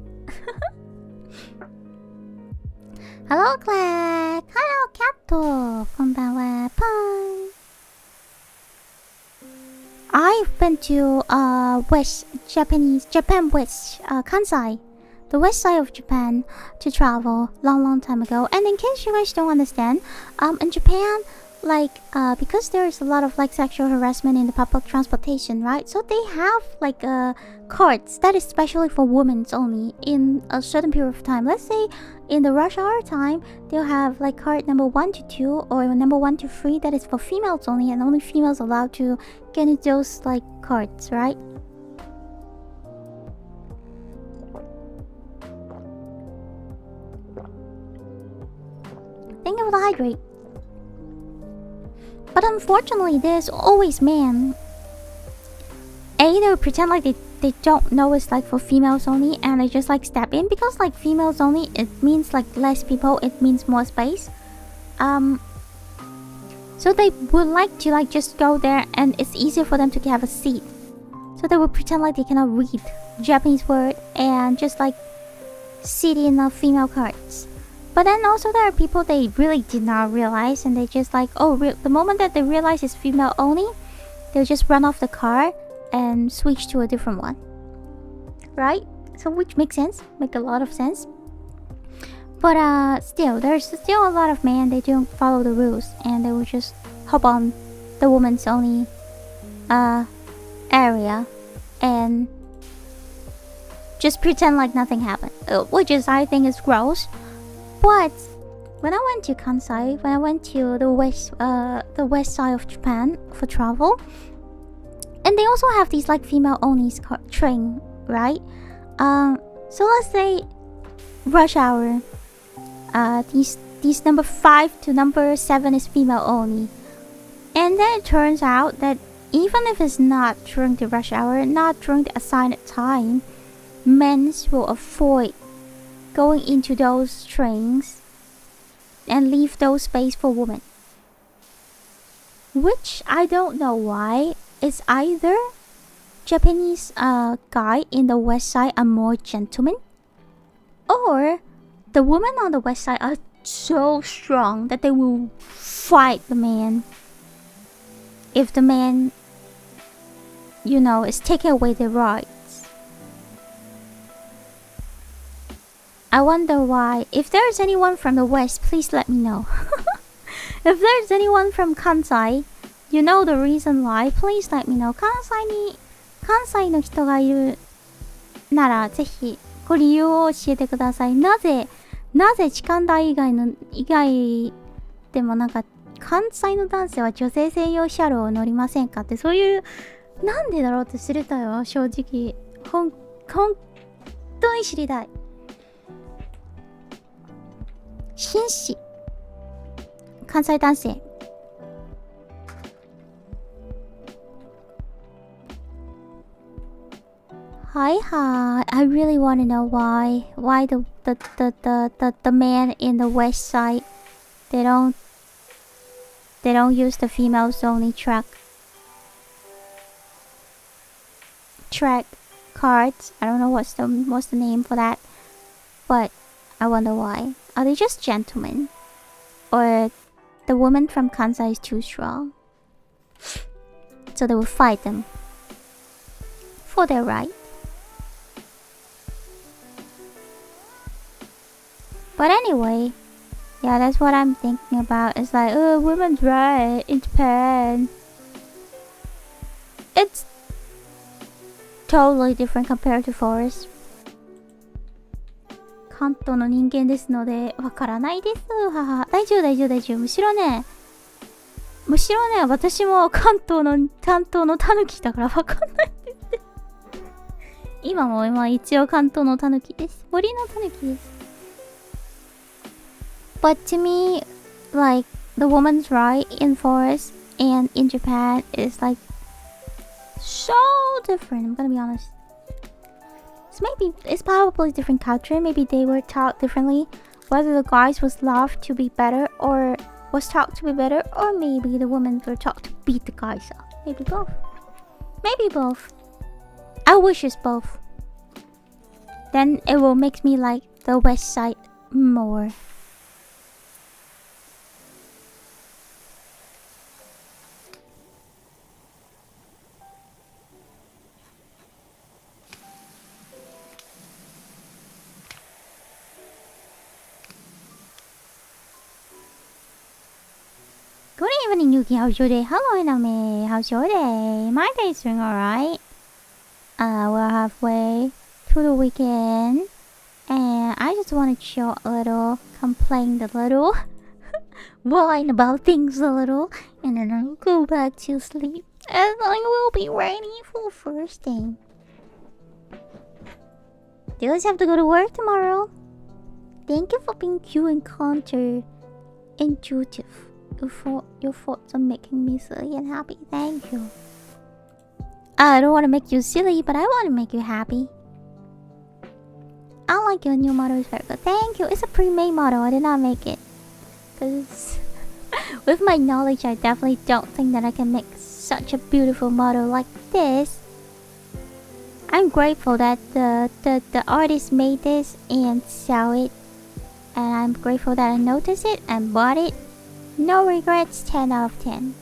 Hello Claire! Hello Cat! こんばんは。パン。I've been to Japan West, Kansai, the west side of Japan, to travel long time ago. And in case you guys don't understand, in Japan, like because there's a lot of like sexual harassment in the public transportation, right? So they have like carts that is specially for women only in a certain period of time. Let's say in the rush hour time, they'll have like cart number 1 to 2 or number 1 to 3 that is for females only, and only females allowed to get into those like carts, right? Thank you for the hydrate. But unfortunately, there's always men. Either pretend like they don't know it's like for females only, and they just like step in because like females only, it means like less people, it means more space. So they would like to like just go there, and it's easier for them to have a seat. So they would pretend like they cannot read Japanese word and just like sit in the female carts. But then also there are people they really did not realize, and they just like, the moment that they realize it's female only, they'll just run off the car and switch to a different one. Right? So which makes sense, make a lot of sense. But still, there's still a lot of men, they don't follow the rules, and they will just hop on the woman's only area and just pretend like nothing happened, which is I think is gross. But when I went to Kansai, when I went to the west side of Japan for travel, and they also have these like female only train, right? So let's say rush hour, these number 5 to number 7 is female only, and then it turns out that even if it's not during the rush hour, not during the assigned time, men will avoid going into those trains and leave those space for women. Which I don't know why. It's either Japanese guy in the west side are more gentlemen, or the women on the west side are so strong that they will fight the man if the man, you know, is taking away their rights. I wonder why. If there's anyone from the west, please let me know. If there's anyone from Kansai, you know the reason why, please let me know. 関西の人がいるならぜひご理由を教えてください。なぜ痴漢大以外でもなんか関西の男性は女性専用車両を乗りませんかって、そういうなんでだろうって知りたいわ。正直本当に知りたい。紳士関西男性。Hi. I really want to know why the man in the west side they don't use the females only track cards. I don't know what's the name for that, but I wonder why. Are they just gentlemen, or the woman from Kansai is too strong, so they will fight them for their right? But anyway, yeah, that's what I'm thinking about. It's like, women's right in Japan. It's totally different compared to forest. 関東の人間ですのでわからないです。母。大丈夫。むしろね、私も関東のタヌキだからわかんないです。今も一応関東のタヌキです。森のタヌキです。But to me, like, the woman's right in forest and in Japan is like so different. I'm gonna be honest. So maybe it's probably different culture. Maybe they were taught differently. Whether the guys was loved to be better or was taught to be better, or maybe the women were taught to beat the guys up. Maybe both. Maybe both. I wish it's both. Then it will make me like the west side more. Good evening, Yuki. How's your day? Hello, Inami. How's your day? My day's doing alright. We're halfway through the weekend. And I just want to chill a little, complain a little, whine about things a little, and then I'll go back to sleep. And I will be ready for first thing. Do you guys have to go to work tomorrow? Thank you for being cute and counterintuitive. Your thoughts are making me silly and happy. Thank you. I don't want to make you silly, but I want to make you happy. I like your new motto. It's very good. Thank you. It's a pre-made motto. I did not make it. Because with my knowledge, I definitely don't think that I can make such a beautiful motto like this. I'm grateful that the artist made this and sell it. And I'm grateful that I noticed it and bought it. No regrets, 10 out of 10.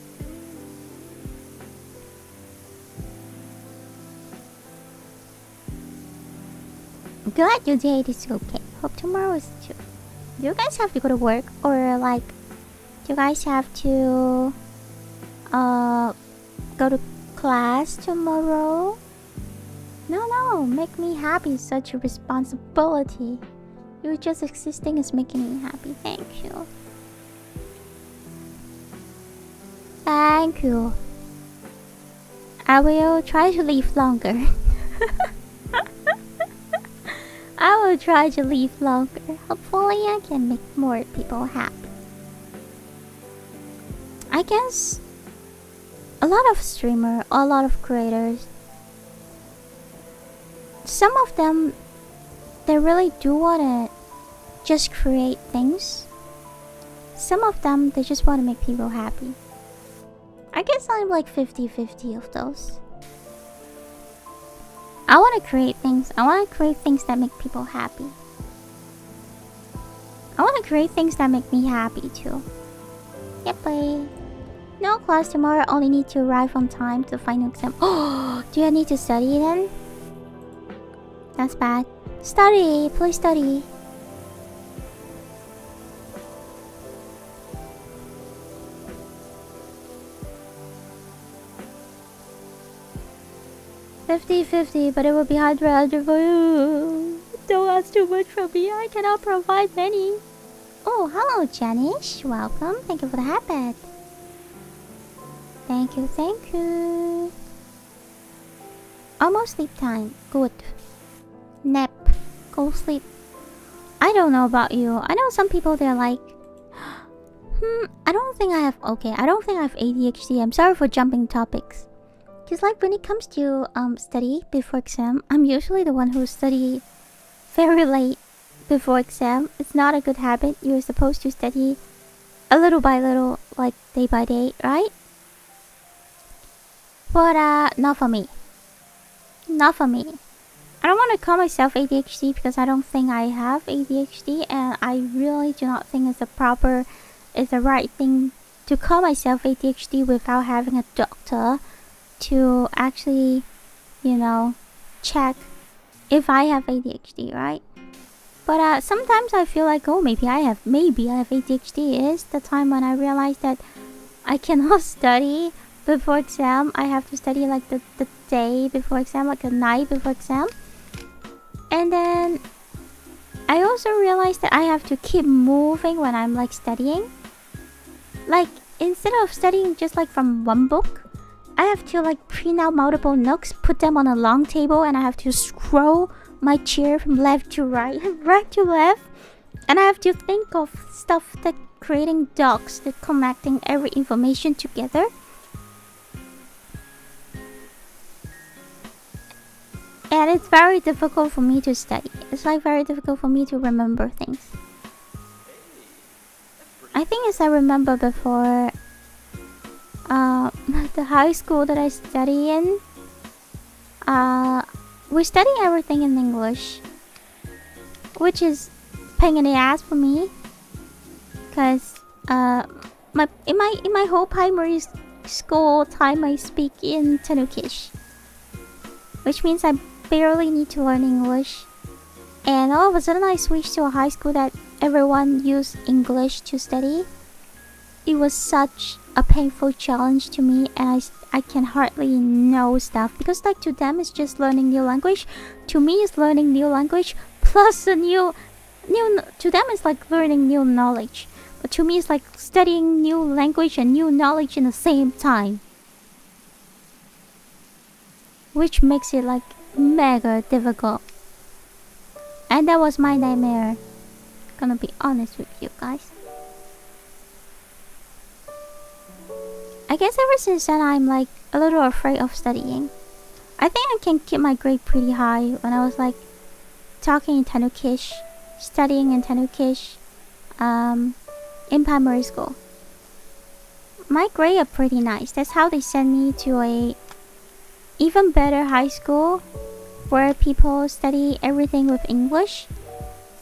Glad your day is okay. Hope tomorrow is too. Do you guys have to go to work? Or like, do you guys have to go to class tomorrow? No, make me happy is such a responsibility. You just existing is making me happy. Thank you. Thank you. I will try to leave longer. I will try to leave longer. Hopefully I can make more people happy. I guess a lot of streamers, a lot of creators, some of them, they really do want to just create things. Some of them, they just want to make people happy. I guess I'm like 50-50 of those. I want to create things. I want to create things that make people happy. I want to create things that make me happy too. Yep, no class tomorrow. Only need to arrive on time to final exam. Oh, do I need to study then? That's bad. Study, please study. $50-50, but it will be $100 for you. Don't ask too much from me. I cannot provide many. Oh, hello, Janish. Welcome. Thank you for the habit. Thank you. Almost sleep time. Good. Nap. Go sleep. I don't know about you. I know some people, they're like, I don't think I have ADHD. I'm sorry for jumping topics. Because like when it comes to study before exam, I'm usually the one who study very late before exam. It's not a good habit. You're supposed to study a little by little, like day by day, right? But not for me. Not for me. I don't want to call myself ADHD because I don't think I have ADHD, and I really do not think it's the right thing to call myself ADHD without having a doctor to actually, check if I have ADHD, right? But sometimes I feel like, oh, maybe I have ADHD. Is the time when I realize that I cannot study before exam. I have to study like the day before exam, like the night before exam. And then I also realized that I have to keep moving when I'm like studying. Like instead of studying just like from one book, I have to like print out multiple nooks, put them on a long table, and I have to scroll my chair from left to right and right to left. And I have to think of stuff that creating docs that connecting every information together. And it's very difficult for me to study. It's like very difficult for me to remember things. I think as I remember before, the high school that I study in, we study everything in English, which is pain in the ass for me, cause in my whole primary school time I speak in Tanuki, which means I barely need to learn English. And all of a sudden I switched to a high school that everyone used English to study. It was such a painful challenge to me, and I can hardly know stuff, because like to them it's just learning new language. To me it's learning new language plus a new to them it's like learning new knowledge. But to me it's like studying new language and new knowledge in the same time, which makes it like mega difficult. And that was my nightmare. Gonna be honest with you guys. I guess ever since then I'm like a little afraid of studying. I think I can keep my grade pretty high when I was like talking in Tanukish, studying in Tanukish, in primary school. My grade are pretty nice. That's how they send me to a even better high school where people study everything with English,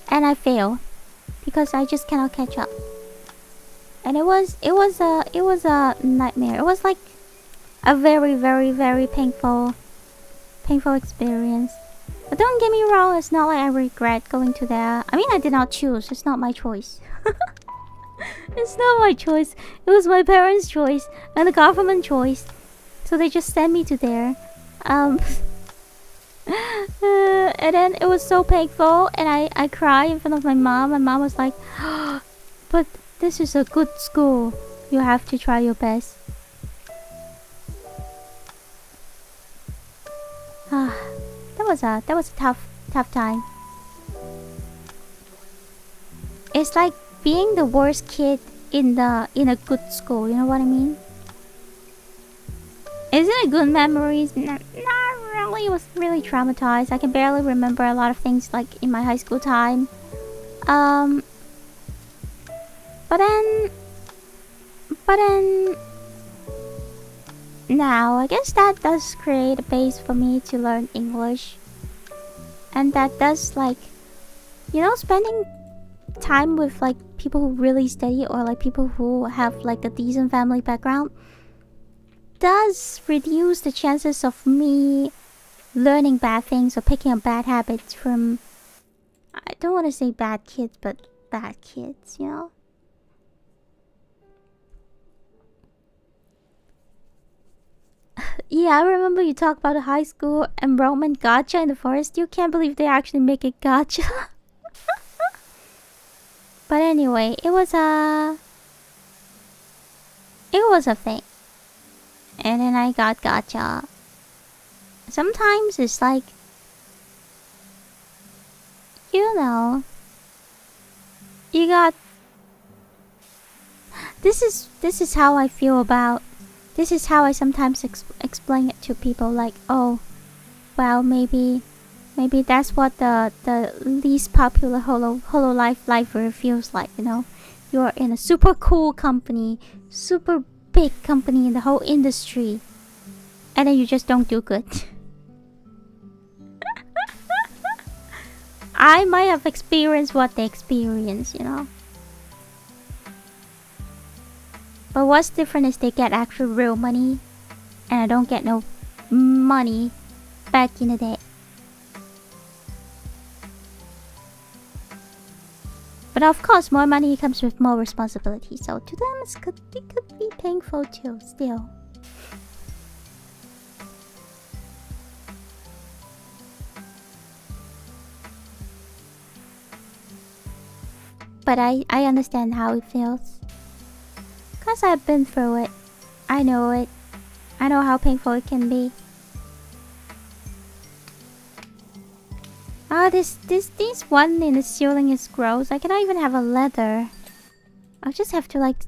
and I failed because I just cannot catch up. And it was a nightmare. It was like a very painful experience. But don't get me wrong, it's not like I regret going to there. I mean, I did not choose. It's not my choice. It's not my choice. It was my parents' choice and the government choice. So they just sent me to there. And then it was so painful, and I cried in front of my mom. My mom was like, but this is a good school. You have to try your best. That was a tough time. It's like being the worst kid in a good school. You know what I mean? Is it a good memories? Not really. It was really traumatized. I can barely remember a lot of things like in my high school time. But then now I guess that does create a base for me to learn English. And that does, like, you know, spending time with like people who really study, or like people who have like a decent family background, does reduce the chances of me learning bad things or picking up bad habits from, I don't want to say bad kids, but bad kids, you know? Yeah, I remember you talked about the high school enrollment gacha in the forest. You can't believe they actually make it gacha. But anyway, it was a thing. And then I got gacha. Sometimes it's like, you know, you got, this is how I feel about, this is how I sometimes explain it to people, like, oh, well, maybe that's what the least popular Hololive lifer feels like, you know? You're in a super cool company, super big company in the whole industry, and then you just don't do good. I might have experienced what they experience, you know? But what's different is they get actual real money, and I don't get no money back in the day. But of course, more money comes with more responsibility, so to them it could be painful too, still. But I understand how it feels. Cause I've been through it. I know it. I know how painful it can be. Ah, this one in the ceiling is gross. I cannot even have a ladder. I'll just have to like...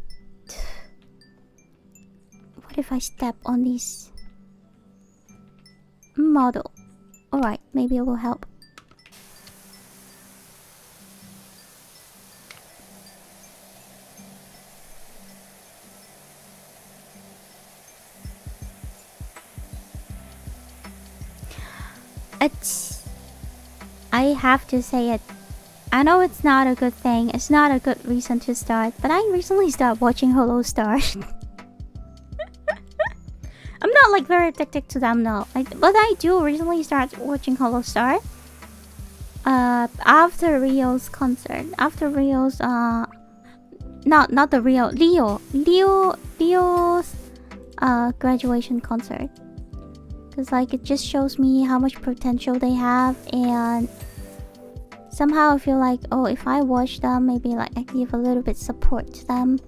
What if I step on this model? Alright, maybe it will help. I have to say it. I know it's not a good thing. It's not a good reason to start, but I recently started watching Hollow Star. I'm not like very addicted to them though. But I do recently start watching Hollow Star. After Rio's concert. After Rio's not the Leo's graduation concert. Cause like it just shows me how much potential they have, and somehow I feel like, oh, if I watch them, maybe like I give a little bit support to them,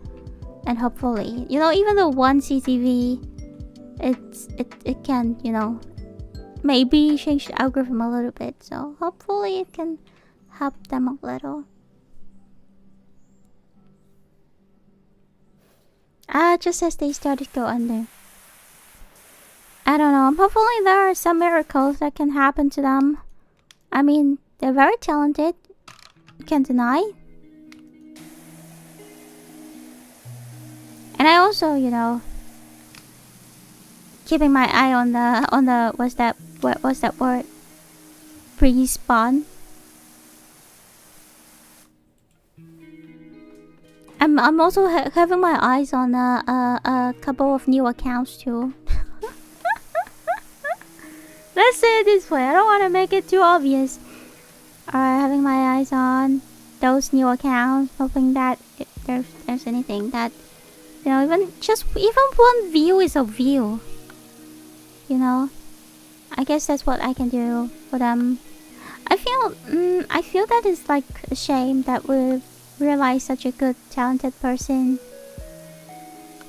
and hopefully, you know, even though one CCV, it can, you know, maybe change the algorithm a little bit. So hopefully it can help them a little. Just as they started to go under. I don't know. Hopefully there are some miracles that can happen to them. I mean, they're very talented. Can't deny. And I also, you know, keeping my eye on the what's that word? Pre-spawn. I'm also having my eyes on a couple of new accounts too. Let's say it this way. I don't want to make it too obvious. Having my eyes on those new accounts, hoping that if there's anything that, you know, even one view is a view. You know, I guess that's what I can do for them. I feel that it's like a shame that we've realized such a good, talented person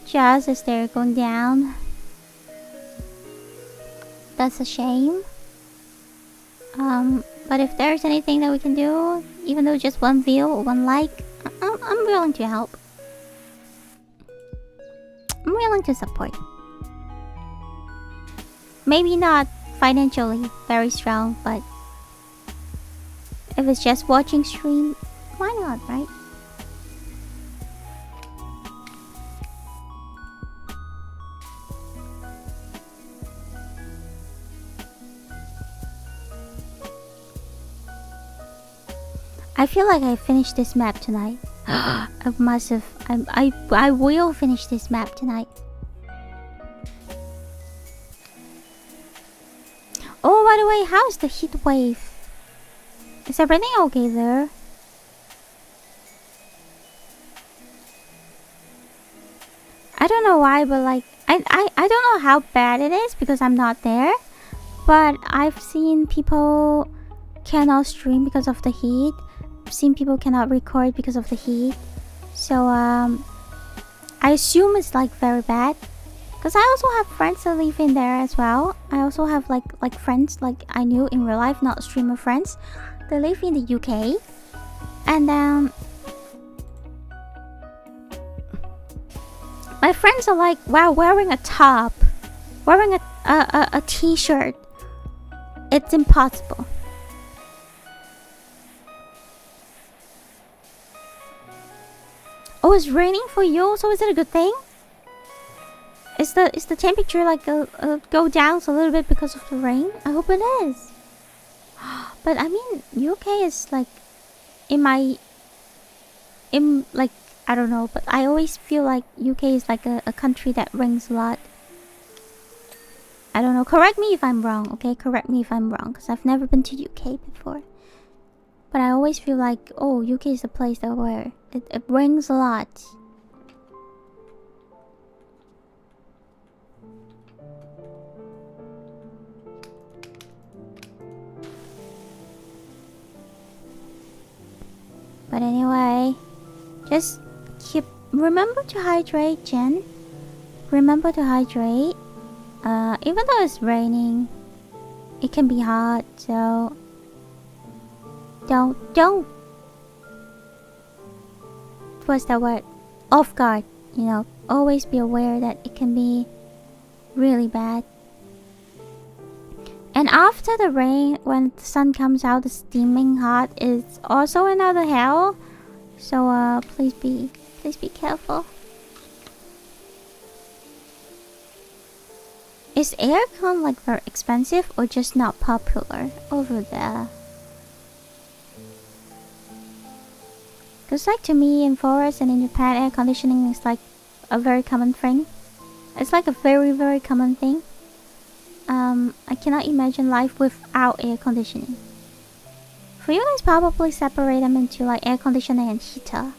just as they're going down. That's a shame. But if there's anything that we can do, even though just one view or one like, I'm willing to help. I'm willing to support. Maybe not financially very strong, but if it's just watching stream, why not, right? I feel like I finished this map tonight. I must have. I will finish this map tonight. Oh, by the way, how's the heat wave? Is everything okay there? I don't know why, but like I don't know how bad it is because I'm not there. But I've seen people cannot stream because of the heat. I've seen people cannot record because of the heat. So I assume it's like very bad. Because I also have friends that live in there as well. I also have like friends like I knew in real life, not streamer friends. They live in the UK. And my friends are like, wow, wearing a top, wearing a t-shirt. It's impossible. Oh, it's raining for you, so is it a good thing? Is the temperature like go down a little bit because of the rain? I hope it is. But I mean, UK is like in like I don't know, but I always feel like UK is like a country that rains a lot. I don't know. Correct me if I'm wrong, okay? Correct me if I'm wrong, because I've never been to UK before. But I always feel like, oh, UK is a place that where it rains a lot. But anyway, just remember to hydrate, Jen. Remember to hydrate. Even though it's raining, it can be hot, so don't what's that word? Off guard, you know. Always be aware that it can be really bad. And after the rain, when the sun comes out, the steaming hot is also another hell. So please be careful. Is aircon like very expensive or just not popular over there? Cause like to me in forest and in Japan, air conditioning is like a very common thing. It's like a very, very common thing. I cannot imagine life without air conditioning. For you guys, probably separate them into like air conditioning and heater.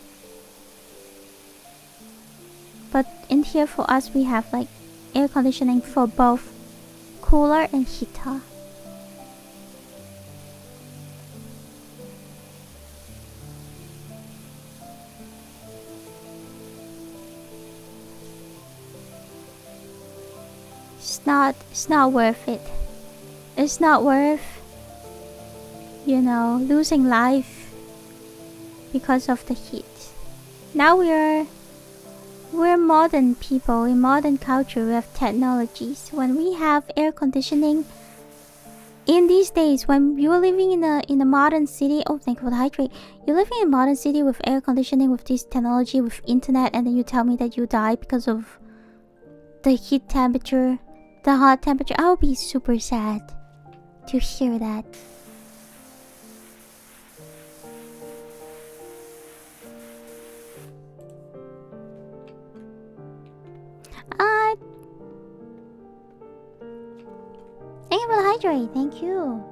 But in here for us, we have like air conditioning for both cooler and heater. It's not worth it. It's not worth, you know, losing life because of the heat. Now we're modern people, in modern culture, we have technologies. When we have air conditioning in these days, when you're living in a modern city, oh thank you for the hydrate. You're living in a modern city with air conditioning, with this technology, with internet, and then you tell me that you die because of the heat temperature, the hot temperature. I'll be super sad to hear that. Thank you for the hydrate. Thank you.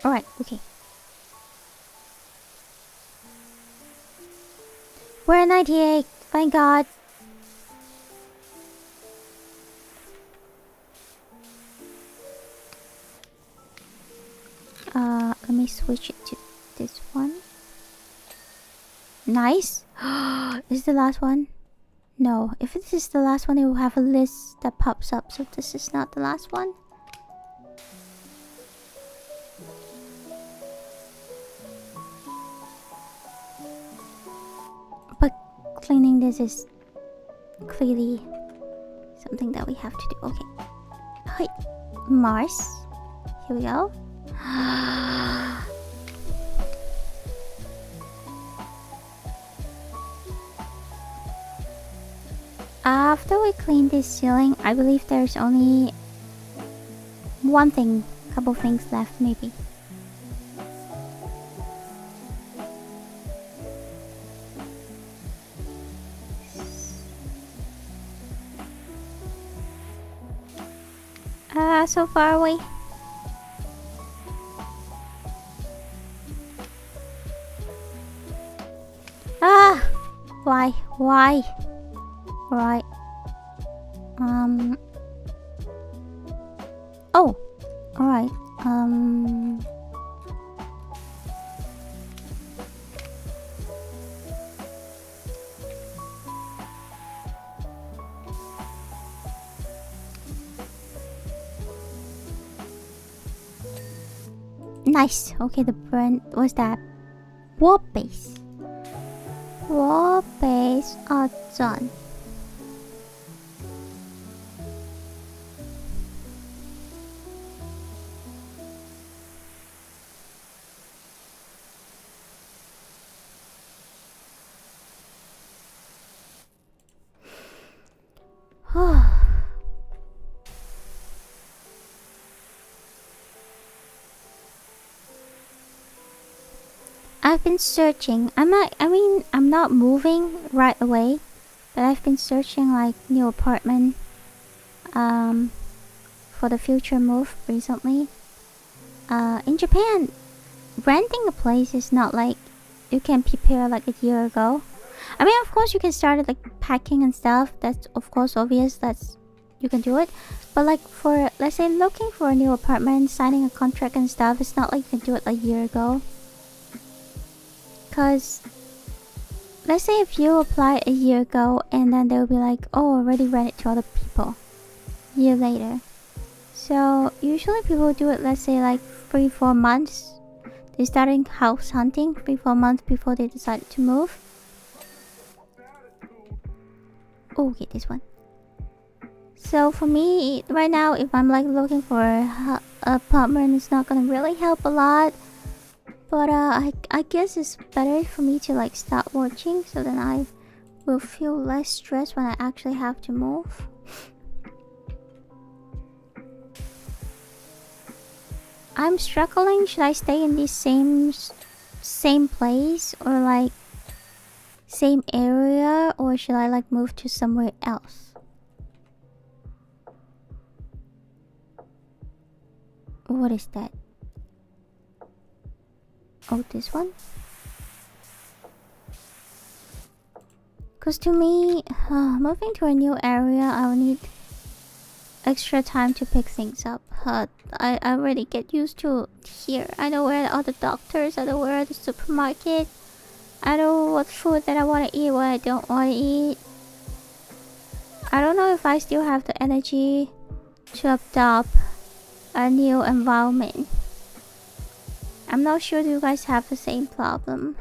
Alright, okay. We're at 98. Thank God. Let me switch it to this one. Nice. Is the last one? No. If this is the last one, it will have a list that pops up. So this is not the last one. But cleaning this is clearly something that we have to do. Okay. Hi, Mars. Here we go. After we clean this ceiling, I believe there's only one thing, couple things left maybe. So far away. Why? Right. Oh, alright. Nice. Okay, the brand was that warp base. Warp base are done. I've been searching. I'm not moving right away, but I've been searching like new apartment for the future move recently. In Japan, renting a place is not like you can prepare like a year ago. I mean, of course you can start like packing and stuff. That's of course obvious. That's you can do it. But like for, let's say, looking for a new apartment, signing a contract and stuff, it's not like you can do it like a year ago. Cause let's say if you apply a year ago and then they'll be like, oh, already rent it to other people a year later. So usually people do it, let's say like 3-4 months. They starting house hunting 3-4 months before they decide to move. Oh, okay, this one. So for me right now, if I'm like looking for a apartment, it's not gonna really help a lot. But I guess it's better for me to like start watching, so then I will feel less stressed when I actually have to move. I'm struggling. Should I stay in this same place or like same area, or should I like move to somewhere else? What is that? Oh, this one? Because to me, moving to a new area, I'll need extra time to pick things up. I already get used to here. I know where are the doctors, I know where are the supermarket. I know what food that I want to eat, what I don't want to eat. I don't know if I still have the energy to adopt a new environment. I'm not sure you guys have the same problem.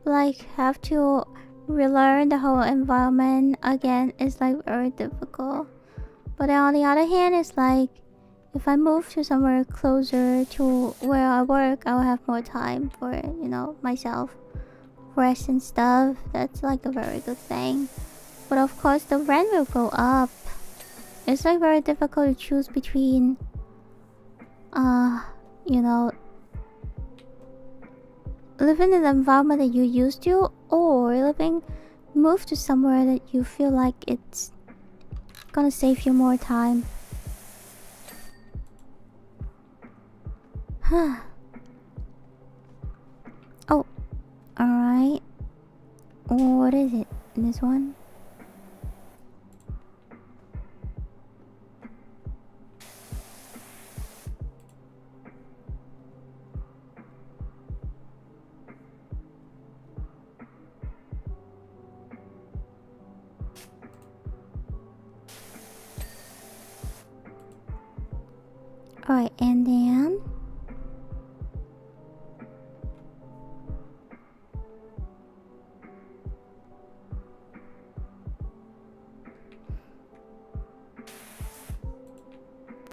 Like, have to relearn the whole environment again is like very difficult. But on the other hand, it's like if I move to somewhere closer to where I work, I'll have more time for, you know, myself, rest and stuff. That's like a very good thing. But of course, the rent will go up. It's like very difficult to choose between, you know, living in the environment that you're used to, or move to somewhere that you feel like it's gonna save you more time. Oh, alright. What is it? This one? Alright, and then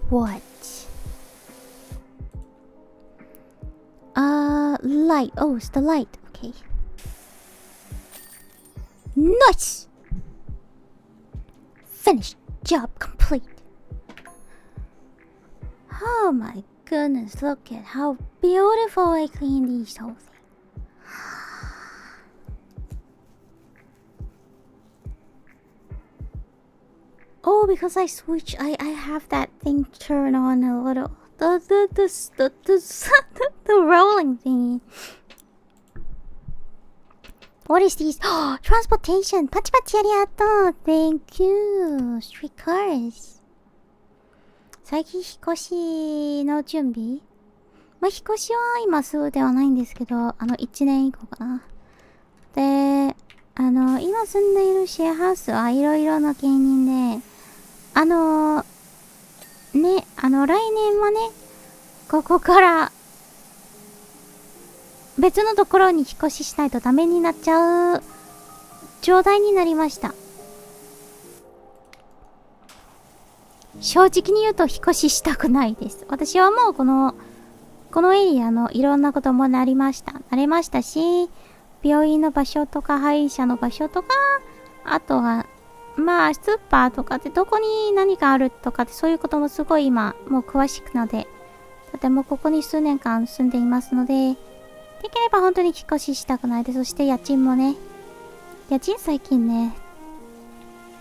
what? Light. Oh, it's the light. Okay. Nice! Finished. Job complete. Oh my goodness, look at how beautiful I cleaned these whole thing. Oh, because I switch, I have that thing turn on a little. The rolling thingy. What is this? Oh, transportation. Pachi pachi arigatou. Thank you. Streetcars. 最近引っ越しの準備、まあ、引っ越しは今すぐではないんですけど、1年以降かな。で、今住んでいるシェアハウスはいろいろな原因で、来年はね、ここから別のところに引っ越ししないとダメになっちゃう状態になりました。正直に言うと引っ越ししたくないです。私はもうこのエリアのいろんなことも慣れましたし、病院の場所とか歯医者の場所とか、あとはまあスーパーとかってどこに何かあるとかってそういうこともすごい今もう詳しくので、とてもここに数年間住んでいますので、できれば本当に引っ越ししたくないで、そして家賃もね、家賃最近ね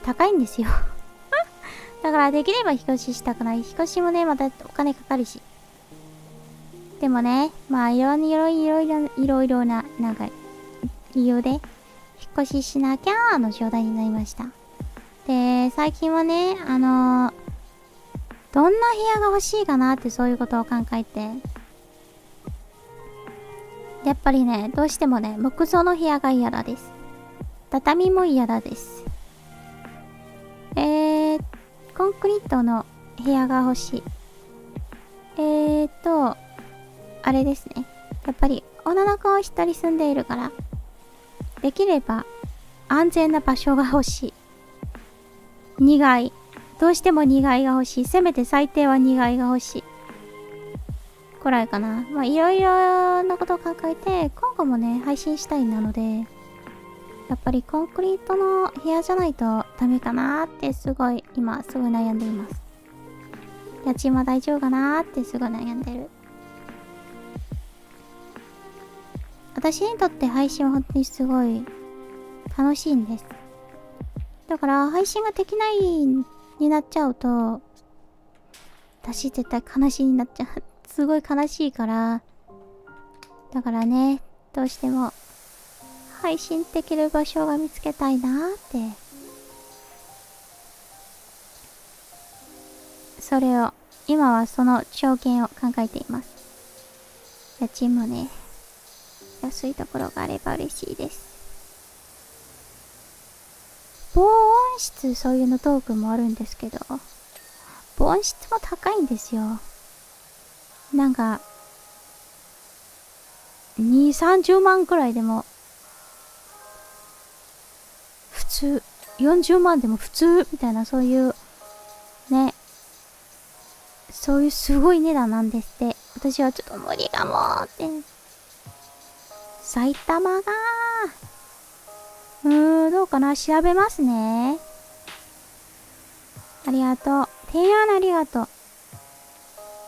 高いんですよ。だからできれば引っ越ししたくない。引っ越しもね、またお金かかるし。でもね、まあいろいろななんか理由で引っ越ししなきゃの状態になりました。で、最近はね、どんな部屋が欲しいかなってそういうことを考えて、やっぱりね、どうしてもね、木造の部屋が嫌だです。畳も嫌だです。コンクリートの部屋が欲しい。あれですね。やっぱり女の子は一人住んでいるから、できれば安全な場所が欲しい。2階。どうしても2階が欲しい。せめて最低は2階が欲しい。くらいかな。まあいろいろなことを考えて、今後もね、配信したいなので、やっぱりコンクリートの部屋じゃないとダメかなーって今すごい悩んでいます。家賃は大丈夫かなーってすごい悩んでる。私にとって配信は本当にすごい楽しいんです。だから配信ができないになっちゃうと、私絶対悲しいになっちゃう。すごい悲しいから。だからね、どうしても配信できる場所が見つけたいなーって。それを、今はその条件を考えています。家賃もね、安いところがあれば嬉しいです。防音室、そういうのトークもあるんですけど、防音室も高いんですよ。なんか、2、30万くらいでも、普通、40万でも普通みたいな、そういう、ね、そういうすごい値段なんですって。私はちょっと無理かもーって。埼玉がどうかな、調べますね。ありがとう。提案ありがとう。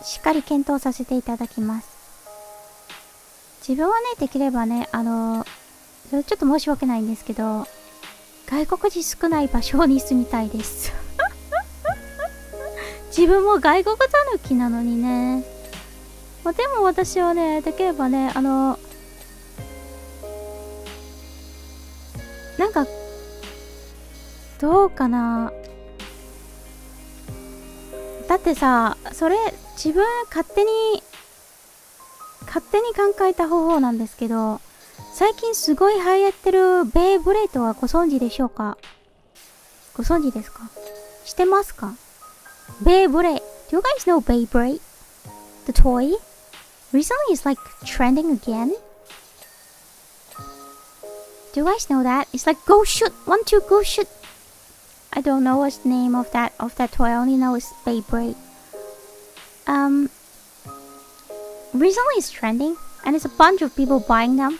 しっかり検討させていただきます。自分はね、できればね、それちょっと申し訳ないんですけど、外国人少ない場所に住みたいです。自分も外国タヌキなのにね。まあ、でも私はね、できればね、なんか、どうかな。だってさ、それ、自分勝手に考えた方法なんですけど、最近すごい流行ってるベイブレードはご存知でしょうか？ご存知ですか？知ってますか？ベイブレード。Do you guys know Beyblade? The toy? Recently it's like trending again. Do you guys know that? It's like go shoot! 1, 2, go shoot! I don't know what's the name of that toy. I only know it's Beyblade. Recently it's trending and it's a bunch of people buying them.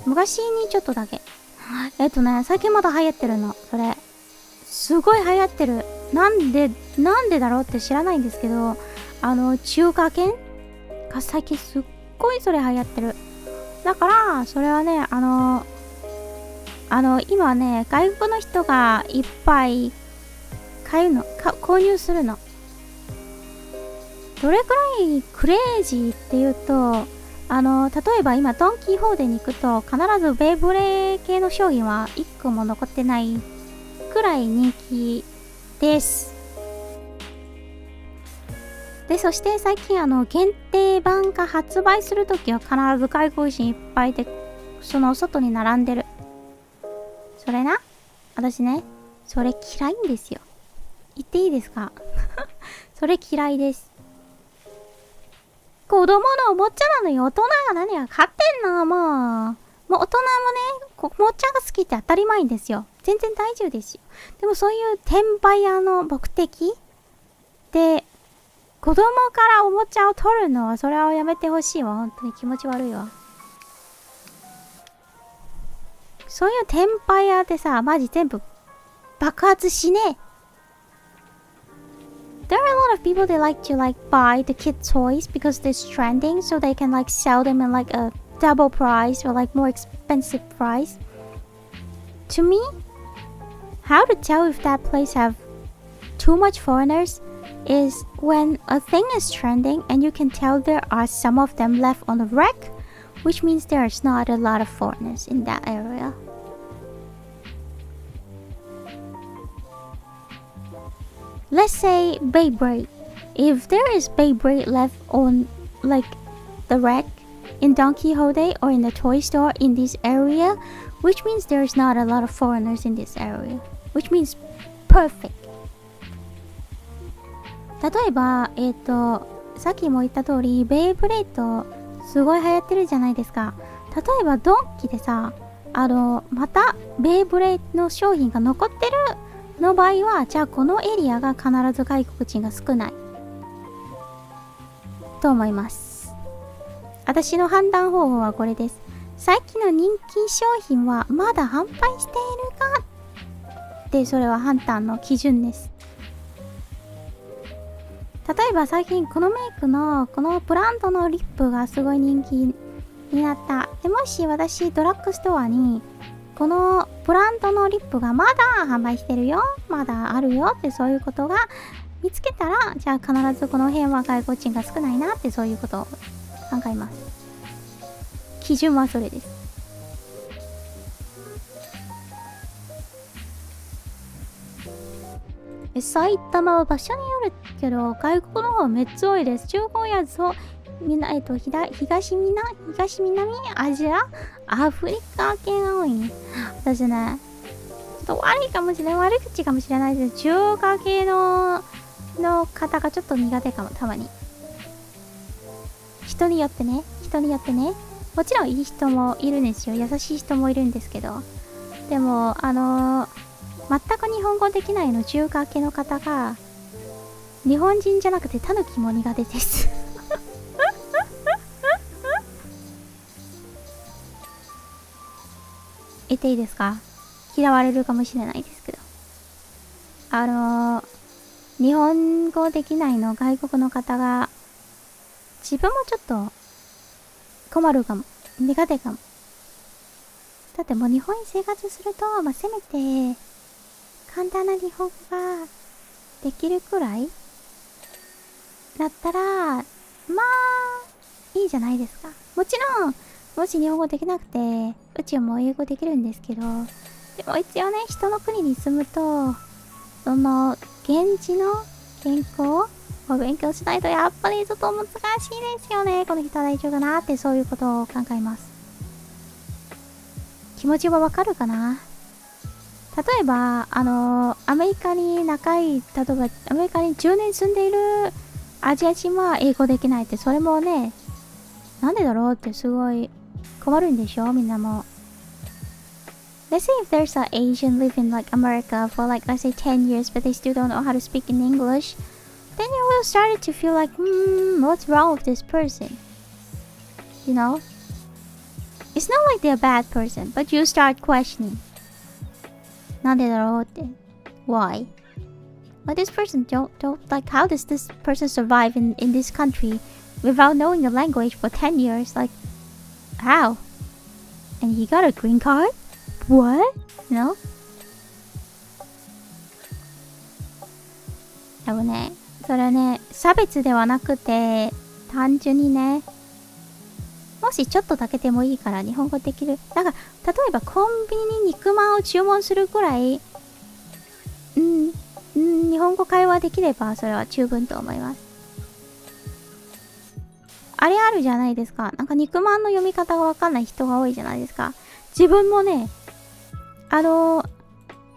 昔にちょっとだけ。最近まだ流行ってるの。それ。すごい流行ってる。なんでだろうって知らないんですけど、中華圏が最近すっごいそれ流行ってる。だから、それはね、今ね、外国の人がいっぱい購入するの。どれくらいクレイジーっていうと、例えば今ドンキーホーテに行くと必ずベイブレー系の商品は1個も残ってないくらい人気です。で、そして最近限定版が発売するときは必ず外国人いっぱいで、その外に並んでる。それな、私ね、それ嫌いんですよ。言っていいですか？それ嫌いです。子供のおもちゃなのに大人が何が買ってんの？もう大人もね、おもちゃが好きって当たり前ですよ。全然大丈夫ですよ。でもそういう転売屋の目的で、子供からおもちゃを取るのは、それはやめてほしいわ。本当に気持ち悪いわ。そういう転売屋ってさ、マジ全部爆発しねえ。There are a lot of people that like to buy the kid toys because it's trending, so they can sell them in a double price or more expensive price. To me, how to tell if that place have too much foreigners is when a thing is trending and you can tell there are some of them left on the rack, which means there's not a lot of foreigners in that area. Let's say Beyblade. If there is Beyblade left on the rack in Don Quixote or in the toy store in this area, which means there's not a lot of foreigners in this area, which means perfect. 例えば、さっきも言った通り、ベイブレードすごい流行ってるじゃないですか。例えばドンキでさ、またベイブレードの商品が残ってるの場合は、じゃあこのエリアが必ず外国人が少ないと思います。私の判断方法はこれです。最近の人気商品はまだ販売しているかで、それは判断の基準です。例えば最近このメイクのこのブランドのリップがすごい人気になった。でもし私ドラッグストアにこのブランドのリップがまだ販売してるよ、まだあるよってそういうことが見つけたら、じゃあ必ずこの辺は外国人が少ないなってそういうことを考えます。基準はそれです。埼玉は場所によるけど、外国の方はめっちゃ多いです。中国や東南アジア、アフリカ系が多い。私ね、ちょっと悪いかもしれない、悪口かもしれないです。中華系の方がちょっと苦手かも、たまに。人によってね。もちろんいい人もいるんですよ。優しい人もいるんですけど。でも、全く日本語できないの中華系の方が、日本人じゃなくてタヌキも苦手です。言っていいですか？嫌われるかもしれないですけど。日本語できないの外国の方が、自分もちょっと困るかも。苦手かも。だってもう日本に生活すると、せめて、簡単な日本語ができるくらいだったら、まあ、いいじゃないですか。もちろん、もし日本語できなくて、うちはもう英語できるんですけど、でも一応ね、人の国に住むと、その、現地の健康を勉強しないとやっぱりちょっと難しいですよね。この人は大丈夫かなってそういうことを考えます。気持ちはわかるかな？例えば、アメリカに仲いい、例えばアメリカに10年住んでいるアジア人は英語できないって、それもね、なんでだろうってすごい困るんでしょみんなも。Let's say if there's an Asian live in like America for like let's say 10 years but they still don't know how to speak in English, then you will start to feel like, what's wrong with this person? You know? It's not like they're a bad person, but you start questioning. なんでだろうって。Why? Like this person don't like how does this person survive in this country without knowing the language for 10 years? Like, how? And he got a green card? What? You know? 多分ね、それはね、差別ではなくて、単純にね、もしちょっとだけでもいいから日本語できる。だから、例えばコンビニに肉まんを注文するくらい、日本語会話できればそれは十分と思います。あれあるじゃないですか。なんか肉まんの読み方がわかんない人が多いじゃないですか。自分もね、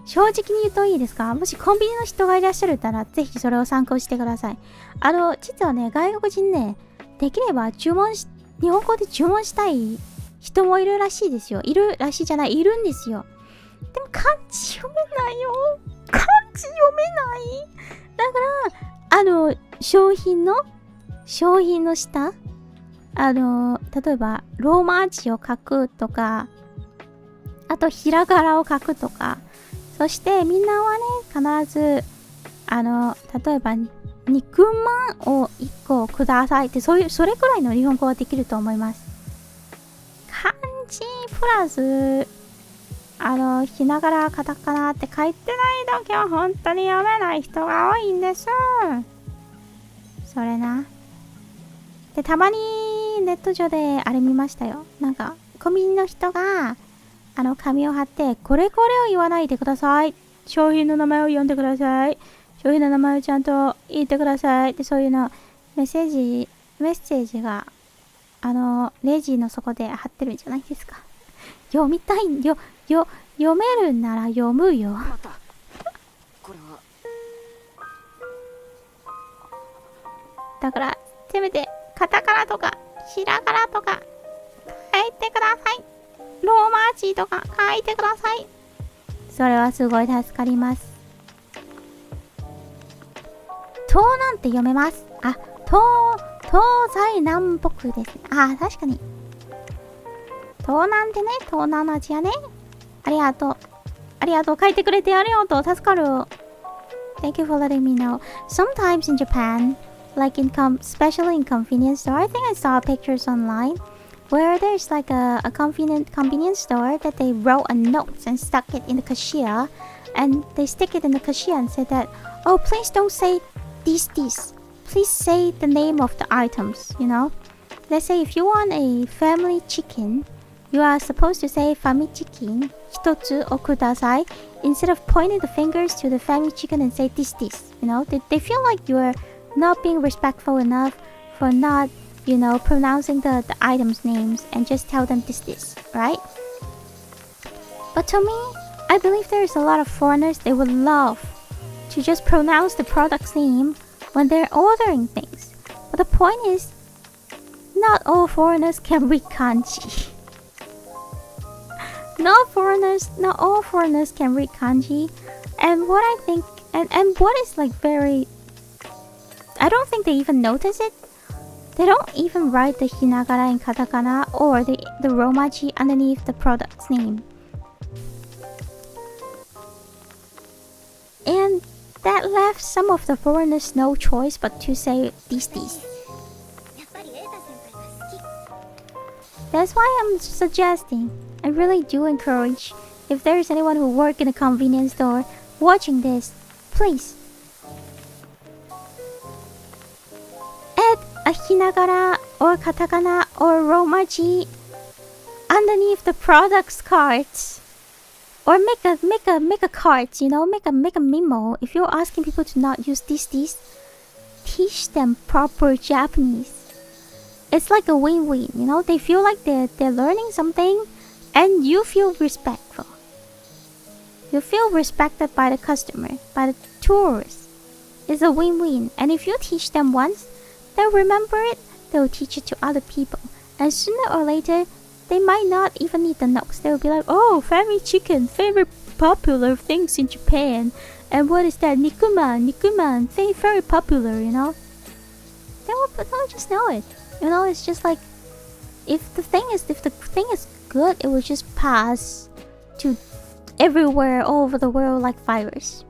正直に言うといいですか？もしコンビニの人がいらっしゃるなら、ぜひそれを参考してください。実はね、外国人ね、できれば日本語で注文したい人もいるらしいですよ。いるらしいじゃない、いるんですよ。でも漢字読めないよ。漢字読めない。だから、商品の下、例えば、ローマ字を書くとか、あと、ひらがなを書くとか、そしてみんなはね、必ず、例えば、肉まんを1個くださいって、それくらいの日本語はできると思います。漢字プラス、ひながらカタカナって書いてない時は本当に読めない人が多いんです。それな。で、たまにネット上であれ見ましたよ。なんか、コンビニの人が、紙を貼って、これを言わないでください。商品の名前を読んでください。商品の名前をちゃんと言ってください。で、そういうの、メッセージが、レジの底で貼ってるんじゃないですか。読みたいんよ、読めるなら読むよ。これはだから、せめて、カタカナとか、ひらがなとか、書いてください。ローマ字とか書いてください。それはすごい助かります。東なんて読めます。あ、東西南北ですね。あ、確かに。東南でね、東南アジアね。ありがとう。ありがとう。書いてくれてありがとう。助かる。Thank you for letting me know. Sometimes in Japan, like especially in convenience store, I think I saw pictures online where there's like a convenience store that they wrote a note and stuck it in the cashier, and they stick it in the cashier and said that, oh, please don't say this. Please say the name of the items, you know? Let's say if you want a family chicken, you are supposed to say family chicken, 一つをください, instead of pointing the fingers to the family chicken and say this. You know, they feel like you're not being respectful enough for not, you know, pronouncing the items' names and just tell them this, right? But to me, I believe there's a lot of foreigners they would love to just pronounce the product's name when they're ordering things. But the point is, not all foreigners can read kanji. Not all foreigners can read kanji. And what I think, and what is like very, I don't think they even notice it. They don't even write the hinagana in katakana or the romaji underneath the product's name. And that left some of the foreigners no choice but to say this. That's why I'm suggesting, I really do encourage, if there is anyone who works in a convenience store watching this, please add a hinagana or katakana or romaji underneath the product's cards, or make a card, you know, make a memo. If you're asking people to not use this, teach them proper Japanese. It's like a win-win, you know. They feel like they're learning something, and you feel respectful. You feel respected by the customer, by the tourist. It's a win-win. And if you teach them once, they'll remember it. They'll teach it to other people, and sooner or later, they might not even need the notes. They'll be like, "Oh, family chicken, favorite popular things in Japan." And what is that? Nikuman, very popular, you know. They'll just know it. You know, it's just like, if the thing is good, it will just pass to everywhere, all over the world like virus.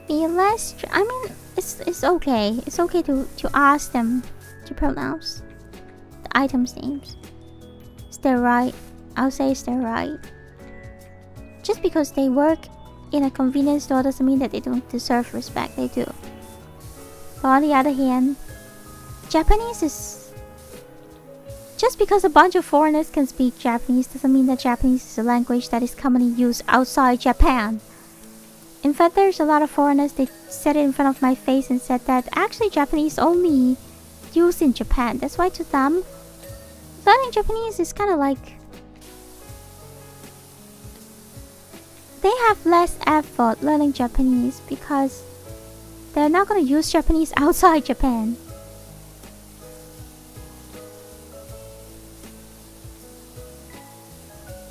Be less. I mean, it's okay. It's okay to ask them to pronounce the items' names. Is that right? I'll say is that right. Just because they work in a convenience store doesn't mean that they don't deserve respect. They do. But on the other hand, Japanese is... Just because a bunch of foreigners can speak Japanese doesn't mean that Japanese is a language that is commonly used outside Japan. In fact, there's a lot of foreigners, they said it in front of my face and said that actually Japanese only used in Japan. That's why to them, learning Japanese is kind of like... They have less effort learning Japanese because they're not going to use Japanese outside Japan.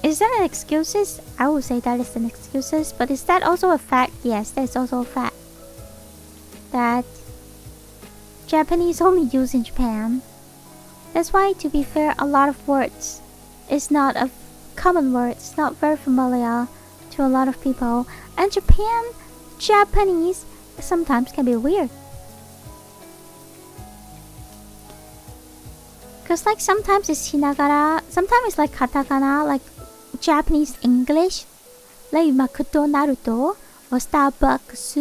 Is that an excuses? I would say that is an excuses, but is that also a fact? Yes, that's also a fact. That Japanese only used in Japan. That's why, to be fair, a lot of words is not a common word. It's not very familiar to a lot of people. And Japanese sometimes can be weird. Cause like sometimes it's hinagana, sometimes it's like katakana, like Japanese English, like McDonald's or Starbucks,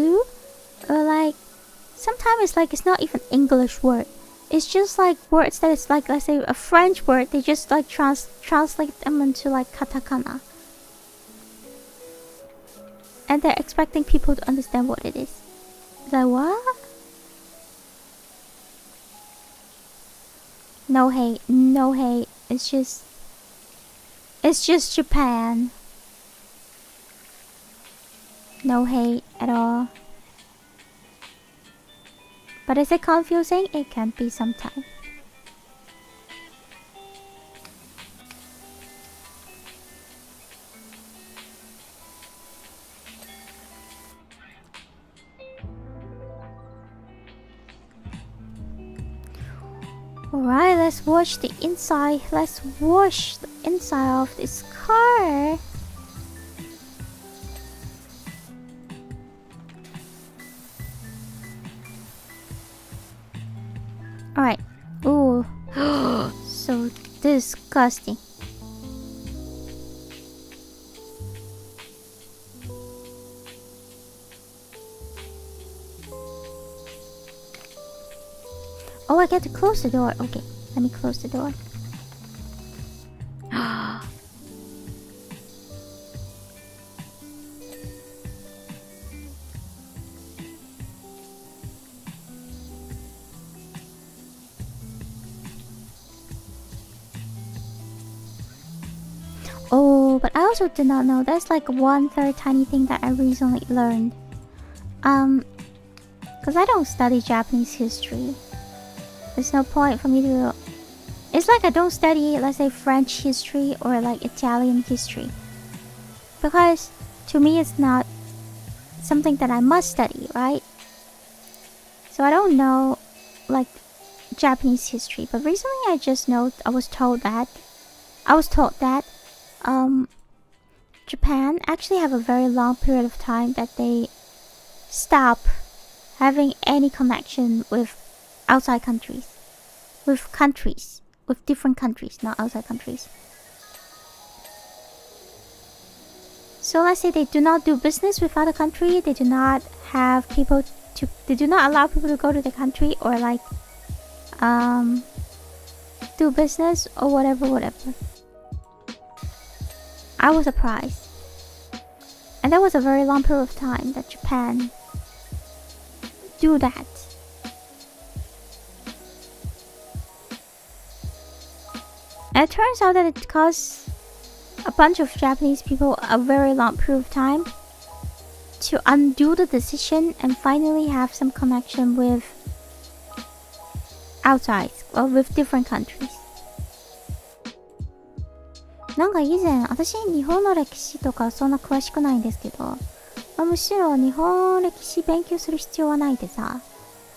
or like sometimes it's like it's not even English word. It's just like words that is like, let's say a French word, they just like translate them into like katakana. And they're expecting people to understand what it is. It's like, what? No hate, no hate. It's just Japan. No hate at all. But is it confusing? It can be sometimes. Alright, let's watch the inside. Let's wash the inside of this car. Alright. Ooh. So disgusting. Oh, I get to close the door. Okay, let me close the door. Oh, but I also did not know. That's like 1/3 tiny thing that I recently learned. Because I don't study Japanese history. There's no point for me to... It's like I don't study, let's say, French history or like Italian history. Because to me it's not something that I must study, right? So I don't know like Japanese history. But recently I just know, I was told that Japan actually have a very long period of time that they stop having any connection with outside countries. With different countries, not outside countries. So let's say they do not do business with other country, they do not have people to, they do not allow people to go to the country or like do business or whatever. I was surprised. And that was a very long period of time that Japan do that. And it turns out that it costs a bunch of Japanese people a very long period of time to undo the decision and finally have some connection with outside or with different countries. なんか以前、私日本の歴史とかそんな詳しくないんですけど、むしろ日本歴史勉強する必要はないでさ、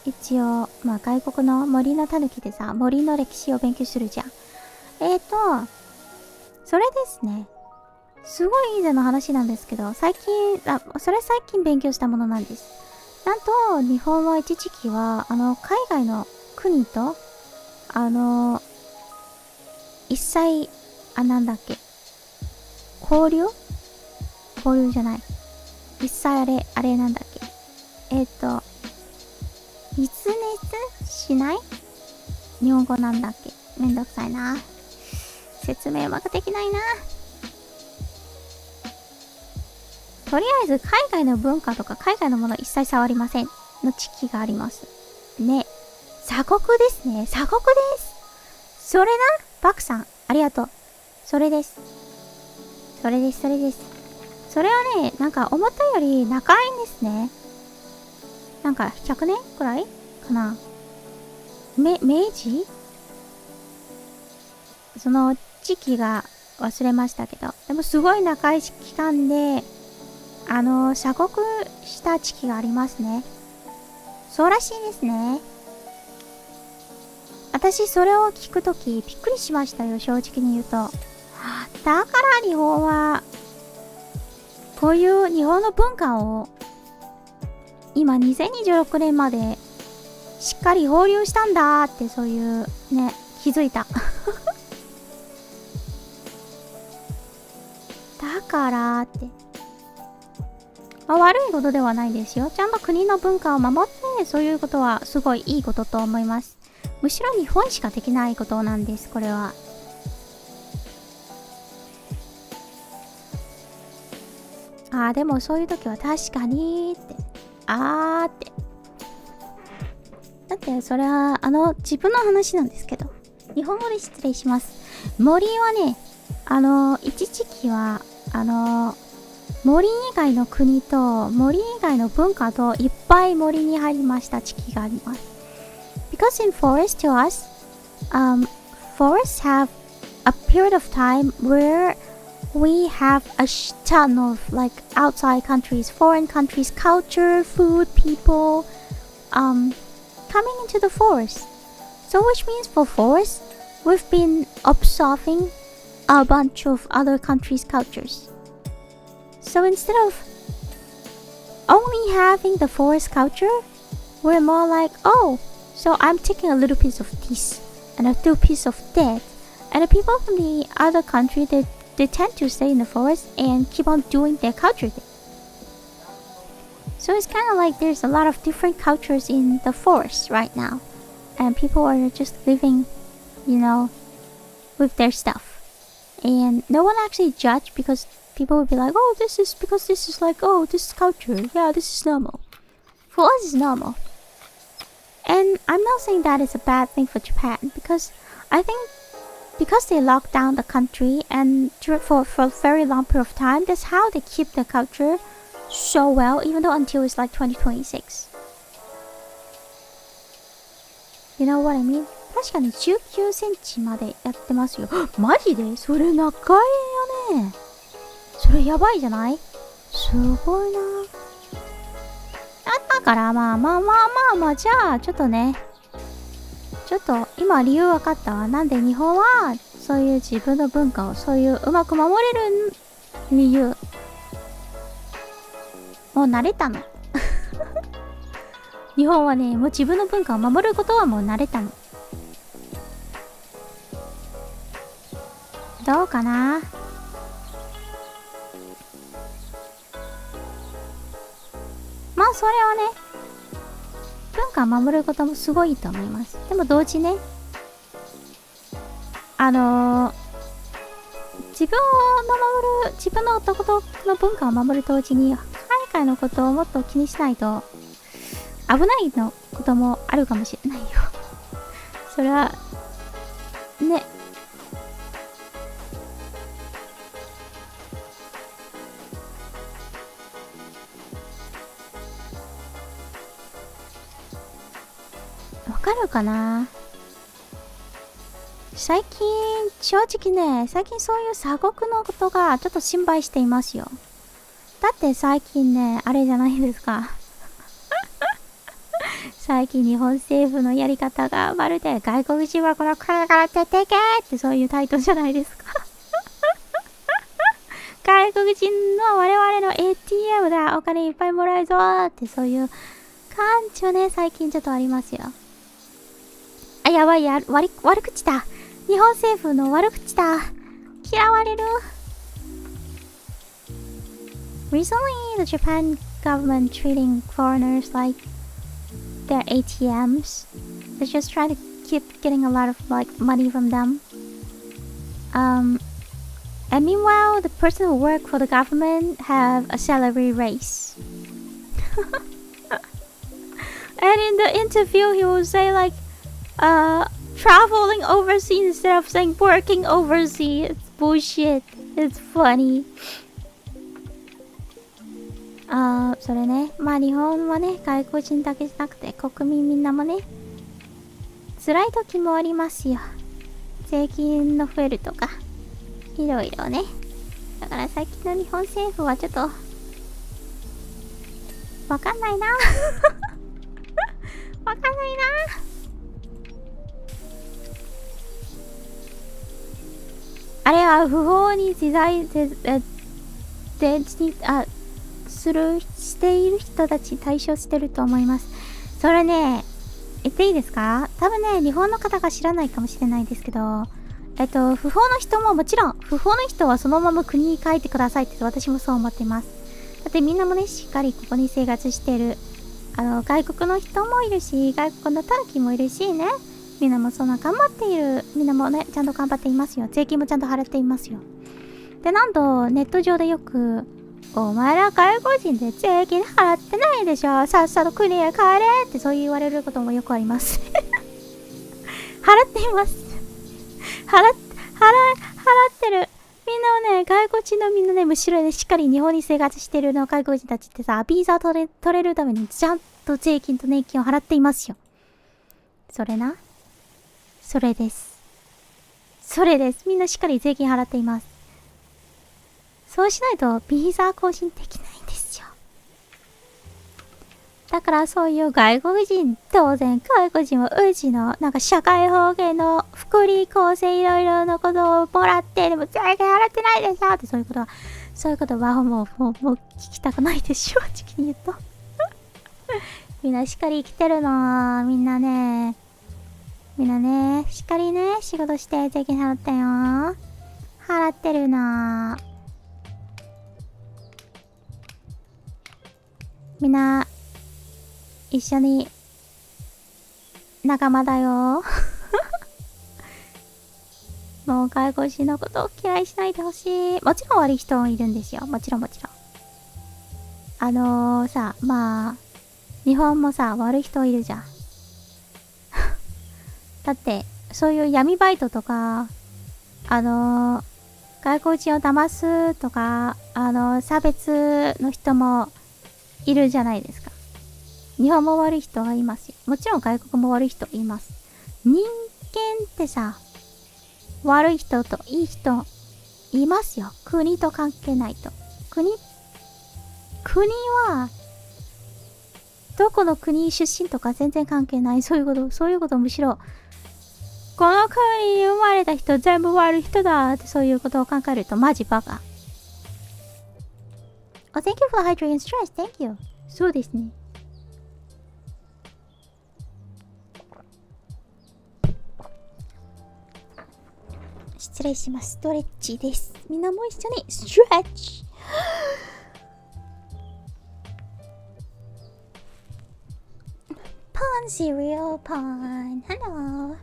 一応、外国の森のタヌキでさ、森の歴史を勉強するじゃん。それですね。すごい以前の話なんですけど、それ最近勉強したものなんです。なんと、日本は一時期は、海外の国と、一切、なんだっけ、交流じゃない。一切あれなんだっけ。密熱しない？日本語なんだっけ。めんどくさいな。説明うまくできないな。とりあえず海外の文化とか海外のもの一切触りませんの時期がありますね。鎖国ですね。鎖国です。それな、バクさんありがとう。それです。それはね、なんか思ったより長いんですね。なんか100年くらいかな。明治？その時期が忘れましたけど、でもすごい長い期間で鎖国した時期がありますね。そうらしいですね。私それを聞くときびっくりしましたよ、正直に言うと。だから日本はこういう日本の文化を今2026年までしっかり放流したんだって、そういうね、気づいた。だからって、悪いことではないですよ。ちゃんと国の文化を守って、そういうことはすごいいいことと思います。むしろ日本しかできないことなんです、これは。でもそういう時は確かにって、って。だってそれは自分の話なんですけど、日本語で失礼します。森はね、一時期は森以外の国と森以外の文化といっぱい森に入りました時期があります。Because in forest to us, forests have a period of time where we have a ton of like outside countries, foreign countries, culture, food, people, coming into the forest. So which means for forest, we've been absorbing a bunch of other countries' cultures. So instead of only having the forest culture, we're more like, oh, so I'm taking a little piece of this and a little piece of that. And the people from the other country, they tend to stay in the forest and keep on doing their culture thing. So it's kind of like there's a lot of different cultures in the forest right now. And people are just living, with their stuff. And no one actually judge because people will be like, oh, this is because this is like, oh, this is culture. Yeah, this is normal. For us, it's normal. And I'm not saying that is a bad thing for Japan because I think because they locked down the country and for a very long period of time, that's how they keep their culture so well, even though until it's like 2026. You know what I mean? 確かに19センチまでやってますよ。マジでそれ長いよね。それやばいじゃない？すごいな。だからまあじゃあちょっとね。ちょっと今理由分かったわ。なんで日本はそういう自分の文化をそういううまく守れる理由。もう慣れたの。日本はね、もう自分の文化を守ることはもう慣れたの。どうかな？まあそれはね、文化を守ることもすごいと思います。でも同時ね、自分のとことの文化を守る同時に、海外のことをもっと気にしないと危ないのこともあるかもしれないよ。それはね。わかるかな？最近正直ね、最近そういう鎖国のことがちょっと心配していますよ。だって最近ね、あれじゃないですか。最近日本政府のやり方がまるで外国人はこの国から出てけってそういう態度じゃないですか。外国人の我々の ATM だ、お金いっぱいもらえるぞってそういう感じはね、最近ちょっとありますよ。あ、やばいや、悪口だ。日本政府の悪口だ。嫌われる。Recently, the Japan government treating foreigners like their ATMs. They just try to keep getting a lot of money from them. And meanwhile, the person who work for the government have a salary raise. And in the interview, he will say like, traveling overseas instead of saying working overseas. It's bullshit. It's funny. それね。まあ日本はね、外国人だけじゃなくて国民みんなもね、辛い時もありますよ。税金の増えるとか、いろいろね。だから最近の日本政府はちょっと、わかんないな。わかんないな。あれは不法にしている人たち対象してると思います。それね、言っていいですか？多分ね、日本の方が知らないかもしれないですけど、不法の人ももちろん、不法の人はそのまま国に帰ってくださいって私もそう思っています。だってみんなもね、しっかりここに生活してる、外国の人もいるし、外国のタヌキもいるしね、みんなもそんな頑張っている、みんなもね、ちゃんと頑張っていますよ。税金もちゃんと払っていますよ。で、なんと、ネット上でよく、お前ら外国人で税金払ってないでしょ。さっさと国へ帰れってそう言われることもよくあります。払っています。払ってる。みんなはね、外国人のみんなね、むしろね、しっかり日本に生活してるの外国人たちってさ、ビザ取れるためにちゃんと税金と年金を払っていますよ。それな。それです。それです。みんなしっかり税金払っています。そうしないとビザ更新できないんですよ。だからそういう外国人、当然外国人はうちのなんか社会保険の福利厚生いろいろなことをもらって、でも税金払ってないでさってそういうことはもう聞きたくないでしょ、正直に言うと。みんなしっかり生きてるの。みんなね、しっかりね、仕事して税金払ったよ。払ってるな。みんな、一緒に、仲間だよ。もう外国人のことを嫌いしないでほしい。もちろん悪い人もいるんですよ。もちろん。さ、まあ、日本もさ、悪い人いるじゃん。だって、そういう闇バイトとか、外国人を騙すとか、差別の人もいるじゃないですか。日本も悪い人はいますよ。もちろん外国も悪い人います。人間ってさ、悪い人といい人いますよ。国と関係ないと。国は、どこの国出身とか全然関係ない。そういうことむしろ、この国に生まれた人全部悪い人だってそういうことを考えるとマジバカ。Oh, thank you for the hydrating stress. Thank you. そうですね。失礼します。ストレッチです。みんなも一緒にストレッチ。Pawn cereal, pawn. Hello.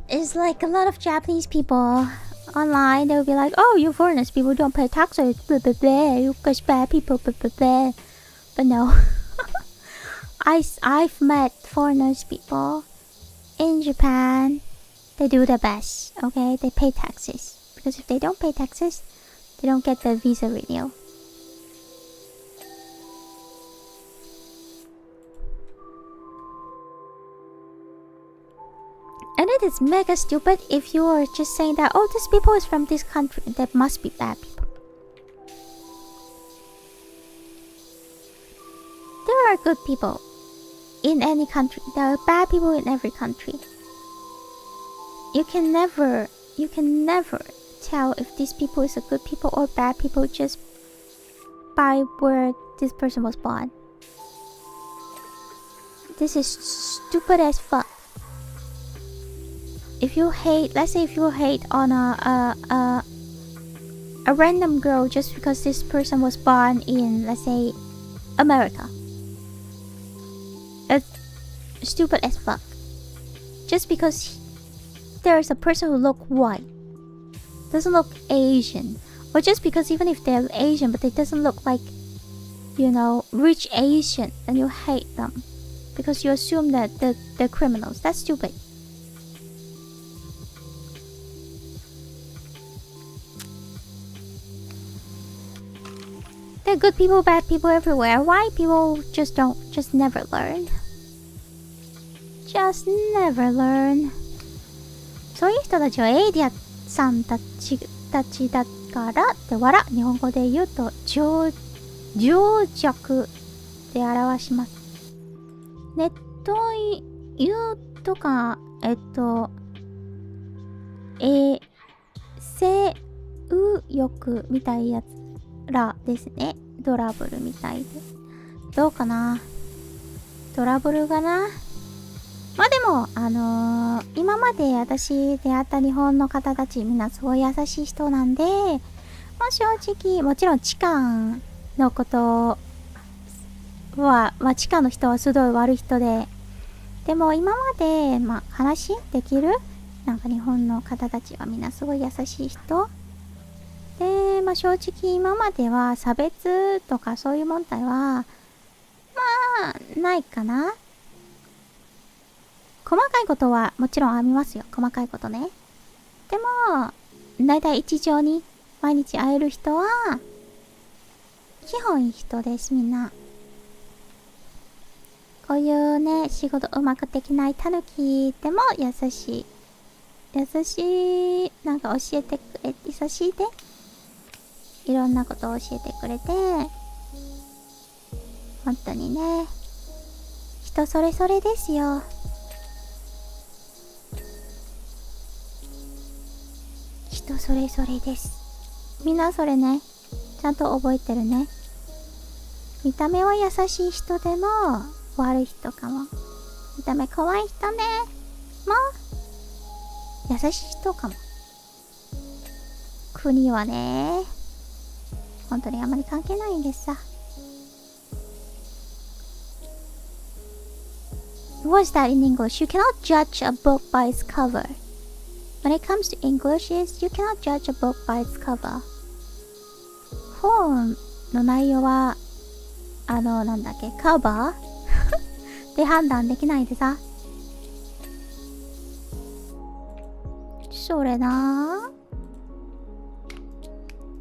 It's like a lot of Japanese people online. They'll be like, "Oh, you foreigners, people don't pay taxes. Blah blah blah. You guys bad people. Blah blah blah." But no, I've met foreigners people in Japan. They do their best. Okay, they pay taxes because if they don't pay taxes, they don't get the visa renewal. And it is mega stupid if you are just saying that, oh, this people is from this country, that must be bad people. There are good people in any country. There are bad people in every country. You can never tell if these people is a good people or bad people just by where this person was born. This is stupid as fuck. If you hate, let's say if you hate on a random girl just because this person was born in, let's say, America. It's stupid as fuck. Just because there's a person who look white, doesn't look Asian, or just because even if they're Asian but they doesn't look like, you know, rich Asian, then you hate them because you assume that they're criminals. That's stupid. There are good people, bad people everywhere. Why people just never learn? Just never learn. そういう人たちはエイリアンさんたちだからって日本語で言うと情弱で表します。ネット言うとか性欲みたいやつらですね。トラブルみたいで。どうかな？トラブルかな？まあでも、今まで私出会った日本の方たちみんなすごい優しい人なんで、まあ正直、もちろん地下のことは、まあ地下の人はすごい悪い人で、でも今まで、まあ話できるなんか日本の方たちはみんなすごい優しい人で、まあ正直今までは差別とかそういう問題は、まあないかな。細かいことはもちろんありますよ。細かいことね。でも、だいたい日常に毎日会える人は、基本いい人です、みんな。こういうね、仕事うまくできないタヌキでも優しい。優しい。なんか教えてくれ、優しいで。いろんなことを教えてくれて、本当にね、人それぞれですよ。人それぞれです。みんなそれね、ちゃんと覚えてるね。見た目は優しい人でも悪い人かも。見た目可愛い人ね、もう優しい人かも。国はね、本当にあんまり関係ないんですさ。What's that in English? You cannot judge a book by its cover. When it comes to English, is you cannot judge a book by its cover. 本の内容はなんだっけ、カバーで判断できないでさ。それな。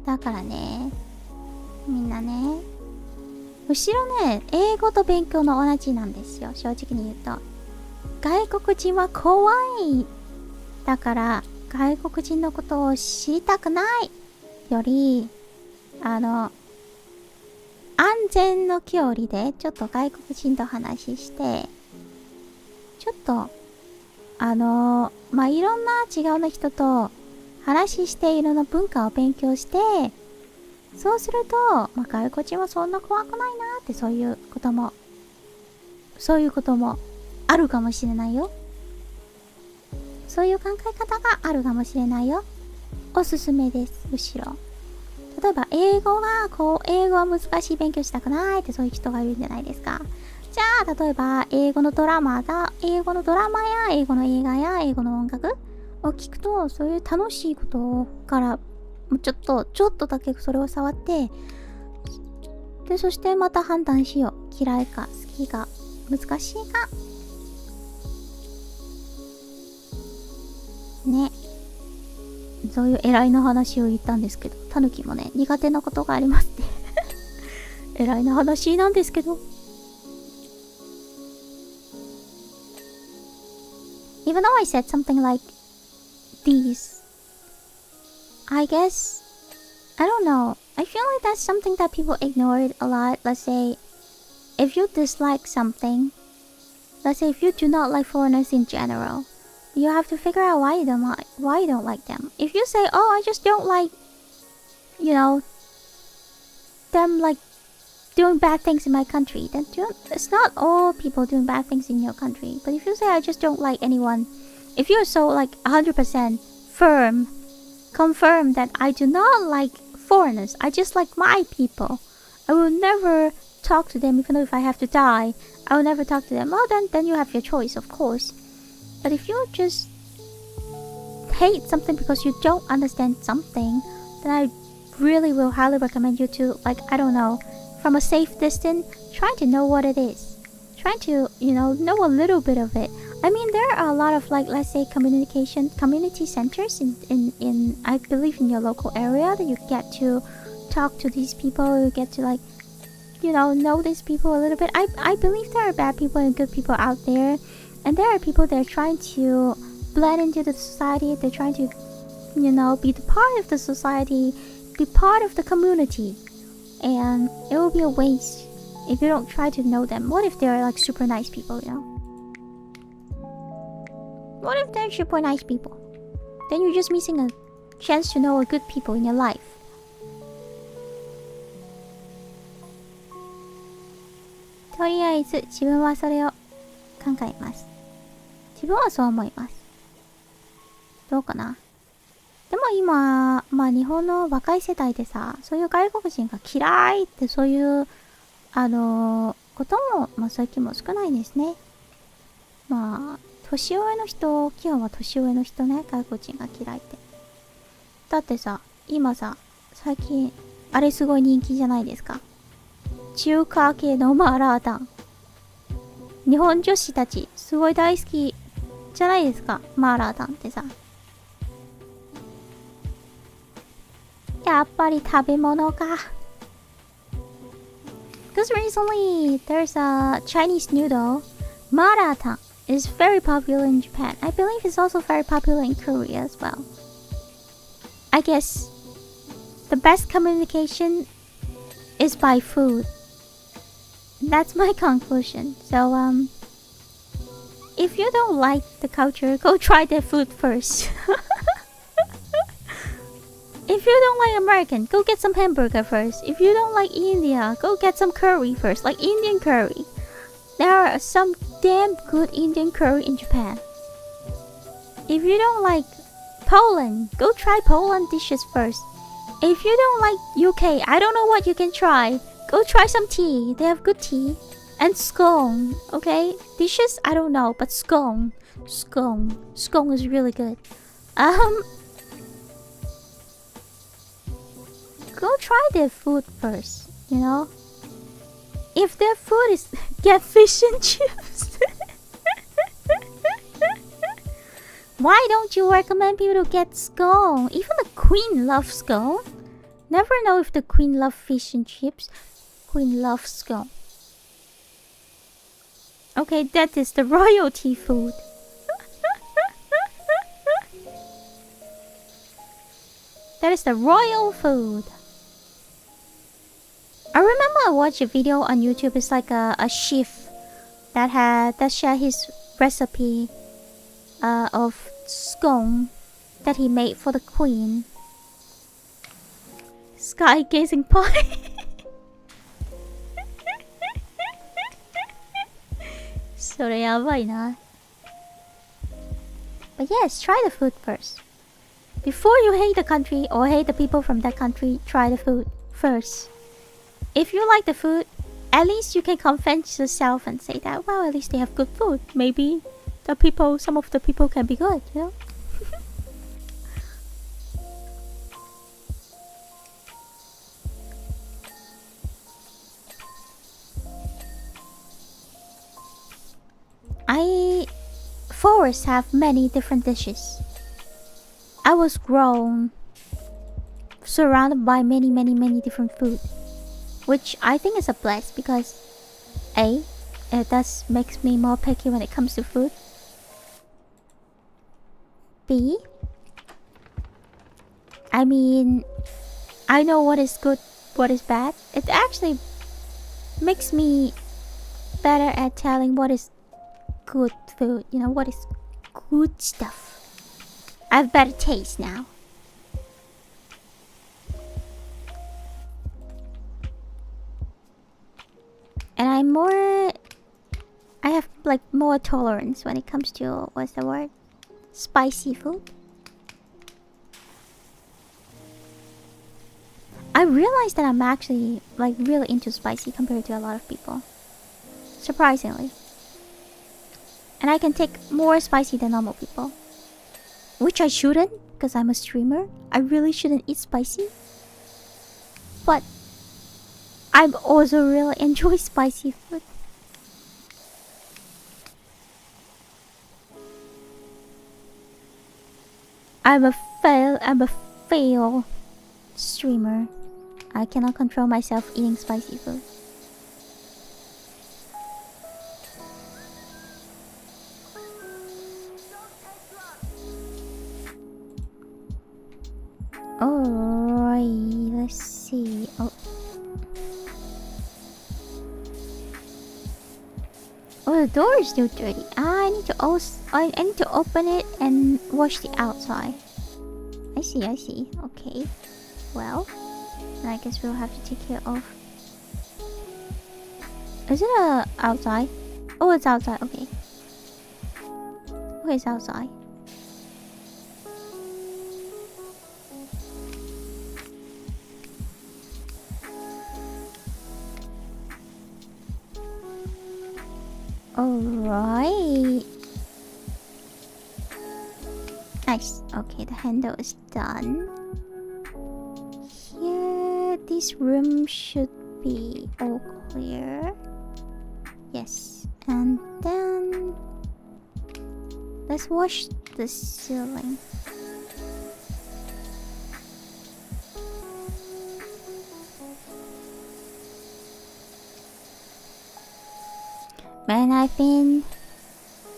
だからね、みんなね、後ろね、英語と勉強の同じなんですよ、正直に言うと。外国人は怖い。だから、外国人のことを知りたくないより、安全の距離でちょっと外国人と話して、ちょっと、いろんな違う人と話しているの文化を勉強して、そうすると、外国人はそんな怖くないなって、そういうこともあるかもしれないよ。そういう考え方があるかもしれないよ。おすすめです、むしろ。例えば、英語は難しい勉強したくないってそういう人がいるんじゃないですか。じゃあ、例えば、英語のドラマや英語の映画や英語の音楽を聞くと、そういう楽しいことからちょっとだけそれを触って、で、そしてまた判断しよう。嫌いか好きか難しいかね。そういう偉いの話を言ったんですけど、タヌキもね、苦手なことがありますって偉いの話なんですけど。Even though I said something like these, I guess, I don't know. I feel like that's something that people ignored a lot. Let's say, if you dislike something, let's say if you do not like foreigners in general, you have to figure out why you don't like them. If you say, oh, I just don't like, them like doing bad things in my country, then it's not all people doing bad things in your country. But if you say, I just don't like anyone, if you're so like 100% confirm that I do not like foreigners, I just like my people, I will never talk to them even though if I have to die, I will never talk to them. Well, then you have your choice, of course. But if you just hate something because you don't understand something, then I really will highly recommend you to, like, I don't know, from a safe distance, try to know what it is. Try to, know a little bit of it. I mean, there are a lot of, like, let's say community centers in I believe in your local area that you get to talk to these people, you get to, like, know these people a little bit. I believe there are bad people and good people out there. And there are people that are trying to blend into the society. They're trying to, be the part of the society, be part of the community. And it will be a waste if you don't try to know them. What if they're like super nice people, What if they're super nice people? Then you're just missing a chance to know a good people in your life. とりあえず自分はそれを考えます。自分はそう思います。どうかな。でも今、日本の若い世代でさ、そういう外国人が嫌いってそういうことも、最近も少ないですね。年上の人、基本は年上の人ね、外国人が嫌いって。だってさ、今さ、最近あれすごい人気じゃないですか。中華系のマーラータン。日本女子たちすごい大好きじゃないですか、マーラータンってさ。やっぱり食べ物か。Because recently there's a Chinese noodle, maratang, is very popular in Japan. I believe it's also very popular in Korea as well. I guess the best communication is by food. That's my conclusion. So if you don't like the culture, go try their food first. If you don't like American, go get some hamburger first. If you don't like India, go get some curry first, like Indian curry. There are some damn good Indian curry in Japan. If you don't like Poland, go try Poland dishes first. If you don't like UK, I don't know what you can try. Go try some tea. They have good tea. And scone, okay? Dishes, I don't know, but scone. Scone is really good. Go try their food first, you know? If their food is get fish and chips. Why don't you recommend people to get scone? Even the queen loves scone. Never know if the queen loves fish and chips. Queen loves scone. Okay, that is the royalty food. That is the royal food. I remember I watched a video on YouTube. It's like a chef that shared his recipe of scone that he made for the queen. Sky gazing pie. So yabai na. But yes, try the food first. Before you hate the country or hate the people from that country, try the food first. If you like the food, at least you can convince yourself and say that, well, at least they have good food. Maybe some of the people can be good, you know? Forests have many different dishes. I was grown surrounded by many different food, which I think is a bless because A, it does makes me more picky when it comes to food. B, I mean, I know what is good, what is bad. It actually makes me better at telling what is good food, you know, what is good stuff. I have better taste now. And I have like more tolerance when it comes to, what's the word? Spicy food. I realized that I'm actually like really into spicy compared to a lot of people. Surprisingly. And I can take more spicy than normal people. Which I shouldn't, because I'm a streamer. I really shouldn't eat spicy. But I also really enjoy spicy food. I'm a fail streamer. I cannot control myself eating spicy food. Alright, let's see. Oh, the door is still dirty. I need to open it and wash the outside. I see. Okay. Well, I guess we'll have to take care of. Is it outside? Oh, it's outside. Okay. Okay, it's outside. Alright. Nice. Okay, the handle is done. Here, this room should be all clear. Yes. And then let's wash the ceiling. Man, I've been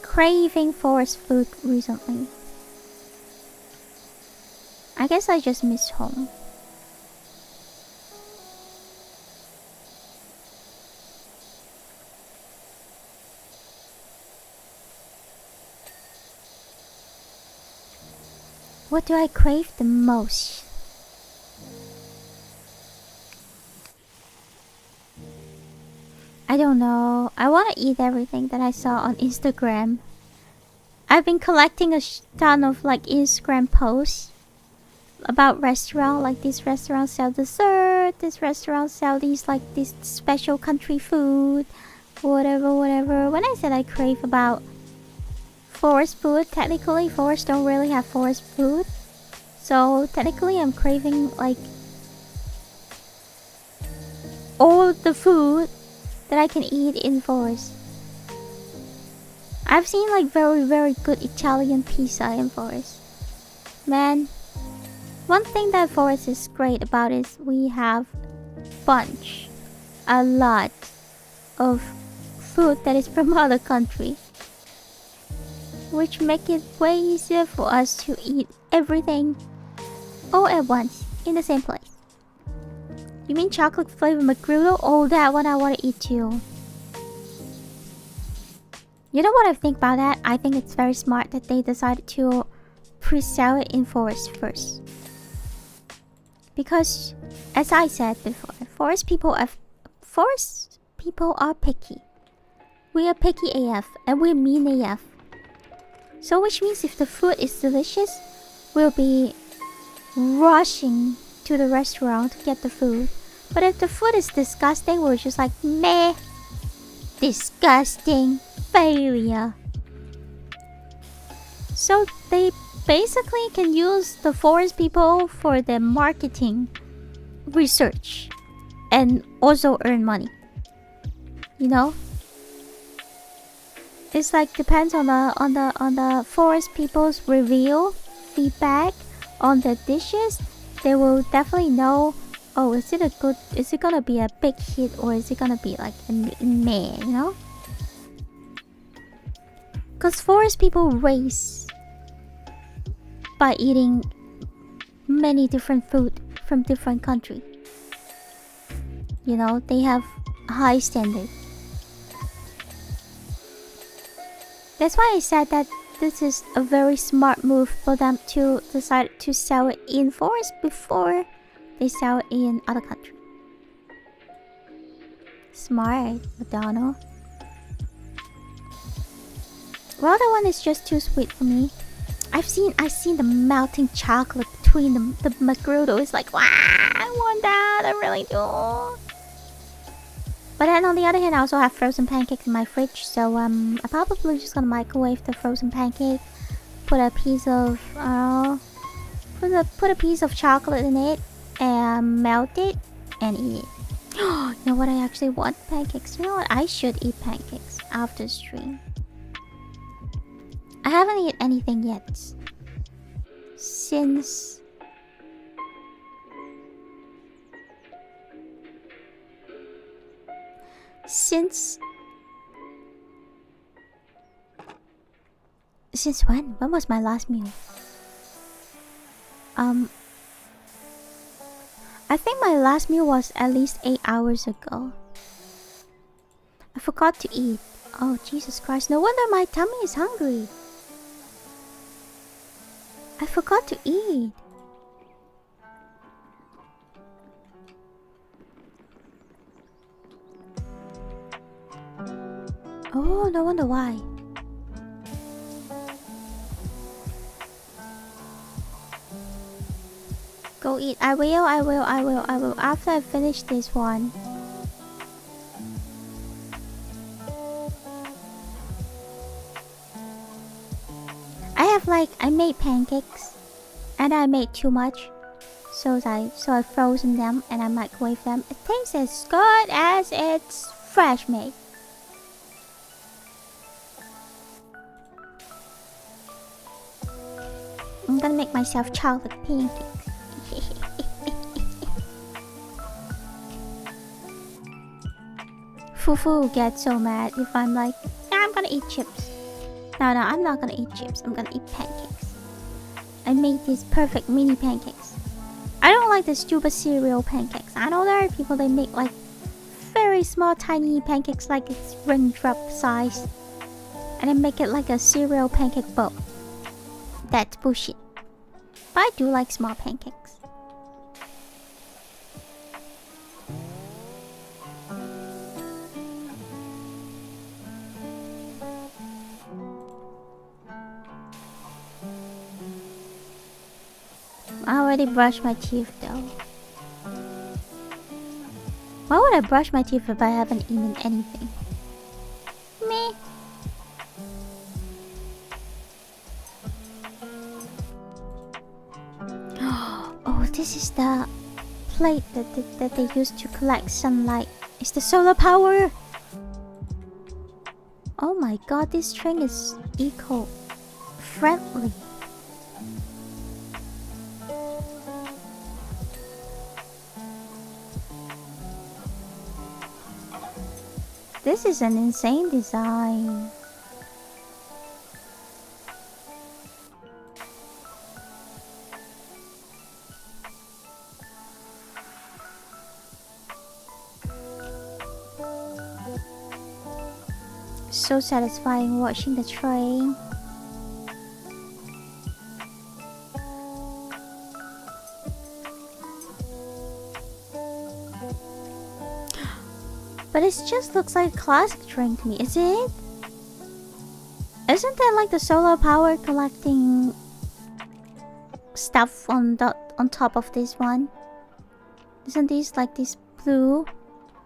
craving forest food recently. I guess I just miss home. What do I crave the most? I don't know. I want to eat everything that I saw on Instagram. I've been collecting a ton of like Instagram posts about restaurant. Like this restaurant sell dessert. This restaurant sell these like this special country food. Whatever. When I said I crave about forest food, technically forests don't really have forest food. So technically I'm craving like all the food that I can eat in forest. I've seen like very good Italian pizza in forest. Man, one thing that forest is great about is we have a lot of food that is from other country, which make it way easier for us to eat everything all at once in the same place. You mean chocolate flavored McGriddle? Oh, that one I want to eat too. You know what I think about that? I think it's very smart that they decided to pre-sell it in forest first. Because, as I said before, forest people are picky. We are picky AF and we're mean AF. So which means if the food is delicious, we'll be rushing to the restaurant to get the food. But if the food is disgusting, we're just like, meh, disgusting, failure. So they basically can use the forest people for their marketing, research, and also earn money. You know? It's like depends on the forest people's review, feedback on the dishes. They will definitely know, oh, is it gonna be a big hit or is it gonna be like a meh, you know? Because forest people race by eating many different food from different countries. You know, they have high standard. That's why I said that this is a very smart move for them to decide to sell it in forest before they sell it in other countries. Smart, Madonna. Well, that one is just too sweet for me. I've seen the melting chocolate between the McGriddle. It's like, wow, I want that. I really do. But then on the other hand, I also have frozen pancakes in my fridge, so I'm probably just gonna microwave the frozen pancake, put a piece of put a piece of chocolate in it, and melt it and eat it. You know what? I actually want pancakes. You know what? I should eat pancakes after stream. I haven't eaten anything yet since when? When was my last meal? I think my last meal was at least 8 hours ago. I forgot to eat. Oh, Jesus Christ. No wonder my tummy is hungry. I forgot to eat. Oh, no wonder why. Go eat. I will. After I finish this one. I made pancakes and I made too much, so I frozen them and I microwave them. It tastes as good as it's fresh made. I'm gonna make myself chocolate pancakes. Fufu gets so mad if I'm like, yeah, I'm gonna eat chips. No, I'm not gonna eat chips. I'm gonna eat pancakes. I made these perfect mini pancakes. I don't like the stupid cereal pancakes. I know there are people that make like very small tiny pancakes like it's raindrop size and then make it like a cereal pancake bowl. That's bullshit. But I do like small pancakes. I already brushed my teeth though. Why would I brush my teeth if I haven't eaten anything? Meh. Oh, this is the plate that they use to collect sunlight. It's the solar power! Oh my god, this string is eco-friendly. This is an insane design. So satisfying watching the train. But it just looks like a classic train to me, is it? Isn't that like the solar power collecting stuff on top of this one? Isn't these like this blue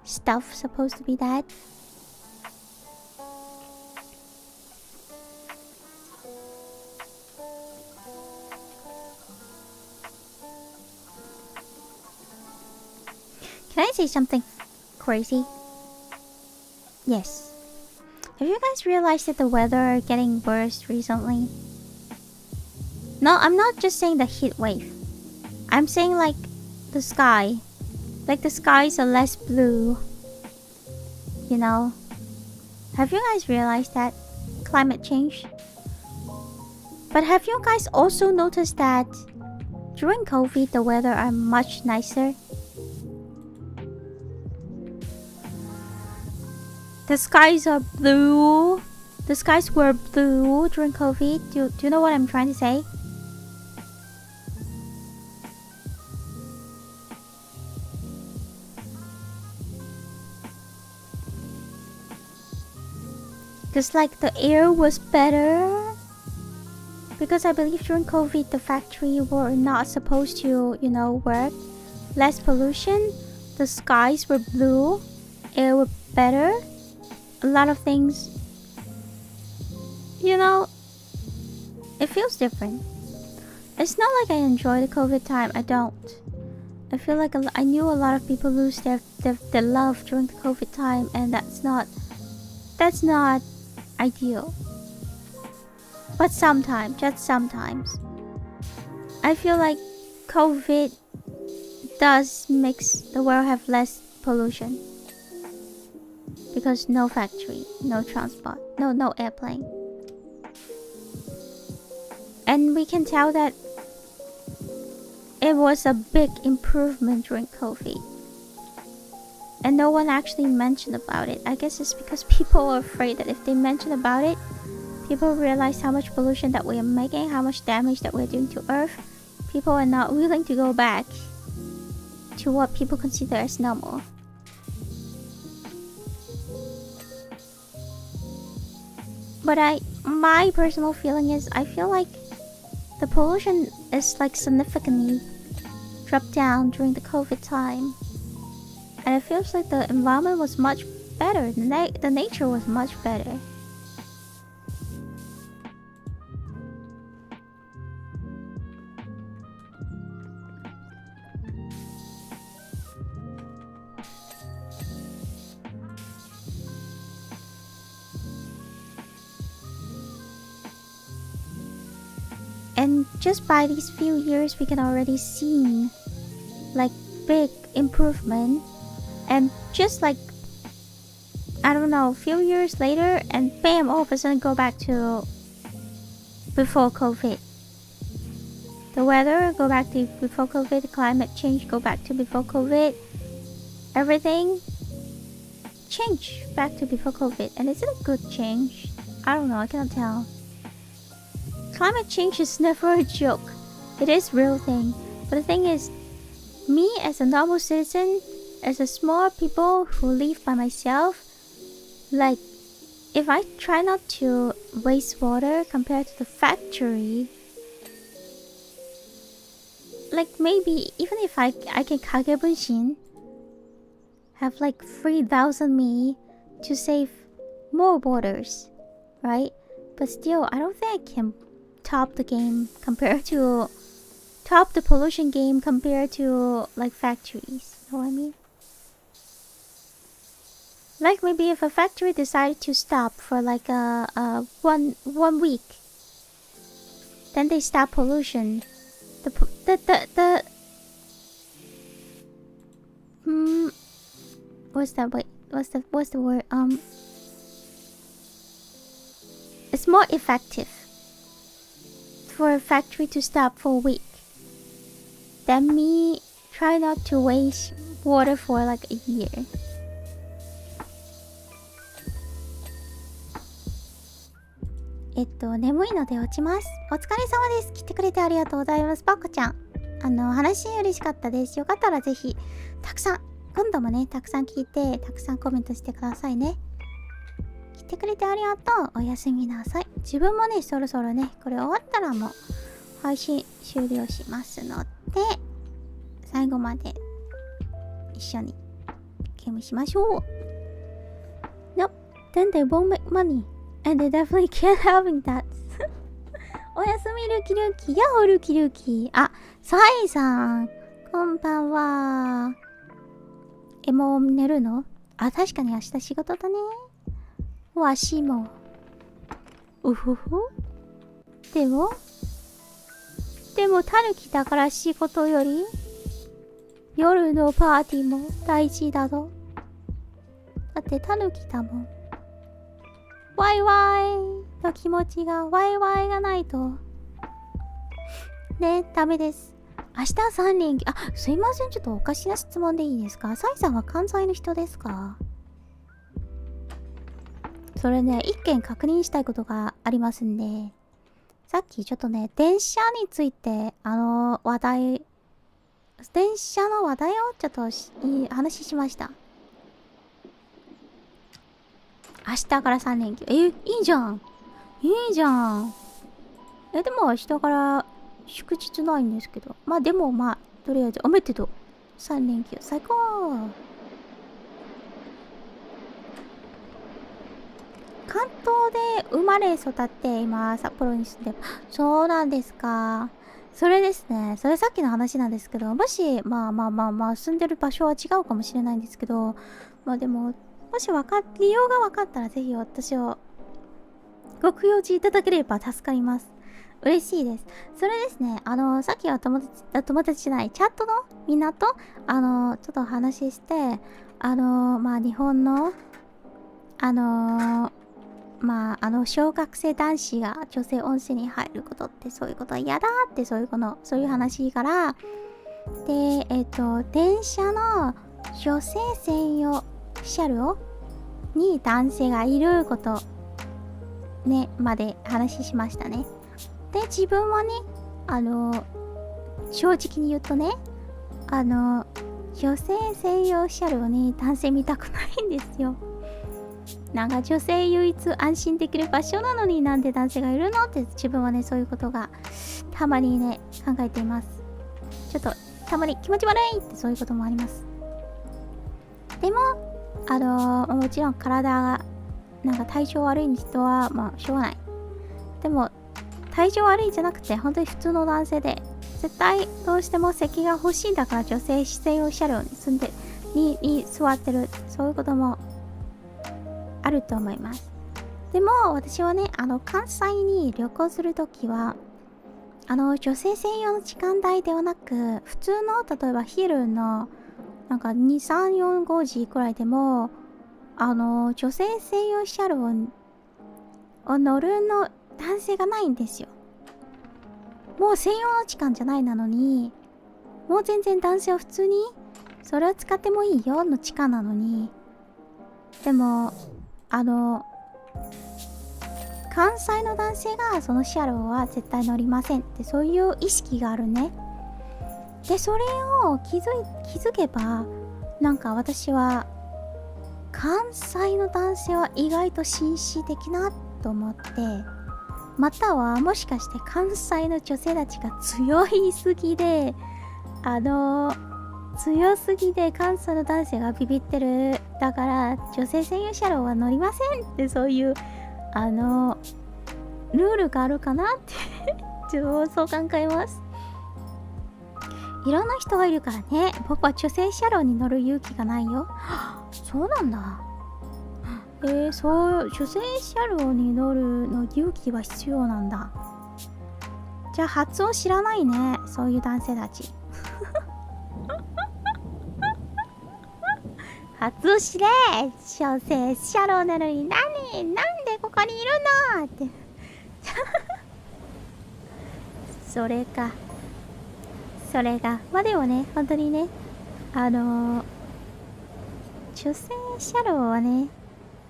stuff supposed to be that? Can I say something crazy? Yes. Have you guys realized that the weather is getting worse recently? No, I'm not just saying the heat wave. I'm saying like the sky. Like the skies are less blue. You know? Have you guys realized that? Climate change? But have you guys also noticed that during COVID the weather are much nicer? The skies are blue. The skies were blue during COVID. Do you know what I'm trying to say? Because like the air was better. Because I believe during COVID the factory were not supposed to, you know, work. Less pollution. The skies were blue. Air was better. A lot of things, you know, it feels different. It's not like I enjoy the COVID time. I don't. I feel like I knew a lot of people lose their love during the COVID time, and that's not ideal. But sometimes, just sometimes, I feel like COVID does makes the world have less pollution. Because no factory, no transport, no airplane. And we can tell that it was a big improvement during COVID. And no one actually mentioned about it. I guess it's because people are afraid that if they mention about it, people realize how much pollution that we are making, how much damage that we're doing to Earth. People are not willing to go back to what people consider as normal. But my personal feeling is I feel like the pollution is like significantly dropped down during the COVID time. And it feels like the environment was much better. The nature was much better. And just by these few years we can already see like big improvement. And just like, I don't know, a few years later and bam, all of a sudden go back to before COVID. The weather go back to before COVID, the climate change go back to before COVID. Everything change back to before COVID. And is it a good change? I don't know, I cannot tell. Climate change is never a joke. It is real thing. But the thing is, me as a normal citizen, as a small people who live by myself, like, if I try not to waste water compared to the factory, like maybe even if I can kagebunshin, have like 3,000 me to save more waters, right? But still, I don't think I can top the game compared to top the pollution game compared to like factories. You know what I mean? Like maybe if a factory decided to stop for like one week, then they stop pollution. What's that? Wait, what's the word? It's more effective for a factory to stop for a week than me try not to waste water for like a year. 眠いので落ちます。お疲れ様です。来てくれてありがとうございます。パコちゃん。話嬉しかったです。よかったらぜひ、たくさん、今度もね、たくさん聞いて、たくさんコメントしてくださいね。来てくれてありがとう。おやすみなさい。自分もね、そろそろね、これ終わったらもう、配信終了しますので、最後まで一緒にゲームしましょう。Nope, then they won't make money.And they definitely can't having that. おやすみルキルキ。やほルキルキ。あ、サイさん。こんばんは。もう寝るの？あ、確かに明日仕事だね。わしも。うふふ。でもタヌキだから仕事より夜のパーティーも大事だぞ。だってタヌキだもん。ワイワイの気持ちがワイワイがないとね、ダメです。明日3連休。あ、すいません、ちょっとおかしな質問でいいですか？サイさんは関西の人ですか？それね、一件確認したいことがありますんで、さっきちょっとね、電車について電車の話題をちょっと話しました。明日から3連休。いいじゃん。いいじゃん。でも明日から祝日ないんですけど。まあでもまあ、とりあえずおめでとう。3連休。最高。関東で生まれ育って今札幌に住んでる。そうなんですか。それですね。それさっきの話なんですけど、もし、まあ、住んでる場所は違うかもしれないんですけど、まあでも、もし理由が分かったらぜひ私をご供養いただければ助かります。嬉しいです。それですね、さっきは友達じゃない、チャットのみんなと、ちょっとお話しして、まあ日本の、小学生男子が女性温泉に入ることってそういうことは嫌だってそういう話から、で、電車の女性専用車両に男性がいることねまで話しましたね。で、自分はね、正直に言うとね、女性専用車両に男性見たくないんですよ。なんか女性唯一安心できる場所なのになんで男性がいるのって自分はね、そういうことがたまにね考えています。ちょっとたまに気持ち悪いってそういうこともあります。でももちろん体がなんか体調悪い人はまあしょうがない。でも体調悪いじゃなくて本当に普通の男性で絶対どうしても席が欲しいんだから女性専用車両に住んでに座ってる、そういうこともあると思います。でも私はね、関西に旅行するときは女性専用の時間帯ではなく、普通の例えば昼のなんか2、3、4、5時くらいでも女性専用車両を乗るの男性がないんですよ。もう専用の時間じゃないなのに、もう全然男性は普通にそれを使ってもいいよの時間なのに、でも関西の男性がその車両は絶対乗りませんってそういう意識があるね。でそれを気づけばなんか私は関西の男性は意外と紳士的なと思って、またはもしかして関西の女性たちが強すぎで強すぎで関西の男性がビビってる、だから女性専用車両は乗りませんってそういうルールがあるかなってちょっとそう考えます。いろんな人がいるからね。僕は女性車両に乗る勇気がないよ。そうなんだ。そう女性車両に乗るの勇気は必要なんだ。じゃあ発音知らないね、そういう男性たち。発音しれー、女性車両なのになんでここにいるのってそれがまあでもね、本当にね、女性車両はね、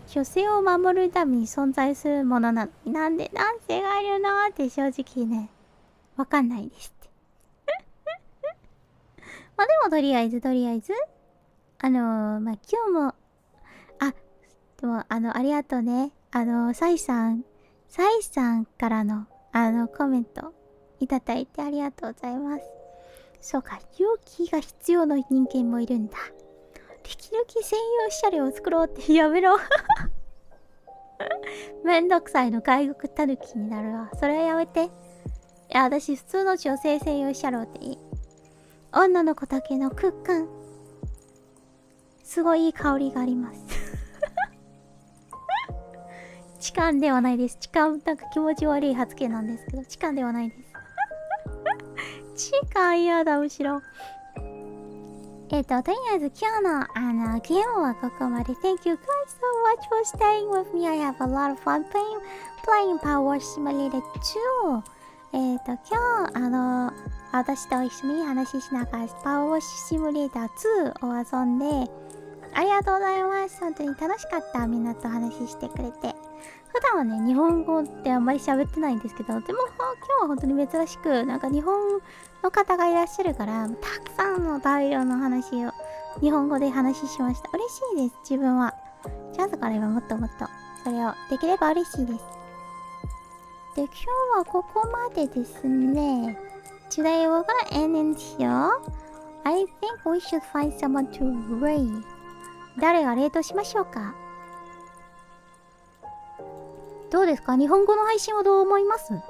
女性を守るために存在するものなのになんで男性がいるのって正直ね、わかんないですってまあでもとりあえずまあ今日もでもありがとうね、サイさんからのコメントいただいてありがとうございます。そうか、勇気が必要な人間もいるんだ。力抜き専用車両を作ろうってやめろめんどくさいの外国タヌキになるわ。それはやめて。いや、私普通の女性専用車両っていい。女の子だけの空間、すごいいい香りがあります痴漢ではないです。痴漢なんか気持ち悪い発言なんですけど、痴漢ではないです痴漢嫌だ、むしろ。とりあえず今日のゲームはここまで。 Thank you guys so much for staying with me. I have a lot of fun playing Power Simulator 2. 今日私と一緒に話ししながら Power Simulator 2を遊んでありがとうございます。本当に楽しかった。みんなと話してくれて。普段はね、日本語ってあんまり喋ってないんですけど、でも今日は本当に珍しく、なんか日本の方がいらっしゃるから、たくさんの大量の話を日本語で話しました。嬉しいです、自分は。チャンスがあればもっとそれをできれば嬉しいです。で、今日はここまでですね。Today we're gonna end in here. I think we should find someone to raid. 誰が冷凍しましょうか。どうですか、日本語の配信はどう思います？ Do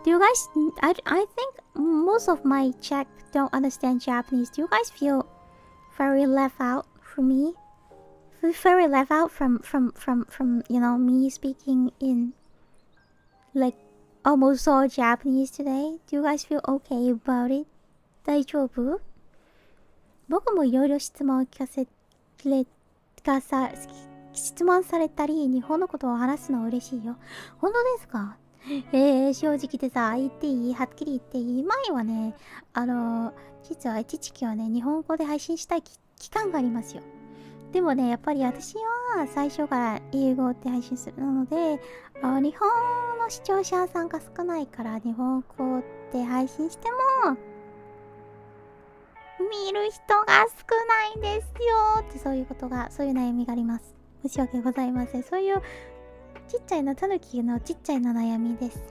you guys, I think most of my chat don't understand Japanese. Do you guys feel very left out from me? Very left out from you know, me speaking in like almost all Japanese today? Do you guys feel okay about it? 大丈夫？僕もいろいろ質問されたり、日本のことを話すのは嬉しいよ。本当ですか？正直でさ、言っていい？はっきり言っていい？前はね、実は一時期はね、日本語で配信したい期間がありますよ。でもね、やっぱり私は最初から英語で配信するので、日本の視聴者さんが少ないから、日本語で配信しても、見る人が少ないんですよって、そういう悩みがあります。申し訳ございません。そういうちっちゃいなタヌキのちっちゃいな悩みです。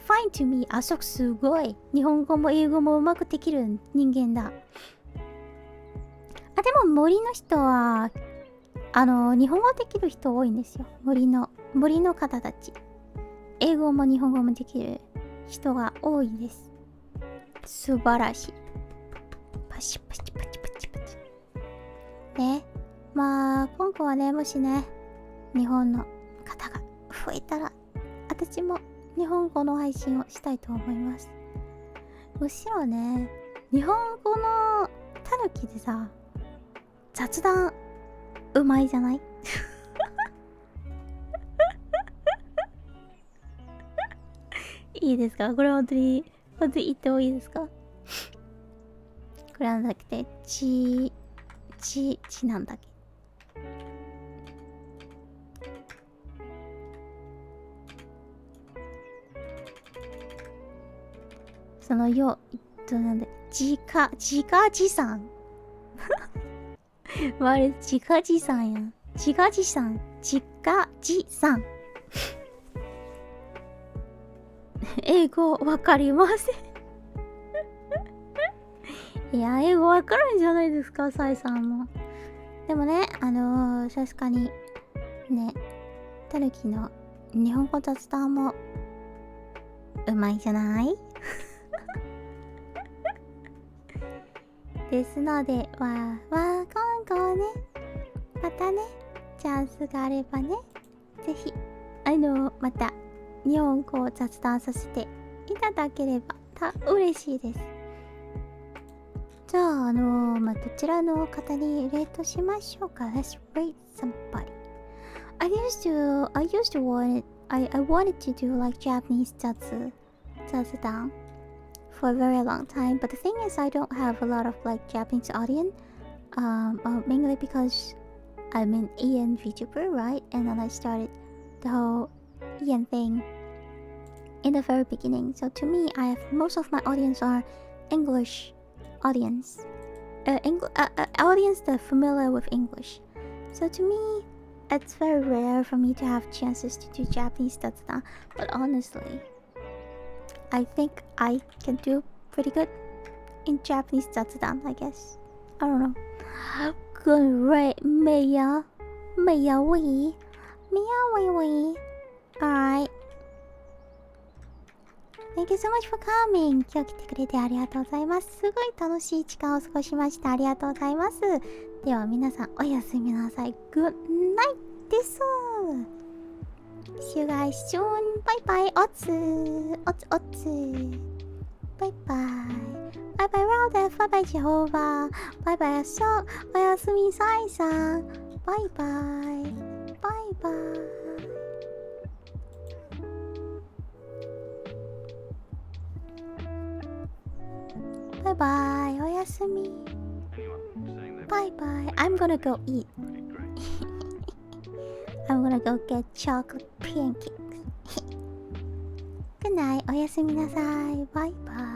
Fine to me。 すごい日本語も英語もうまくできる人間だ。でも森の人は日本語できる人多いんですよ。森の方たち、英語も日本語もできる人が多いです。素晴らしい。パチパチパチパチパチね。まあ今後はね、もしね日本の方が増えたら、私も日本語の配信をしたいと思います。むしろね、日本語のタヌキでさ、雑談うまいじゃないいいですか、これ本当に言ってもいいですか。これなんだっけ、なんだっけ、そのよ、なんで、自家持参あれ、自家持参やん。自家持参。自家持参。英語わかりません。いや、英語わかるんじゃないですか、サイさんも。でもね、確かに、ね、タヌキの日本語雑談も、うまいじゃないですので、今後ね、またね、チャンスがあればね、ぜひ、また、日本語を雑談させていただければ、嬉しいです。じゃあ、どちらの方にレートしましょうか。Let's rate somebody. I wanted to do like Japanese zatsudan for a very long time, but the thing is I don't have a lot of like Japanese audience, mainly because I'm an Ian VTuber, right? And then I started the whole Ian thing in the very beginning. So to me, most of my audience are English audience, audience that are familiar with English. So to me, it's very rare for me to have chances to do Japanese tatsudan. But honestly, I think I can do pretty good in Japanese tatsudan, I guess. I don't know. Great, Mia wee. Alright. Thank you so much for coming. 今日来てくれてありがとうございます。すごい楽しい時間を過ごしました。ありがとうございます。では皆さんおやすみなさい。Good night です。See you guys soon. Bye bye. おつ。バイバイ。バイバイラウデフ。バイバイジェホーバー。バイバイアショー。おやすみサイさん。バイバイ。バイバイ。バイバイ。おやすみ。バイバイ。I'm gonna go eat. I'm gonna go get chocolate pancakes. Good night. おやすみなさい。バイバイ。